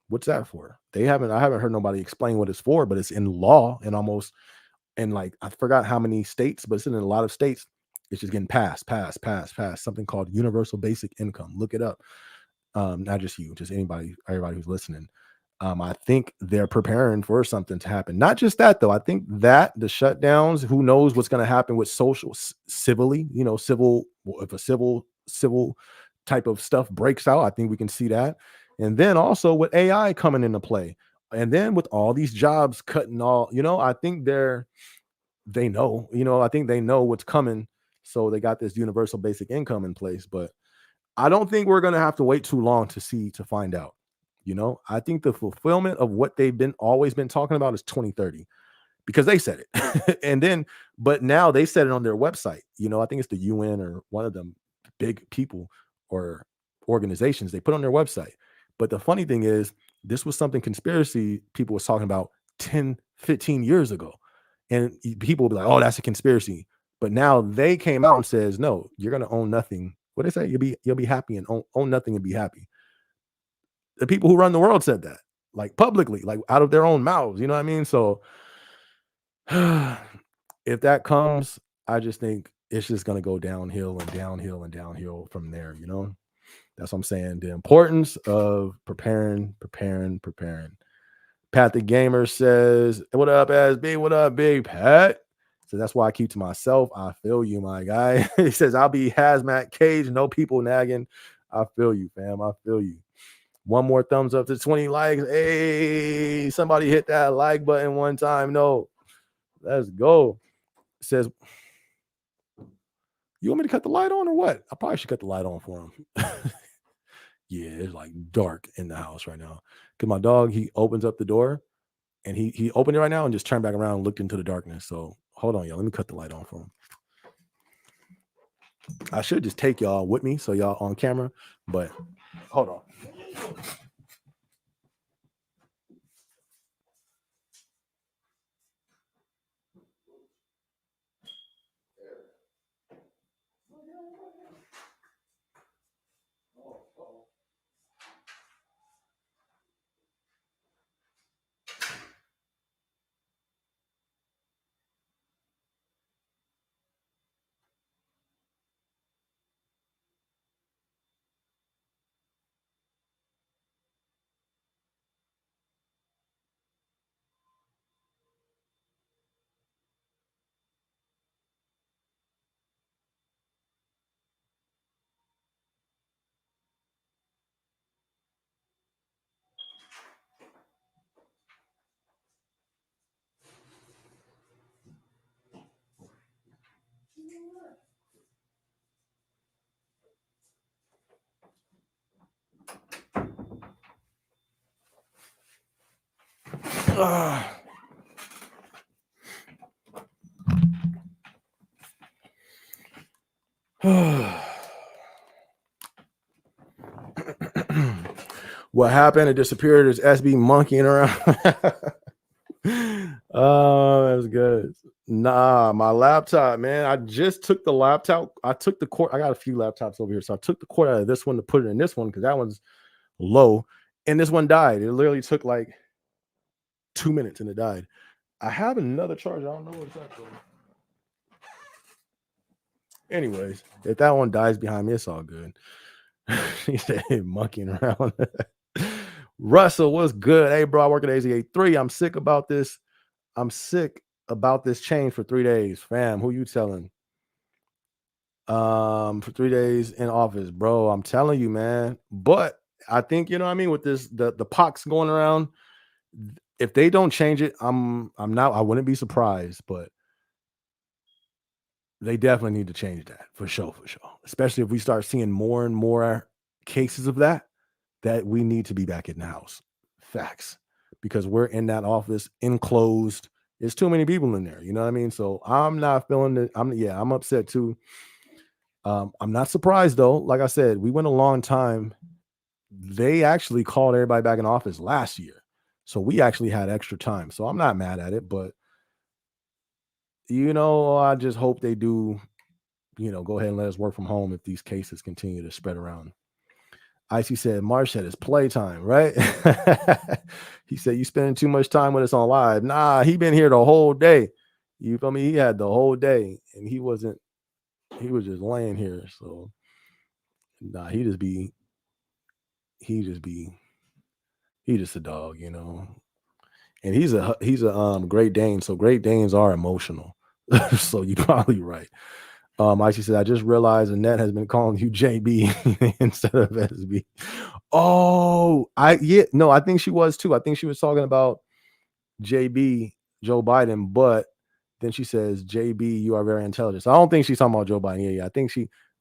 What's that for? I haven't heard nobody explain what it's for, but it's in law and almost, and like, I forgot how many states, but it's in a lot of states. It's just getting passed. Something called universal basic income. Look it up. Not just you, just anybody, everybody who's listening. I think they're preparing for something to happen. Not just that though. I think that the shutdowns, who knows what's going to happen with social, civilly, if a civil type of stuff breaks out, I think we can see that. And then also with AI coming into play, and then with all these jobs cutting all, I think I think they know what's coming. So they got this universal basic income in place, but I don't think we're gonna have to wait too long to find out. I think the fulfillment of what they've been always been talking about is 2030, because they said it. And then, but now they said it on their website. I think it's the UN or one of them big people or organizations, they put on their website. But the funny thing is, this was something conspiracy people was talking about 10, 15 years ago. And people will be like, oh, that's a conspiracy. But now they came out and says, no, you're gonna own nothing. What they say? You'll be happy and own nothing and be happy. The people who run the world said that, like publicly, like out of their own mouths. You know what I mean? So if that comes, I just think it's just gonna go downhill and downhill and downhill from there. That's what I'm saying. The importance of preparing. Pat the Gamer says, what up, SB? What up, Big Pat? So that's why I keep to myself. I feel you, my guy. He says, I'll be hazmat cage, no people nagging. I feel you, fam. I feel you. One more thumbs up to 20 likes. Hey, somebody hit that like button one time. No, let's go. It says, you want me to cut the light on or what? I probably should cut the light on for him. Yeah, it's like dark in the house right now. Because my dog, he opens up the door and he opened it right now and just turned back around and looked into the darkness. So hold on, y'all. Let me cut the light on for him. I should just take y'all with me so y'all on camera, but hold on. What happened? It disappeared. There's SB monkeying around. Oh, that's good. Nah, my laptop, man. I just took the laptop. I took the cord. I got a few laptops over here. So I took the cord out of this one to put it in this one because that one's low. And this one died. It literally took like 2 minutes and it died. I have another charger. I don't know what's that for. Anyways, if that one dies behind me, it's all good. He said monkeying around. Russell, what's good? Hey, bro, I work at AZA3. I'm sick about this. I'm sick about this change for 3 days. Fam, who you telling? For 3 days in office, bro. I'm telling you, man. But I think, you know what I mean, with this, the pox going around, if they don't change it, I wouldn't be surprised, but they definitely need to change that for sure, for sure. Especially if we start seeing more and more cases of that we need to be back in the house. Facts. Because we're in that office enclosed. There's too many people in there. You know what I mean? So I'm not feeling it. I'm upset too. I'm not surprised though. Like I said, we went a long time. They actually called everybody back in office last year. So we actually had extra time. So I'm not mad at it, but I just hope they do, go ahead and let us work from home if these cases continue to spread around. Icy said, Marsh said it's playtime, right? He said, you spending too much time with us on live. Nah, he been here the whole day. You feel me? He had the whole day and he was just laying here. So nah, he just a dog, And he's a Great Dane. So Great Danes are emotional. So you're probably right. Icy said, I just realized Annette has been calling you JB instead of SB. Oh, I think she was too. I think she was talking about JB, Joe Biden, but then she says, JB, you are very intelligent. So I don't think she's talking about Joe Biden. Yeah. I think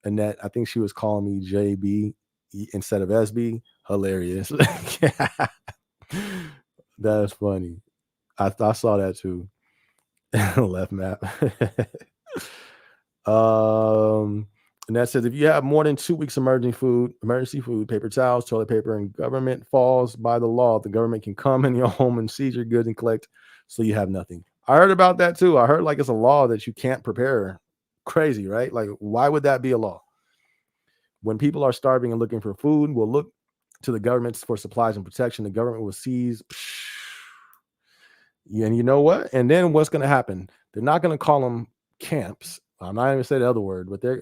Annette, I think she was calling me JB instead of SB. Hilarious. That's funny. I saw that too. Left map. And that says if you have more than 2 weeks emergency food, paper towels, toilet paper, and government falls by the law, the government can come in your home and seize your goods and collect, so you have nothing. I heard about that too. I heard like it's a law that you can't prepare. Crazy, right? Like, why would that be a law? When people are starving and looking for food, we'll look to the governments for supplies and protection. The government will seize. And you know what? And then what's going to happen? They're not going to call them camps. I'm not even say the other word, but they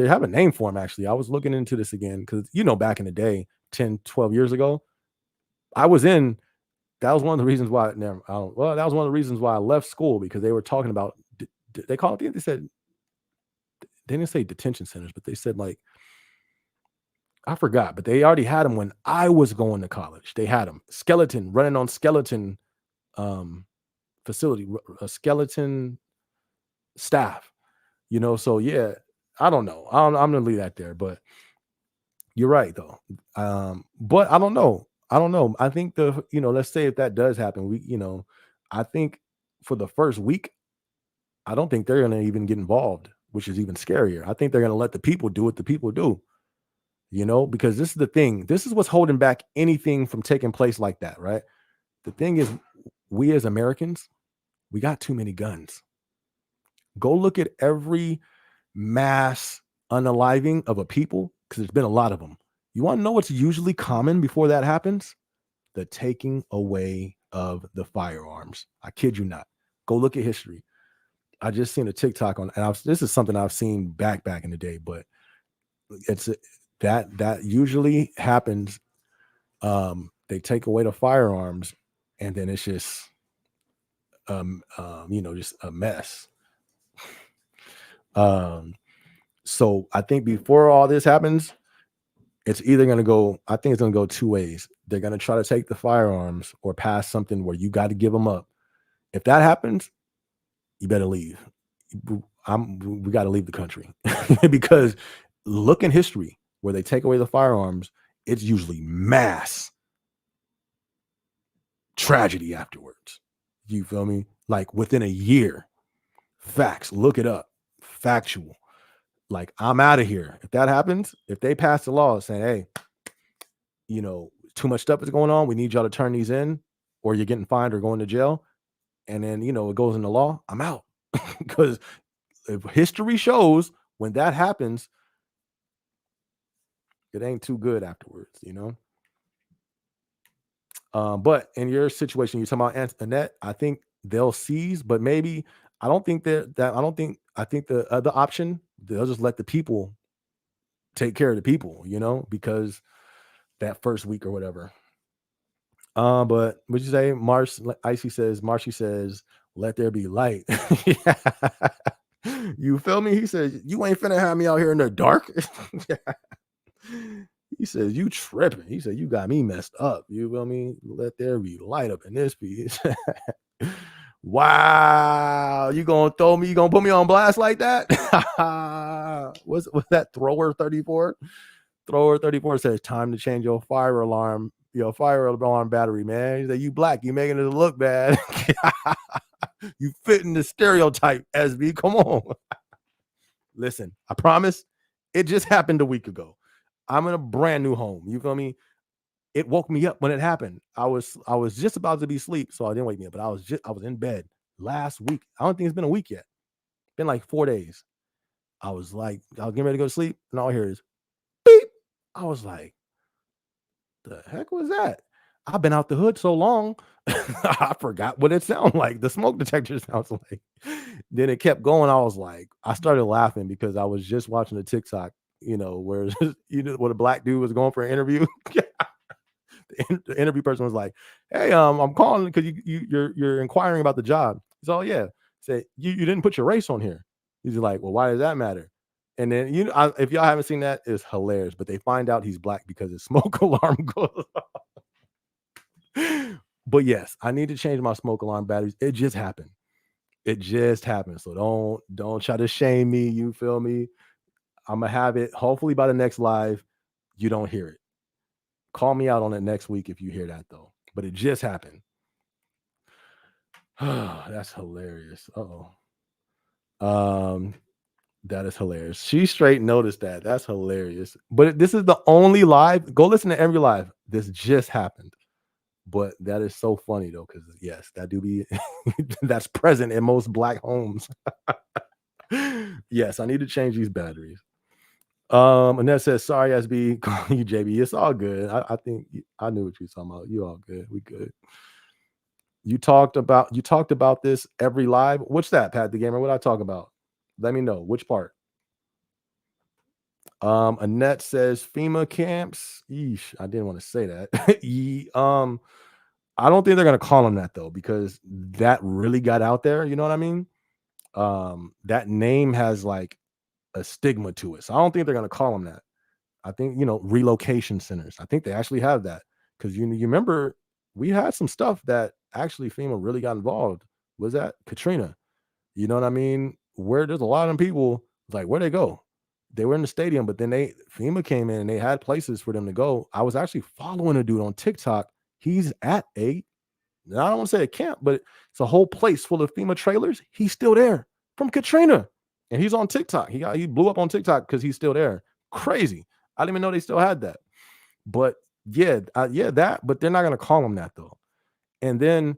have a name for them. Actually, I was looking into this again because back in the day, 10, 12 years ago, that was one of the reasons why. That was one of the reasons why I left school, because they were talking about. They called it. They said they didn't say detention centers, but they said like, I forgot, but they already had them when I was going to college. They had them running on skeleton facility, a skeleton staff, so yeah, I don't know. I'm gonna leave that there, but you're right though. But I don't know. I think let's say if that does happen, I think for the first week, I don't think they're gonna even get involved, which is even scarier. I think they're gonna let the people do what the people do, because this is the thing. This is what's holding back anything from taking place like that, right? The thing is, we as Americans, we got too many guns. Go look at every mass unaliving of a people, because there's been a lot of them. You want to know what's usually common before that happens? The taking away of the firearms. I kid you not. Go look at history. I just seen a TikTok this is something I've seen back in the day, but it's that usually happens. They take away the firearms, and then it's just just a mess. So I think before all this happens, it's either going to go, I think it's going to go two ways. They're going to try to take the firearms or pass something where you got to give them up. If that happens, you better leave. We got to leave the country because look in history where they take away the firearms, it's usually mass tragedy afterwards. You feel me? Like within a year. Facts. Look it up. Factual. Like, I'm out of here. If that happens, if they pass the law saying, hey, too much stuff is going on, we need y'all to turn these in, or you're getting fined or going to jail, and then it goes into law, I'm out. Because if history shows when that happens, it ain't too good afterwards, But in your situation, you're talking about Annette, I think they'll seize, but maybe I think the other option, they'll just let the people take care of the people, because that first week or whatever. But would you say Marshy says, let there be light. You feel me? He says, you ain't finna have me out here in the dark. He says, you tripping. He said, you got me messed up. You feel me? Let there be light up in this piece. Wow. You gonna put me on blast like that? What's that, Thrower 34? Thrower 34 says, time to change your fire alarm battery, man. He said, you black, you making it look bad. You fit in the stereotype, SB. Come on. Listen, I promise it just happened a week ago. I'm in a brand new home. You feel me? It woke me up when it happened. I was just about to be asleep, so I didn't wake me up, but I was in bed last week. I don't think it's been a week yet. Been like 4 days. I was getting ready to go to sleep, and all I hear is beep. I was like, the heck was that? I've been out the hood so long, I forgot what it sounded like. The smoke detector sounds like. Then it kept going. I was like, I started laughing because I was just watching a TikTok, where where a black dude was going for an interview. The interview person was like, "Hey, I'm calling because you're inquiring about the job." He's all, "Yeah." Say, you didn't put your race on here. He's like, "Well, why does that matter?" And then if y'all haven't seen that, it's hilarious. But they find out he's black because his smoke alarm goes off. But yes, I need to change my smoke alarm batteries. It just happened. It just happened. So don't try to shame me. You feel me? I'm gonna have it. Hopefully by the next live, you don't hear it. Call me out on it next week if you hear that though. But it just happened. That's hilarious. Uh-oh. Um, that is hilarious. She straight noticed that. That's hilarious. But this is the only live. Go listen to every live. This just happened. But that is so funny though, because yes, that do be that's present in most black homes. Yes, I need to change these batteries. And that says, sorry, SB, calling you JB. It's all good. I think I knew what you were talking about. You all good. We good. You talked about this every live. What's that, Pat the Gamer? What I talk about? Let me know which part. Annette says FEMA camps. Yeesh, I didn't want to say that. I don't think they're gonna call them that though, because that really got out there. You know what I mean? That name has like a stigma to it. So I don't think they're gonna call them that. I think, relocation centers. I think they actually have that because you remember we had some stuff that actually FEMA really got involved. Was that Katrina? You know what I mean? Where there's a lot of people, it's like, where'd they go? They were in the stadium, but then FEMA came in and they had places for them to go. I was actually following a dude on TikTok. He's at I don't want to say a camp, but it's a whole place full of FEMA trailers. He's still there from Katrina. And he's on TikTok. He blew up on TikTok because he's still there. Crazy. I didn't even know they still had that. But yeah, that, but they're not gonna call them that though. And then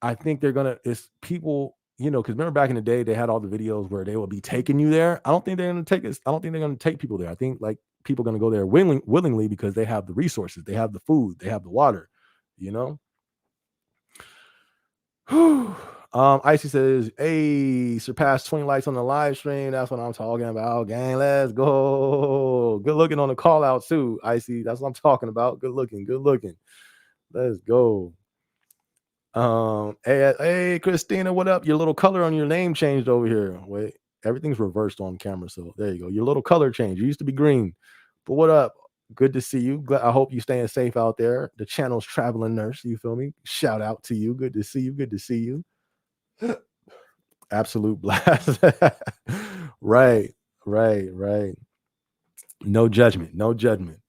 I think it's people, because remember back in the day, they had all the videos where they will be taking you there. I don't think they're gonna take us. I don't think they're gonna take people there. I think like people are gonna go there willingly because they have the resources, they have the food, they have the water, you know. Icy says, "Hey, surpassed 20 likes on the live stream. That's what I'm talking about, gang. Let's go. Good looking on the call out too, Icy. That's what I'm talking about. Good looking, good looking. Let's go." Hey, Christina, what up? Your little color on your name changed over here. Wait, everything's reversed on camera, so there you go. Your little color changed. You used to be green, but what up? Good to see you. I hope you staying safe out there. The channel's traveling nurse. You feel me? Shout out to you. Good to see you. Good to see you. Absolute blast. Right, right. No judgment, no judgment.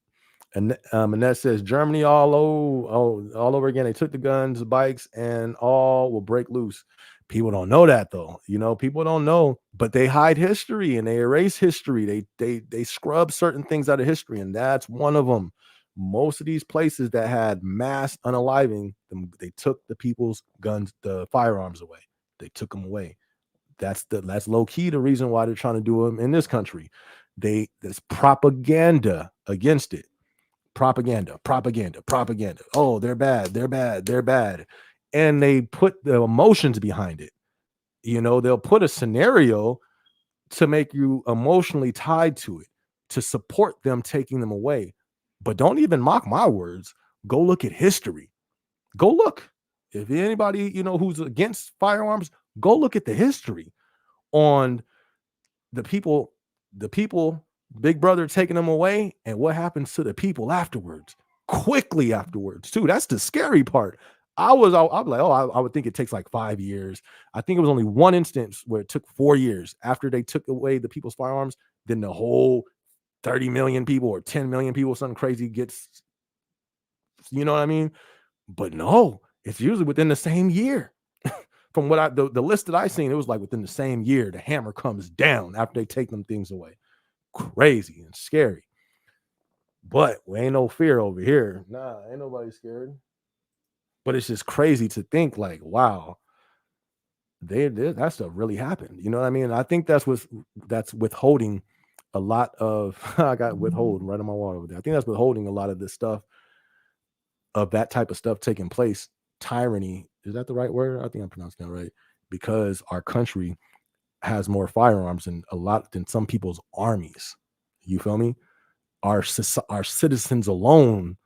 And that says Germany all over again. They took the guns, the bikes, and all will break loose. People don't know that though. People don't know, but they hide history and they erase history. They scrub certain things out of history, and that's one of them. Most of these places that had mass unaliving, they took the people's guns, the firearms away. They took them away. That's low key the reason why they're trying to do them in this country. There's propaganda against it. Propaganda. Oh, they're bad. And they put the emotions behind it. They'll put a scenario to make you emotionally tied to it, to support them taking them away. But don't even mock my words. Go look at history. Go look. If anybody, who's against firearms, go look at the history on the people, Big Brother taking them away, and what happens to the people afterwards, quickly afterwards, too. That's the scary part. I was like, I would think it takes like 5 years. I think it was only one instance where it took 4 years after they took away the people's firearms. Then the whole 30 million people or 10 million people, something crazy gets, you know what I mean? But no, it's usually within the same year. from what the list that I seen, it was like within the same year, the hammer comes down after they take them things away. Crazy and scary. But we ain't no fear over here. Nah, ain't nobody scared. But it's just crazy to think like, wow, that stuff really happened. You know what I mean? I think that's withholding a lot of I got withhold right on my wall over there. I think that's withholding a lot of this stuff of that type of stuff taking place. Tyranny, is that the right word? I think I'm pronouncing that right. Because our country has more firearms than some people's armies. You feel me? Our citizens alone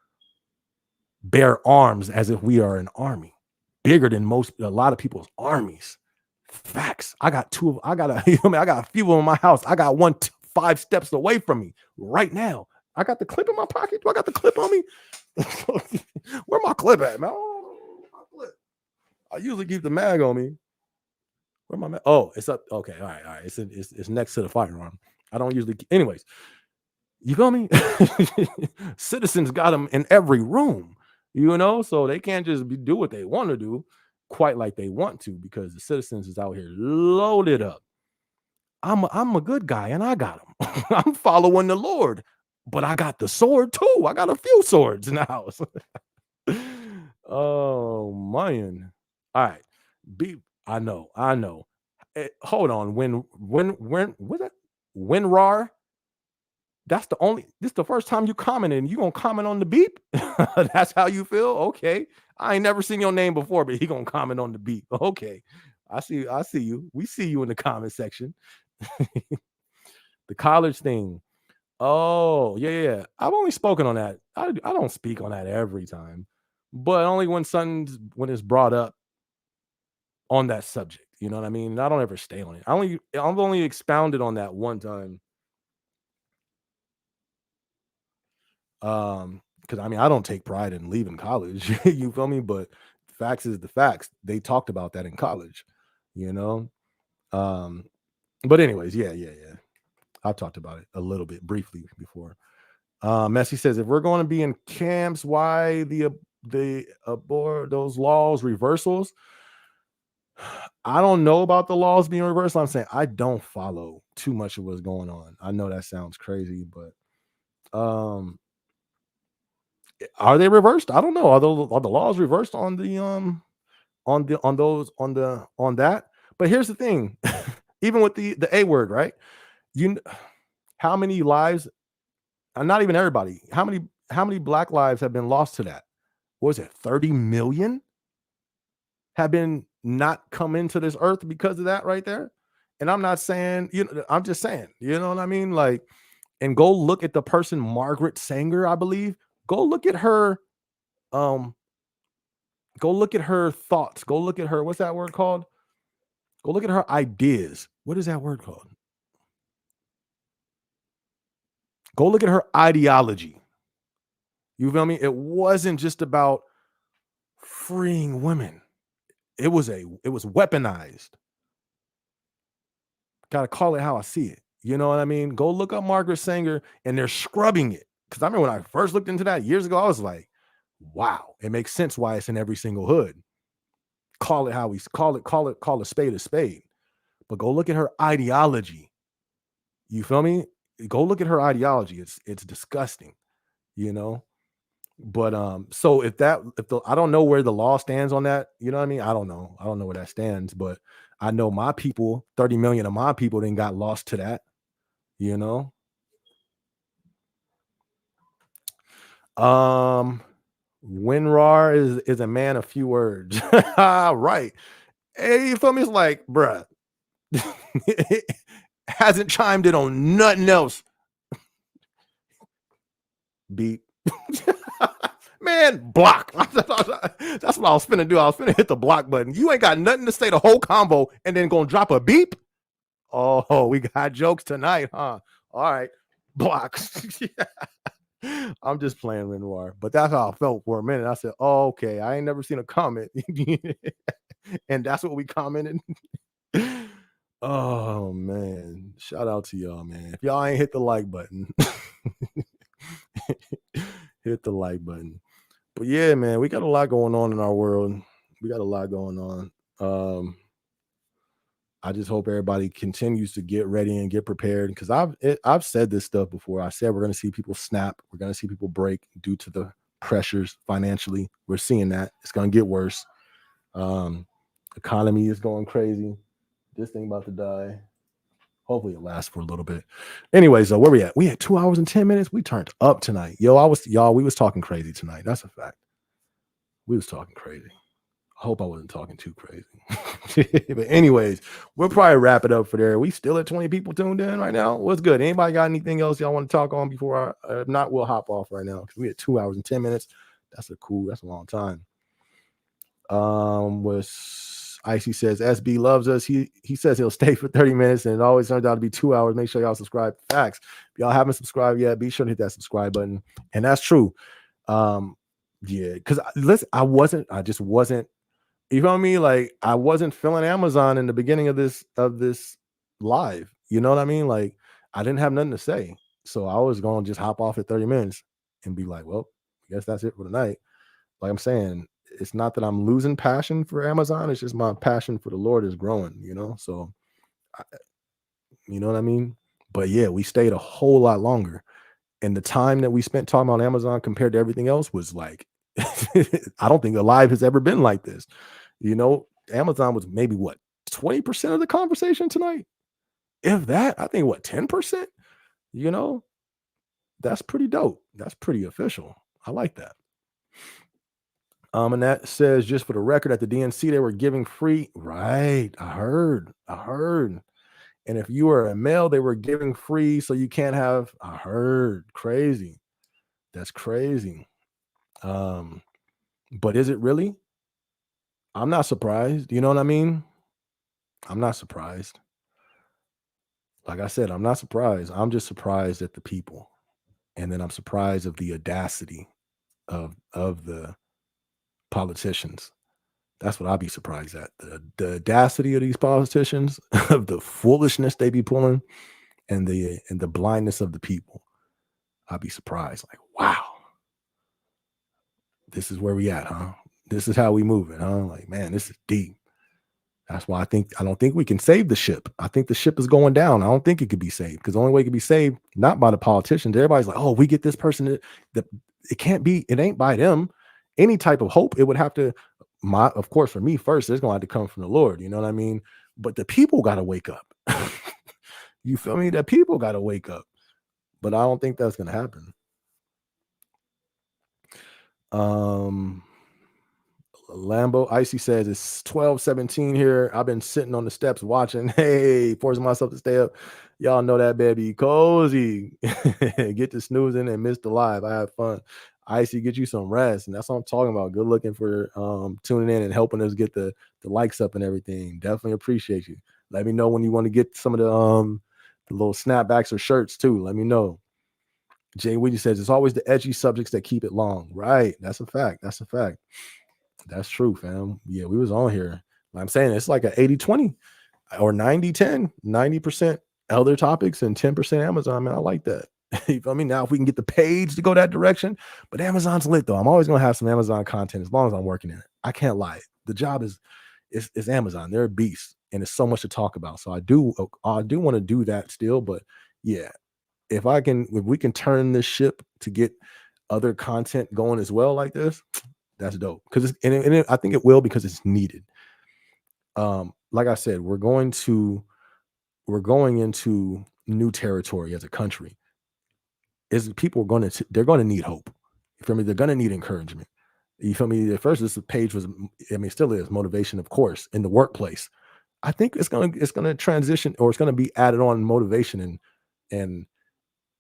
bear arms as if we are an army, bigger than a lot of people's armies. Facts. I got you know, I got a few in my house. I got one 5 steps away from me right now. I got the clip in my pocket. Do I got the clip on me? Where my clip at, man? Oh, my clip. I usually keep the mag on me. Where my mag? Oh, it's up. Okay, all right. It's next to the firearm. I don't usually. Anyways, you feel me? Citizens got them in every room, you know, so they can't just do what they want to do, quite like they want to, because the citizens is out here loaded up. I'm a good guy, and I got them. I'm following the Lord, but I got the sword too. I got a few swords in the house. Oh man! All right, I know. Hold on. When was that? When rar? This is the first time you commented, and you gonna comment on the beep? That's how you feel? Okay. I ain't never seen your name before, but he gonna comment on the beep. Okay. I see you. We see you in the comment section. The college thing. Oh, yeah. I've only spoken on that. I don't speak on that every time, but only when it's brought up on that subject. You know what I mean? I don't ever stay on it. I've only expounded on that one time. Because I mean, I don't take pride in leaving college. You feel me? But facts is the facts. They talked about that in college, you know. Um, but anyways, yeah. I've talked about it a little bit briefly before. Messi says, if we're going to be in camps, why the abort those laws reversals? I don't know about the laws being reversed. I'm saying I don't follow too much of what's going on. I know that sounds crazy, but are they reversed? I don't know. Are the laws reversed on that? But here's the thing. Even with the A word, right? How many lives, not even everybody, how many black lives have been lost to that? What was it, 30 million have been not come into this earth because of that right there? And I'm not saying, I'm just saying, you know what I mean? Like, and go look at the person, Margaret Sanger, I believe. Go look at her, go look at her thoughts. Go look at her, what's that word called? Go look at her ideas. What is that word called? Go look at her ideology. You feel me? It wasn't just about freeing women. It was weaponized. Gotta call it how I see it. You know what I mean? Go look up Margaret Sanger, and they're scrubbing it. Because I remember when I first looked into that years ago, I was like, wow, it makes sense why it's in every single hood. Call it how we call a spade a spade. But go look at her ideology. You feel me? Go look at her ideology. It's disgusting, you know. But so I don't know where the law stands on that, you know what I mean? I don't know where that stands, but I know my people, 30 million of my people then got lost to that, you know. WinRAR is a man of few words. Right. Hey, you feel me? It's like, bruh, hasn't chimed in on nothing else. Beat. Man, block. That's what I was finna do. I was finna hit the block button. You ain't got nothing to say the whole combo and then gonna drop a beep. Oh, we got jokes tonight, huh? All right, block. I'm just playing Renoir, but that's how I felt for a minute. I said, oh, okay, I ain't never seen a comment. And that's what we commented. Oh man, shout out to y'all, man. If y'all ain't hit the like button, hit the like button. But yeah, man, we got a lot going on in our world. We got a lot going on. I just hope everybody continues to get ready and get prepared, because I've said this stuff before. I said we're going to see people snap, we're going to see people break due to the pressures financially. We're seeing that it's going to get worse. Economy is going crazy. This thing about to die. Hopefully it lasts for a little bit. Anyways, so where we at? We had 2 hours and 10 minutes. We turned up tonight. We was talking crazy tonight. That's a fact. We was talking crazy. I hope I wasn't talking too crazy. But anyways, we'll probably wrap it up for there. We still at 20 people tuned in right now. What's good? Anybody got anything else y'all want to talk on before if not, we'll hop off right now, because we had 2 hours and 10 minutes. That's a long time. Was Icy says SB loves us. He says he'll stay for 30 minutes, and it always turns out to be 2 hours. Make sure y'all subscribe. Facts. If y'all haven't subscribed yet, be sure to hit that subscribe button. And that's true. Yeah, because I just wasn't, you feel me? Like, I wasn't feeling Amazon in the beginning of this live. You know what I mean? Like, I didn't have nothing to say. So I was going to just hop off at 30 minutes and be like, well, I guess that's it for tonight. Like I'm saying, it's not that I'm losing passion for Amazon. It's just my passion for the Lord is growing, you know? So, you know what I mean? But yeah, we stayed a whole lot longer. And the time that we spent talking about Amazon compared to everything else was like, I don't think a live has ever been like this. You know, Amazon was maybe what, 20% of the conversation tonight? If that, I think what, 10%? You know, that's pretty dope. That's pretty official. I like that. And that says, just for the record, at the DNC, they were giving free. Right. I heard. And if you were a male, they were giving free. So you can't have, I heard. Crazy. That's crazy. But is it really? I'm not surprised. You know what I mean? I'm not surprised. Like I said, I'm not surprised. I'm just surprised at the people. And then I'm surprised of the audacity of the politicians. That's what I'd be surprised at. The audacity of these politicians, of the foolishness they be pulling, and the blindness of the people. I'd be surprised. Like, wow. This is where we at, huh? This is how we moving, huh? Like, man, this is deep. That's why I don't think we can save the ship. I think the ship is going down. I don't think it could be saved, because the only way it could be saved, not by the politicians. Everybody's like, oh, we get this person. It can't be, it ain't by them. Any type of hope, it would have to, of course, for me first, it's going to have to come from the Lord. You know what I mean? But the people got to wake up. You feel me? The people got to wake up. But I don't think that's going to happen. Lambo Icy says it's 12:17 here. I've been sitting on the steps watching. Hey, forcing myself to stay up. Y'all know that, baby. Cozy. Get to snoozing and miss the live. I have fun. Icy, get you some rest. And that's what I'm talking about. Good looking for tuning in and helping us get the likes up and everything. Definitely appreciate you. Let me know when you want to get some of the little snapbacks or shirts too. Let me know. Jay Whitney says it's always the edgy subjects that keep it long. Right. That's a fact. That's true, fam. Yeah, we was on here. I'm saying it's like an 80-20 or 90-10, 90% other topics and 10% Amazon, man. I like that. You feel me? Now, if we can get the page to go that direction, but Amazon's lit though. I'm always going to have some Amazon content as long as I'm working in it. I can't lie. The job is Amazon. They're a beast, and there's so much to talk about. So I do want to do that still, but yeah, if we can turn this ship to get other content going as well like this, that's dope. Because I think it will, because it's needed. Like I said, we're going into new territory as a country. People are they're going to need hope. You feel me? They're going to need encouragement. You feel me? At first, this page was, still is motivation, of course, in the workplace. I think it's going to transition, or it's going to be added on motivation and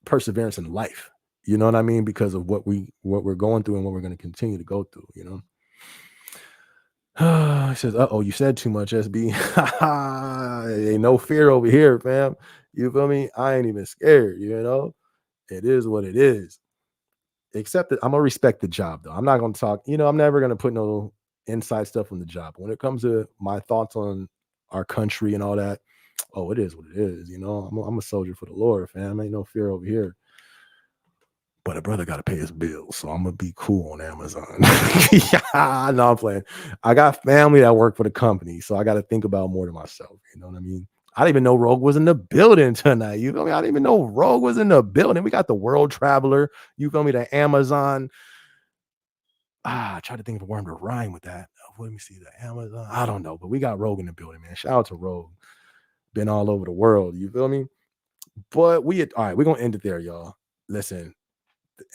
perseverance in life. You know what I mean? Because of what we're going through and what we're going to continue to go through, you know? He says, uh-oh, you said too much, SB. Ain't no fear over here, fam. You feel me? I ain't even scared, you know? It is what it is. Except that I'm going to respect the job, though. I'm not going to talk, I'm never going to put no inside stuff on the job. When it comes to my thoughts on our country and all that, it is what it is, I'm a soldier for the Lord, fam. Ain't no fear over here. but a brother got to pay his bills. So I'm going to be cool on Amazon. Yeah, no, I'm playing. I got family that work for the company. So I got to think about more than myself. You know what I mean? I didn't even know Rogue was in the building tonight. You feel me? I didn't even know Rogue was in the building. We got the World Traveler. You feel me? The Amazon. I try to think of a word to rhyme with that. Let me see. The Amazon. I don't know. But we got Rogue in the building, man. Shout out to Rogue. Been all over the world. You feel me? But all right, we're gonna end it there, y'all. Listen,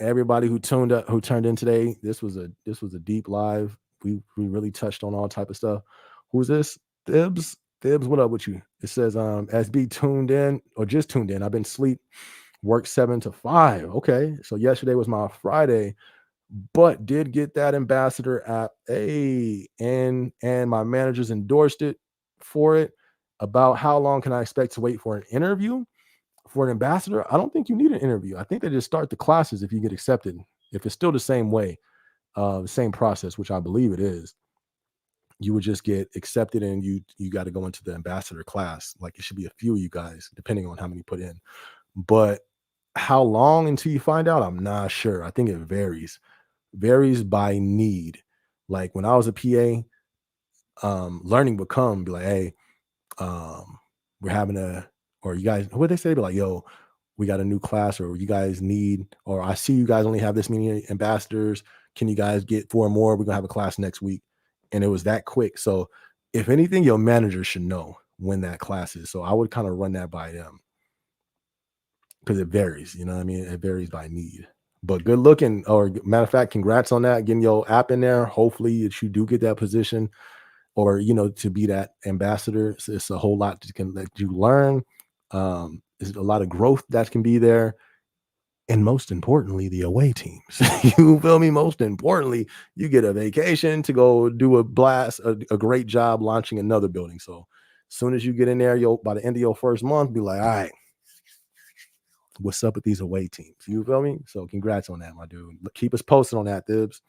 everybody who turned in today, this was a deep live. We really touched on all type of stuff. Who's this? Thibs, what up with you? It says SB tuned in or just tuned in. I've been asleep, work 7 to 5. Okay, so yesterday was my Friday, but did get that ambassador app. Hey, and my managers endorsed it for it. About how long can I expect to wait for an interview? For an ambassador, I don't think you need an interview. I think they just start the classes if you get accepted. If it's still the same way, the same process, which I believe it is, you would just get accepted and you got to go into the ambassador class. Like it should be a few of you guys, depending on how many put in. But how long until you find out? I'm not sure. I think it varies by need. Like when I was a PA, learning would come, be like, hey, we're having or you guys, what they say, be like, yo, we got a new class, or you guys need, or I see you guys only have this many ambassadors. Can you guys get 4 more? We're gonna have a class next week. And it was that quick. So if anything, your manager should know when that class is. So I would kind of run that by them because it varies, you know what I mean? It varies by need. But good looking, or matter of fact, congrats on that, getting your app in there. Hopefully that you do get that position, or to be that ambassador. It's a whole lot that you learn. There's a lot of growth that can be there, and most importantly, the away teams. You feel me? Most importantly, you get a vacation to go do a blast, a great job launching another building. So as soon as you get in there, you'll, by the end of your first month, be like, all right, what's up with these away teams? You feel me? So congrats on that, my dude. Keep us posted on that, Thibs.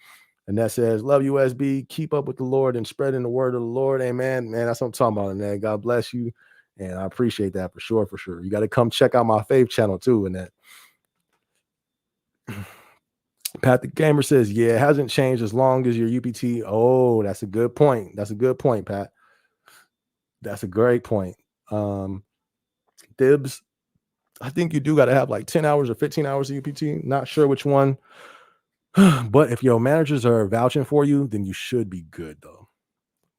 And that says, love you, SB. Keep up with the Lord and spreading the word of the Lord. Amen. Man, that's what I'm talking about, man. God bless you. And I appreciate that for sure, for sure. You got to come check out my faith channel too. And that Pat the Gamer says, yeah, it hasn't changed as long as your UPT. Oh, that's a good point. That's a good point, Pat. That's a great point. Dibs, I think you do got to have like 10 hours or 15 hours of UPT. Not sure which one. But if your managers are vouching for you, then you should be good though.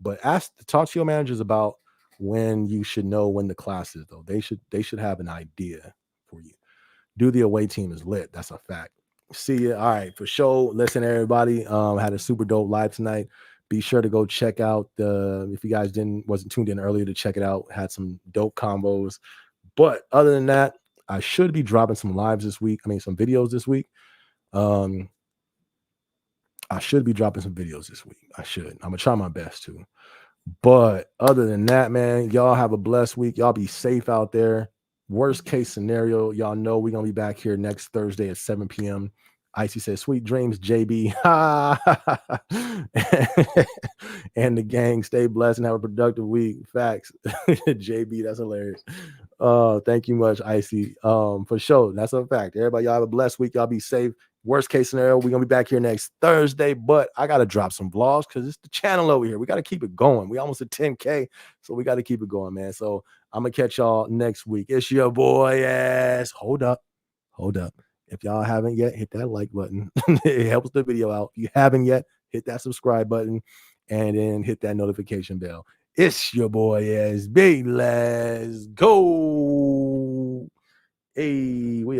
But talk to your managers about when you should know when the class is though. They should have an idea for you. Do the away team is lit. That's a fact. See you. All right, for sure. Listen, everybody. Had a super dope live tonight. Be sure to go check out if you guys wasn't tuned in earlier, to check it out. Had some dope combos. But other than that, I should be dropping some lives this week. I mean, some videos this week. I should be dropping some videos this week. I should. I'm gonna try my best to. But other than that, man, y'all have a blessed week. Y'all be safe out there. Worst case scenario, y'all know we're going to be back here next Thursday at 7 p.m. Icy says, sweet dreams, JB. And the gang, stay blessed and have a productive week. Facts. JB, that's hilarious. Thank you much, Icy. For sure. That's a fact. Everybody, y'all have a blessed week. Y'all be safe. Worst case scenario, we're gonna be back here next Thursday, but I gotta drop some vlogs because it's the channel over here. We gotta keep it going. We almost at 10K, so we gotta keep it going, man. So I'm gonna catch y'all next week. It's your boy ass. Hold up. If y'all haven't yet, hit that like button. It helps the video out. If you haven't yet, hit that subscribe button and then hit that notification bell. It's your boy SB. Let's go. Hey, we